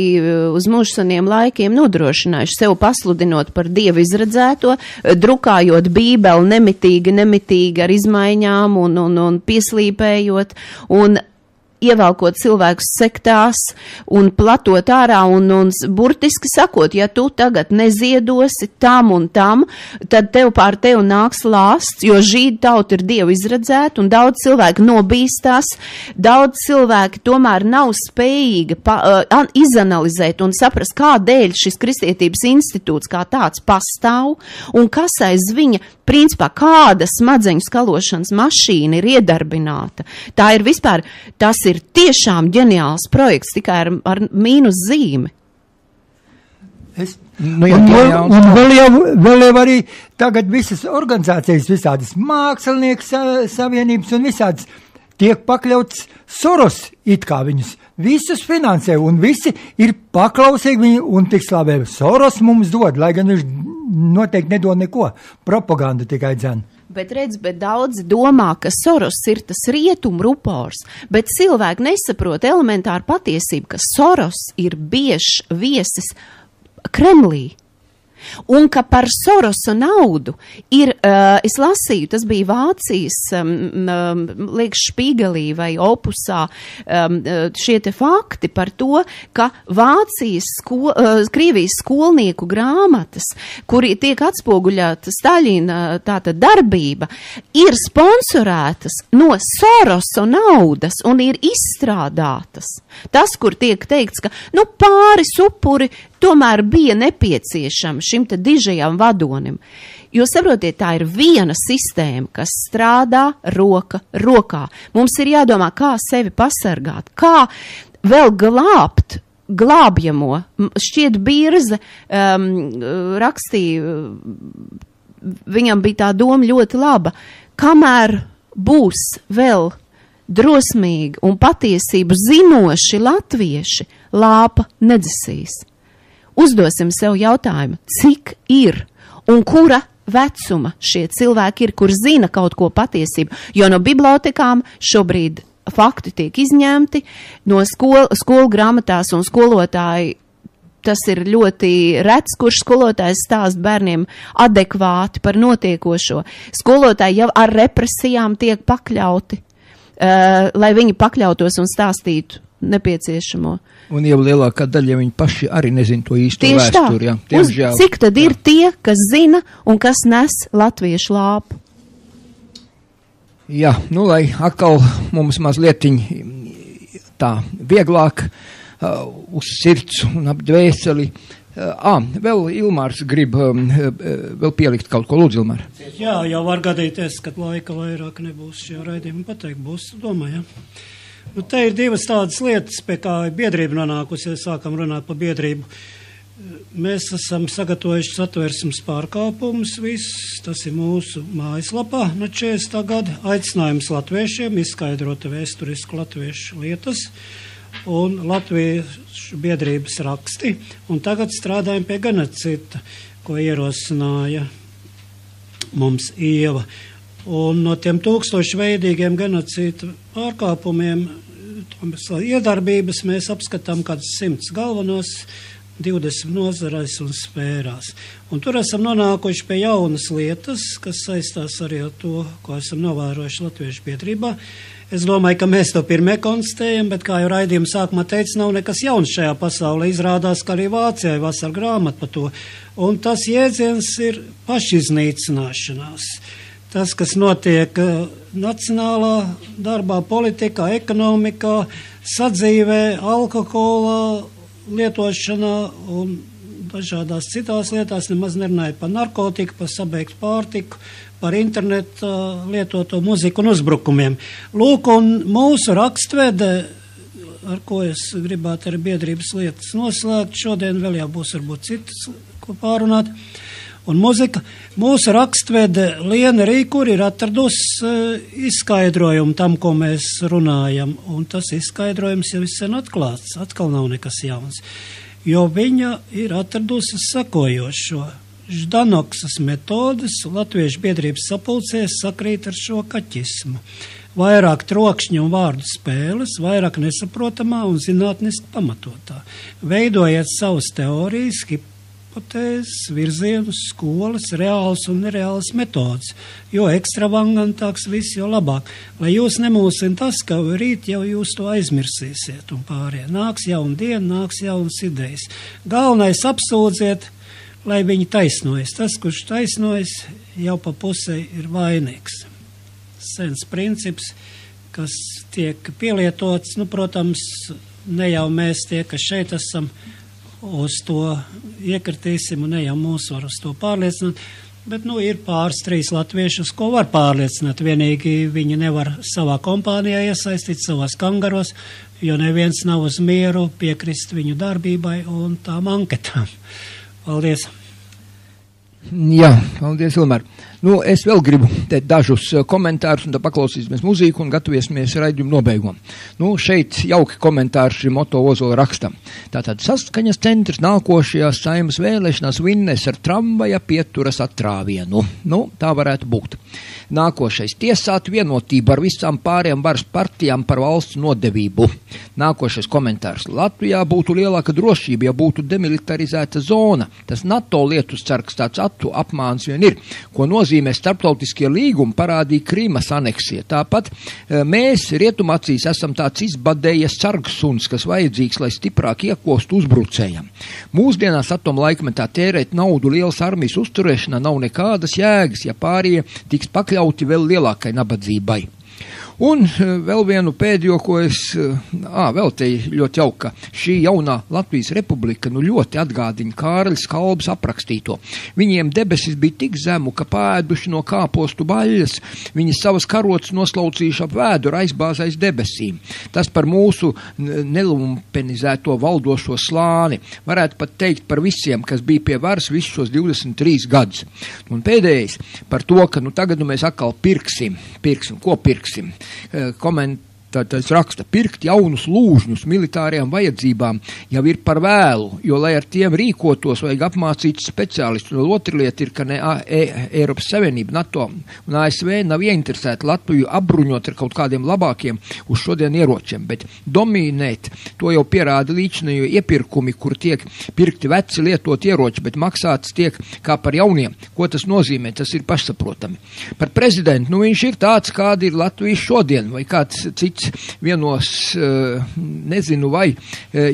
uz mūžsaniem laikiem nodrošinājuši, sev pasludinot par Dievu izredzēto, drukājot bībeli nemitīgi ar izmaiņām un pieslīpējot un ievelkot cilvēkus sektās un platot ārā un burtiski sakot, ja tu tagad neziedosi tam un tam, tad tev pār tevi nāks lāsts, jo žīdu tauta ir Dievu izredzēta un daudz cilvēku nobīstās, daudz cilvēki tomēr nav spējīgi izanalizēt un saprast, kādēļ šis kristietības institūts kā tāds pastāv un kas aiz viņa, principā, kāda smadzeņu skalošanas mašīna ir iedarbināta. Tā ir vispār, tas ir tiešām ģeniāls projekts, tikai ar mīnus zīmi. Un vēl jau arī tagad visas organizācijas, visādas mākslinieks savienības un visādas tiek pakļauts Soros, it kā viņus visus finansē, un visi ir paklausīgi viņu un tik slavē. Soros mums dod, lai gan viņš noteikti nedod neko, propaganda tikai dzen. Bet daudzi domā, ka Soros ir tas rietumu rupors, bet cilvēki nesaprot elementāru patiesību, ka Soros ir biežs viesis Kremlī. Un ka par Sorosa naudu ir, es lasīju, tas bija Vācijas, liekas, Špīgelī vai Opusā, šie te fakti par to, ka Vācijas, Krievijas skolnieku grāmatas, kuri tiek atspoguļāta Staļina tātad darbība, ir sponsorētas no Sorosa naudas un ir izstrādātas. Tas, kur tiek teikts, ka, pāris upuri tomēr bija nepieciešama šim te dižajam vadonim. Jo, saprotiet, tā ir viena sistēma, kas strādā roka rokā. Mums ir jādomā, kā sevi pasargāt, kā vēl glābt glābjamo. Šķiet Birze rakstīja, viņam bija tā doma ļoti laba, kamēr būs vēl drosmīgi un patiesību zinoši latvieši, lāpa nedzisīs. Uzdosim sev jautājumu, cik ir un kura vecuma šie cilvēki ir, kur zina kaut ko patiesību, jo no bibliotekām šobrīd fakti tiek izņemti, no skolu grāmatās un skolotāji, tas ir ļoti rets, kurš skolotājs stāst bērniem adekvāti par notiekošo. Skolotāji jau ar represijām tiek pakļauti, lai viņi pakļautos un stāstītu nepieciešamo. Un jau lielākā daļa viņi paši arī nezin to īsto vēsturi. Cik tad ir tie, kas zina un kas nes latviešu lāpu? Jā, lai atkal mums mazlietiņ tā vieglāk uz sirds un ap dvēseli. Vēl Ilmārs grib vēl pielikt kaut ko. Lūdzu, Ilmār. Jā, jau var gadīties, ka laika vairāk nebūs šajā raidījumā pateikt. Būs, domāju, ja. Te ir divas tādas lietas, pie kā biedrība nonākusi, ja sākam runāt par biedrību. Mēs esam sagatavojuši satversmes pārkāpumus, viss, tas ir mūsu mājaslapā no 40. gada. Aicinājums latviešiem izskaidrot vēsturisku latviešu lietas un latviešu biedrības raksti. Un tagad strādājam pie genocida, ko ierosināja mums Ieva. Un no tiem 1000 veidīgiem genocīda pārkāpumiem, iedarbības mēs apskatām kādus 100 galvenos, 20 nozarēs un sfērās. Un tur esam nonākuši pie jaunas lietas, kas saistās arī ar to, ko esam novērojuši Latviešu biedrībā. Es domāju, ka mēs to pirmie konstatējam, bet, kā jau raidījuma sākumā teica, nav nekas jauns šajā pasaulē. Izrādās, ka arī Vācijai vasar grāmata par to. Un tas jēdziens ir pašiznīcināšanās. Tas, kas notiek nacionālā darbā, politikā, ekonomikā, sadzīvē, alkohola lietošanā un dažādās citās lietās, nemaz nerunāja par narkotiku, par sabeigtu pārtiku, par internetu lietoto muziku un uzbrukumiem. Lūk, un mūsu rakstvede, ar ko es gribētu arī biedrības lietas noslēgt, šodien vēl jau būs varbūt citas, ko pārunāt. un muzika. Mūsu rakstvede Liena Rīkur ir atradusi izskaidrojumu tam, ko mēs runājam, un tas izskaidrojums jau ir sen atklāts, atkal nav nekas jauns, jo viņa ir atradusi sekojošo. Ždanoksas metodes Latviešu biedrības sapulcēs sakrīt ar šo kaķismu. Vairāk trokšņu un vārdu spēles, vairāk nesaprotamā un zinātniski pamatotā. Veidojiet savas teorijas, hipotēzes, virzienus, skolas, reāls un nereāls metodas, jo ekstravagantāks viss, jo labāk. Lai jūs nemūsina tas, ka rīt jau jūs to aizmirsīsiet un pārējie. Nāks jauna diena, nāks jaunas idejas. Galvenais apsūdziet, lai viņi taisnojas. Tas, kurš taisnojas, jau pa pusē ir vainīgs. Sens princips, kas tiek pielietots, protams, ne jau mēs tie, kas šeit esam, uz to iekritīsim, un ne jau mūs var uz to pārliecināt, bet, ir pāris 3 latviešus, ko var pārliecināt. Vienīgi viņi nevar savā kompānijā iesaistīt savās kangaros, jo neviens nav uz mieru piekrist viņu darbībai un tām anketām. Paldies! Jā, paldies, Ilmar. Es vēl gribu teikt dažus komentārus, un tad paklausīsimies muziku un gatavojamies raidījumu nobeigumam. Šeit jauki komentāri šim Oto Ozola rakstam. Tātad Saskaņas centrs nākošajās Saeimas vēlēšanās vinnēs ar tramvaja pieturas atrāvienu. Tā varētu būt. Nākošais tiesāt vienotību ar visām pārējām varas partijām par valsts nodevību. Nākošais komentārs. Latvijā būtu lielāka drošība, ja būtu demilitarizēta zona. Tas NATO lietus sargs tāds apmāns vien ir, ko nozīmē starptautiskie līgumi parādīja Krīmas aneksija. Tāpat mēs Rietumacīs esam tāds izbadējies sargsuns, kas vajadzīgs, lai stiprāk iekostu uzbrucējam. Mūsdienās atomlaikmetā tērēt naudu lielas armijas uzturēšanā nav nekādas jēgas, ja pārējie tiks pakļauti vēl lielākai nabadzībai. Un vēl vienu pēdējo, ko es, vēl te ļoti jauka, šī jaunā Latvijas republika ļoti atgādina Kārļa Skalbes aprakstīto. Viņiem debesis bija tik zemu, ka pāēduši no kāpostu baļas, viņi savas karotes noslaucījuši ap vēduru aizbāzais debesīm. Tas par mūsu nelumpenizēto valdošo slāni. Varētu pat teikt par visiem, kas bija pie varas visus šos 23 gadus. Un pēdējais par to, ka tagad mēs atkal pirksim. Ko pirksim? Komentātājs raksta, pirkt jaunus lūžņus militārajām vajadzībām jau ir par vēlu, jo, lai ar tiem rīkotos, vajag apmācīt speciālistus. Un otra lieta ir, ka ne Eiropas Savienība, NATO un ASV nav ieinteresēti Latviju apbruņot ar kaut kādiem labākiem uz šodien ieročiem, bet dominēt to jau pierāda līdzinējo iepirkumi, kur tiek pirkti veci lietot ieroči, bet maksāts tiek kā par jauniem. Ko tas nozīmē? Tas ir pašsaprotami. Par prezidentu, viņš ir tāds, kāda ir Latvijas šodien, vai kāds cits vienos, nezinu vai,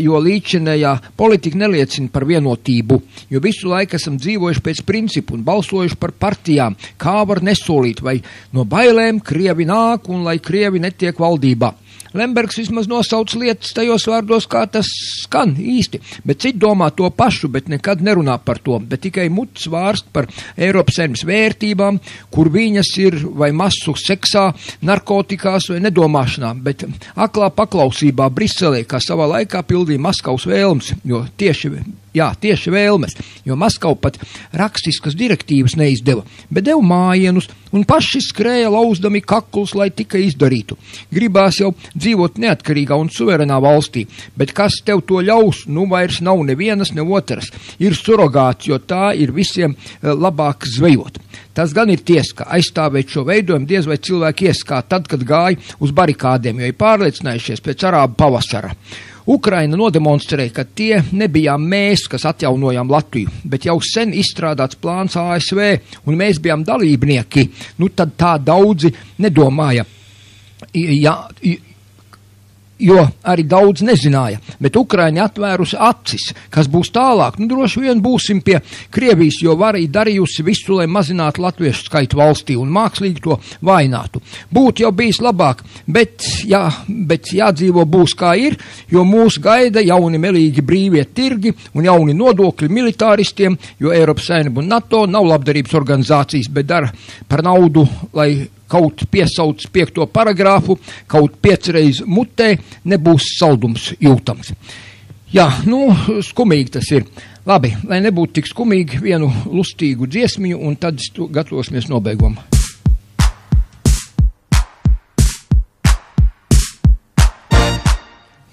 jo līdzinējā politika neliecina par vienotību, jo visu laiku esam dzīvojuši pēc principu un balsojuši par partijām, kā var nesolīt, vai no bailēm Krievi nāk un lai Krievi netiek valdībā. Lembergs vismaz nosauc lietas tajos vārdos, kā tas skan īsti, bet citi domā to pašu, bet nekad nerunā par to, bet tikai muts vārst par Eiropas Savienības vērtībām, kur viņas ir vai masu seksā, narkotikās vai nedomāšanā, bet aklā paklausībā Briselē, kā savā laikā pildīja Maskavas vēlmes, jo tieši vēlmes, jo Maskava pat rakstiskas direktīvas neizdeva, bet deva mājienus un paši skrēja lauzdami kaklus, lai tikai izdarītu. Gribās jau dzīvot neatkarīgā un suverenā valstī, bet kas tev to ļaus, vairs nav nevienas, ne otras. Ir surogāts, jo tā ir visiem labāk zvejot. Tas gan ir tiesa, ka aizstāvēt šo veidojumu diez vai cilvēki ieskā tad, kad gāja uz barikādiem, jo ir pārliecinājušies pēc arābu pavasara. Ukraina nodemonstrēja, ka tie nebijām mēs, kas atjaunojām Latviju, bet jau sen izstrādāts plāns ASV, un mēs bijām dalībnieki, tad tā daudzi nedomāja. Jo arī daudz nezināja, bet Ukraiņa atvērusi acis, kas būs tālāk. Droši vien būsim pie Krievijas, jo var arī darījusi visu, lai mazinātu latviešu skaitu valstī un mākslīgi to vainātu. Būtu jau bijis labāk, bet jādzīvo būs kā ir, jo mūs gaida jauni melīgi brīvie tirgi un jauni nodokļi militāristiem, jo Eiropas Savienība un NATO nav labdarības organizācijas, bet dara par naudu, lai kaut piesauc 5. paragrāfu, kaut 5 reiz mutē, nebūs saldums jūtams. Jā, nu, skumīgi tas ir. Labi, lai nebūtu tik skumīgi, vienu lustīgu dziesmiņu, un tad gatavosimies nobeigumam.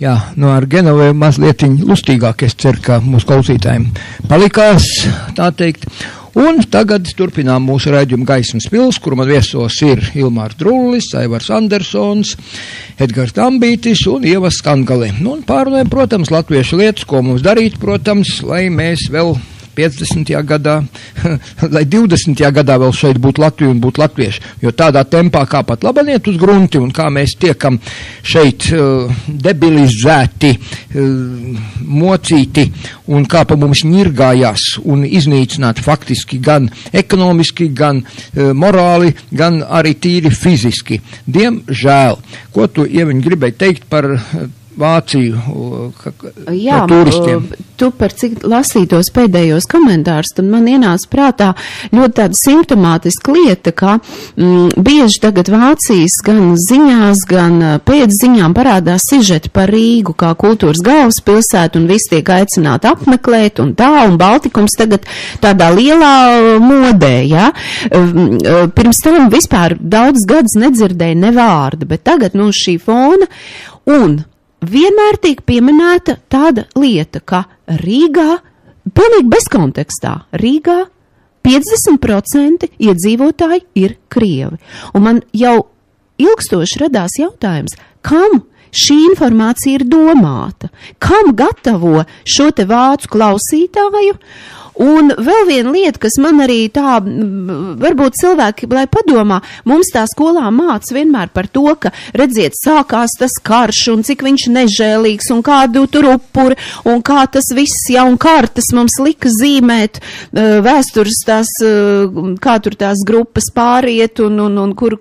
Jā, nu ar Genovēju mazliet lustīgāk, es ceru, ka mūsu klausītājiem palikās, tā teikt. Un tagad turpinām mūsu raidījumu Gaismas pils, kur man viesos ir Ilmārs Drullis, Aivars Andersons, Edgars Tambītis un Ieva Skangale. Nu, un pārunājam, protams, latviešu lietas, ko mums darīt, protams, lai mēs vēl 50. gadā, lai 20. gadā vēl šeit būtu Latvija un būtu latvieši, jo tādā tempā kā pat labaniet uz grunti un kā mēs tiekam šeit debilizēti, mocīti un kā pa mums ņirgājās un iznīcināt faktiski gan ekonomiski, gan morāli, gan arī tīri fiziski. Diemžēl, ko tu, Ieviņ, gribēji teikt par Vāciju, jā, turistiem? Tu par cik lasītos pēdējos komentārus, tad man ienāca prātā ļoti tāda simptomātiska lieta, ka bieži tagad Vācijas gan ziņās, gan pēc ziņām parādās sižeti par Rīgu kā kultūras galvaspilsētu un visi tiek aicināti apmeklēt un tā, un Baltikums tagad tādā lielā modē, jā. Pirms tam vispār daudz gadus nedzirdēja ne vārda, bet tagad no šī fona un vienmēr tiek pieminēta tāda lieta, ka Rīgā, pilnīgi bezkontekstā, Rīgā 50% iedzīvotāji ir krievi. Un man jau ilgstoši radās jautājums, kam šī informācija ir domāta, kam gatavo šo te vācu klausītāju. Un vēl viena lieta, kas man arī tā, varbūt cilvēki, lai padomā, mums tā skolā māca vienmēr par to, ka, redziet, sākās tas karš un cik viņš nežēlīgs un kādu tur upuri un kā tas viss, ja un kartas mums lika zīmēt vēstures tās, kā tur tās grupas pāriet un kur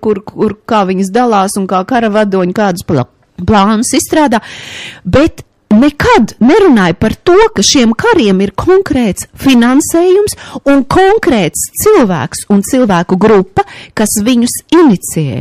kā viņas dalās un kā karavadoņi kādus plānus izstrādā, bet nekad nerunāja par to, ka šiem kariem ir konkrēts finansējums un konkrēts cilvēks un cilvēku grupa, kas viņus inicijē.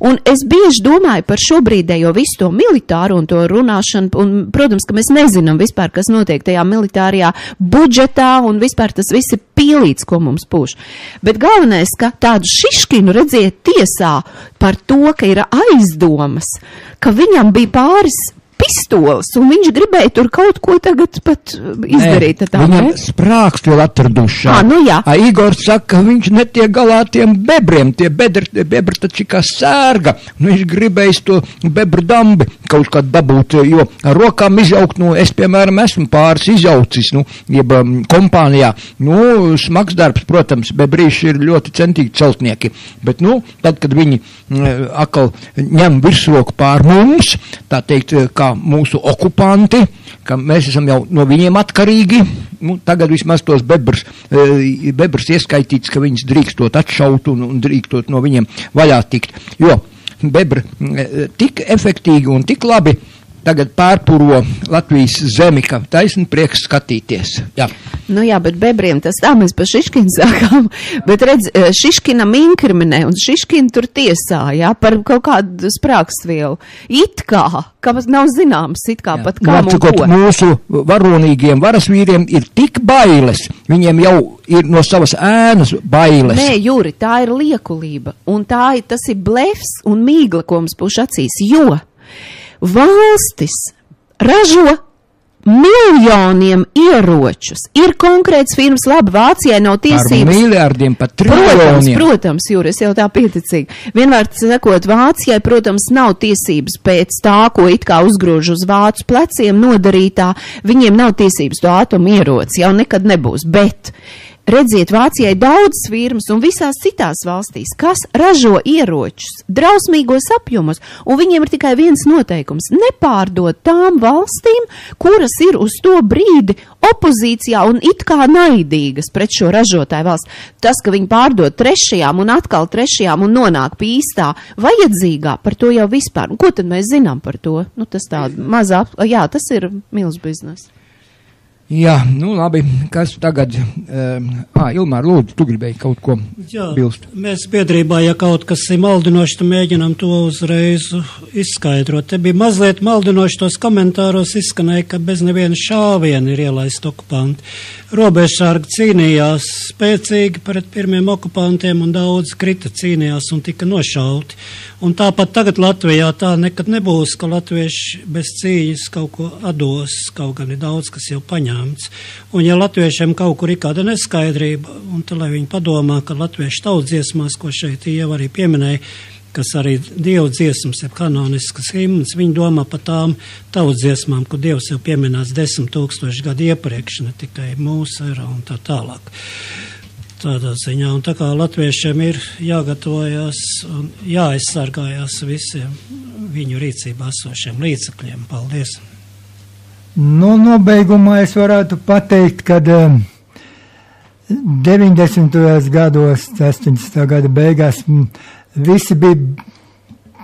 Un es bieži domāju par šobrīdējo visu to militāru un to runāšanu, un, protams, ka mēs nezinām vispār, kas notiek tajā militārajā budžetā, un vispār tas viss ir pīlīts, ko mums pūš. Bet galvenais, ka tādu Šiškinu redziet tiesā par to, ka ir aizdomas, ka viņam bija pāris pistoles, un viņš gribēja tur kaut ko tagad pat izdarīt. Viņam sprākst vēl atradušā. Nu jā. Igors saka, ka viņš netiek galā tiem bebriem, tie bebri taču kā sērga, un viņš gribējis to bebru dambi kaut kādu dabūt, jo ar rokām izjaukt, es, piemēram, esmu pāris izjaucis, jeb kompānijā, smags darbs, protams, bebrīši ir ļoti centīgi celtnieki, bet, tad, kad viņi atkal ņem virsroku pār mums, tā teikt, kā mūsu okupanti, ka mēs esam jau no viņiem atkarīgi, tagad vismaz tos bebrus ieskaitīts, ka viņus drīkstot atšaut un drīkstot no viņiem vaļā tikt, jo bebri tik efektīgi un tik labi tagad pārpuro Latvijas zemi, ka taisni prieks skatīties. Jā. Jā, bet bebriem tas tā, mēs par Šiškinu sākām, bet redz, Šiškinam inkriminē un Šiškinu tur tiesā, jā, par kaut kādu sprākstvielu. It kā nav zināms, it kā pat kā un ko. Mūsu varonīgiem varasvīriem ir tik bailes, viņiem jau ir no savas ēnas bailes. Nē, Juri, tā ir liekulība, un tas ir blefs un mīgla, ko mums puš acīs, jo valstis ražo miljoniem ieročus. Ir konkrēts firmas, labi, Vācijai nav tiesības. Ar miljārdiem, pat triljoniem. Protams, Jūri, es jau tā pieticīgi. Vienmēr sakot, Vācijai, protams, nav tiesības pēc tā, ko it kā uzgrūž uz vācu pleciem nodarītā, viņiem nav tiesības to atomu ieroci, jau nekad nebūs, bet redziet, Vācijai daudz firmas un visās citās valstīs, kas ražo ieročus drausmīgos apjomos, un viņiem ir tikai viens noteikums – nepārdot tām valstīm, kuras ir uz to brīdi opozīcijā un it kā naidīgas pret šo ražotāju valsts. Tas, ka viņi pārdod trešajām un atkal trešajām un nonāk pie īstā vajadzīgā, par to jau vispār. Un ko tad mēs zinām par to? Tas tāda mazā, jā, tas ir milz biznes. Jā, nu labi, kas tagad, Ilmār, lūdzu, tu gribēji kaut ko bilst? Mēs biedrībā, ja kaut kas ir maldinoši, tad mēģinām to uzreiz izskaidrot. Te bija mazliet maldinoši tos komentāros izskanēja, ka bez neviena šāviena ir ielaist okupanti. Robežsargi cīnījās spēcīgi pret pirmiem okupantiem un daudz krita cīnījās un tika nošauti. Un tāpat tagad Latvijā tā nekad nebūs, ka latvieši bez cīņas kaut ko atdos, kaut gan ir daudz, kas jau paņēmts. Un ja latviešiem kaut kur ir kāda neskaidrība, un tad, lai viņi padomā, ka latviešu tautsdziesmās, ko šeit jau arī pieminēja, kas arī Dievu dziesmas, jeb kanoniskas himnas, viņi domā par tām tautsdziesmām, kur Dievs jau pieminēts 10 000 gadu iepriekš, ne tikai mūsu era un tā tālāk. Tādā ziņā, un tā kā latviešiem ir jāgatavojās un jāaizsargājās visiem viņu rīcībā esošiem līdzekļiem. Paldies! Nu, nobeigumā es varētu pateikt, ka 90. gados, 80. gada beigās, visi bija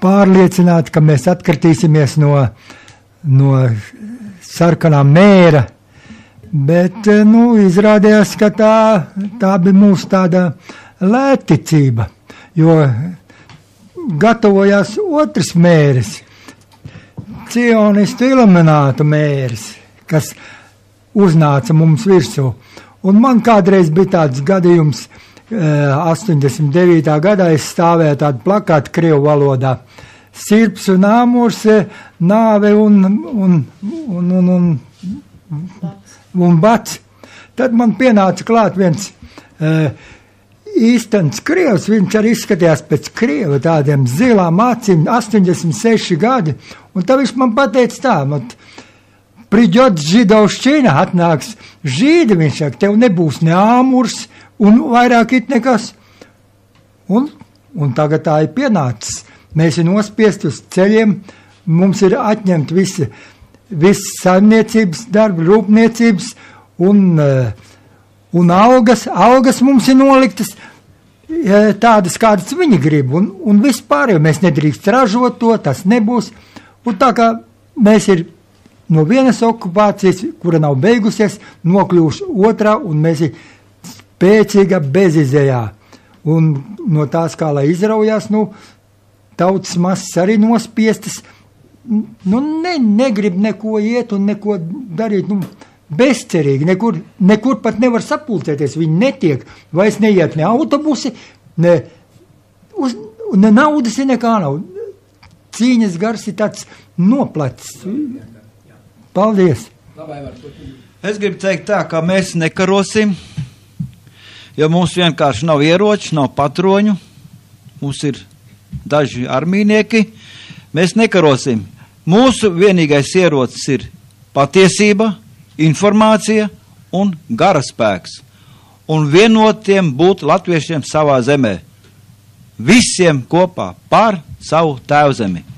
pārliecināti, ka mēs atkritīsimies no sarkanā mēra, bet, izrādījās, ka tā bija mūsu tāda lētticība, jo gatavojās otrs mēris, cionistu iluminātu mēris, kas uznāca mums virsū. Un man kādreiz bija tāds gadījums, 89. gadā es stāvēju tādu plakātu krievu valodā. Sirps un āmurs, nāve un bats. Tad man pienāca klāt viens īstens krievs, viņš arī izskatījās pēc krieva, tādiem zilām acīm, 86 gadi. Un tad viņš man pateica tā, Priģot židovšķina, atnāks žīdi, viņš saka, tev nebūs ne āmurs un vairāk it nekas. Un tagad tā ir pienācis. Mēs ir nospiesti uz ceļiem, mums ir atņemt visi saimniecības darbi, rūpniecības un algas mums ir noliktas tādas, kādas viņi grib. Un vispār, jo mēs nedrīkst ražot to, tas nebūs. Un tā kā mēs ir no vienas okupācijas, kura nav beigusies, nokļūši otrā, un mēs ir spēcīga bezizējā. Un no tās, kā lai izraujās, tautas masas arī nospiestas, negrib neko iet un neko darīt, bezcerīgi, nekur pat nevar sapulcēties, viņi netiek, vairs neiet ne autobusi, ne naudas, nekā nav. Cīņas gars ir tāds noplacis. Paldies! Es gribu teikt tā, ka mēs nekarosim, jo mums vienkārši nav ieroči, nav patroņu, mums ir daži armīnieki, mēs nekarosim. Mūsu vienīgais ierocis ir patiesība, informācija un garaspēks. Un vienotiem būt latviešiem savā zemē. Visiem kopā par savu tēvzemi.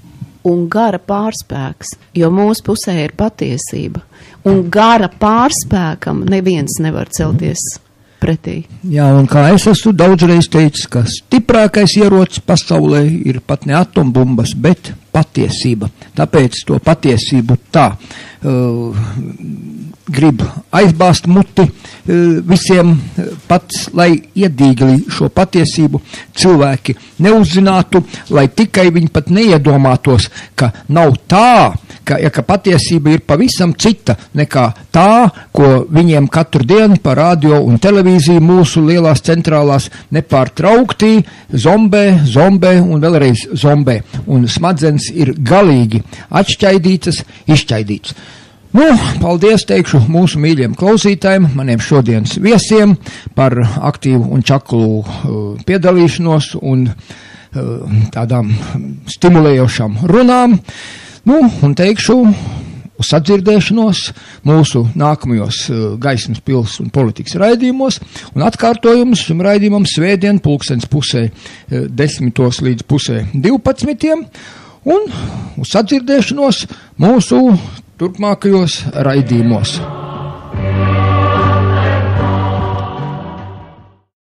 Un gara pārspēks, jo mūsu pusē ir patiesība. Un gara pārspēkam neviens nevar celties pretī. Jā, un kā es esmu daudzreiz teicis, ka stiprākais ierocis pasaulē ir pat ne atombumbas, bet patiesība. Tāpēc to patiesību grib aizbāzt muti visiem pats, lai iedīgli šo patiesību cilvēki neuzzinātu, lai tikai viņi pat neiedomātos, ka nav tā, ka patiesība ir pavisam cita nekā tā, ko viņiem katru dienu pa radio un televīziju mūsu lielās centrālās nepārtraukti zombē un vēlreiz zombē. Un smadzenes ir galīgi atšķaidītas, izšķaidītas. Paldies teikšu mūsu mīļiem klausītājiem, maniem šodienas viesiem par aktīvu un čaklu piedalīšanos un tādām stimulējošām runām. Un teikšu uz sadzirdēšanos mūsu nākamajos gaismas pils un politikas raidījumos, un atkārtojums šim raidījumam svētdien 10:00 līdz 11:30, un uz sadzirdēšanos mūsu turpmākajos raidījumos.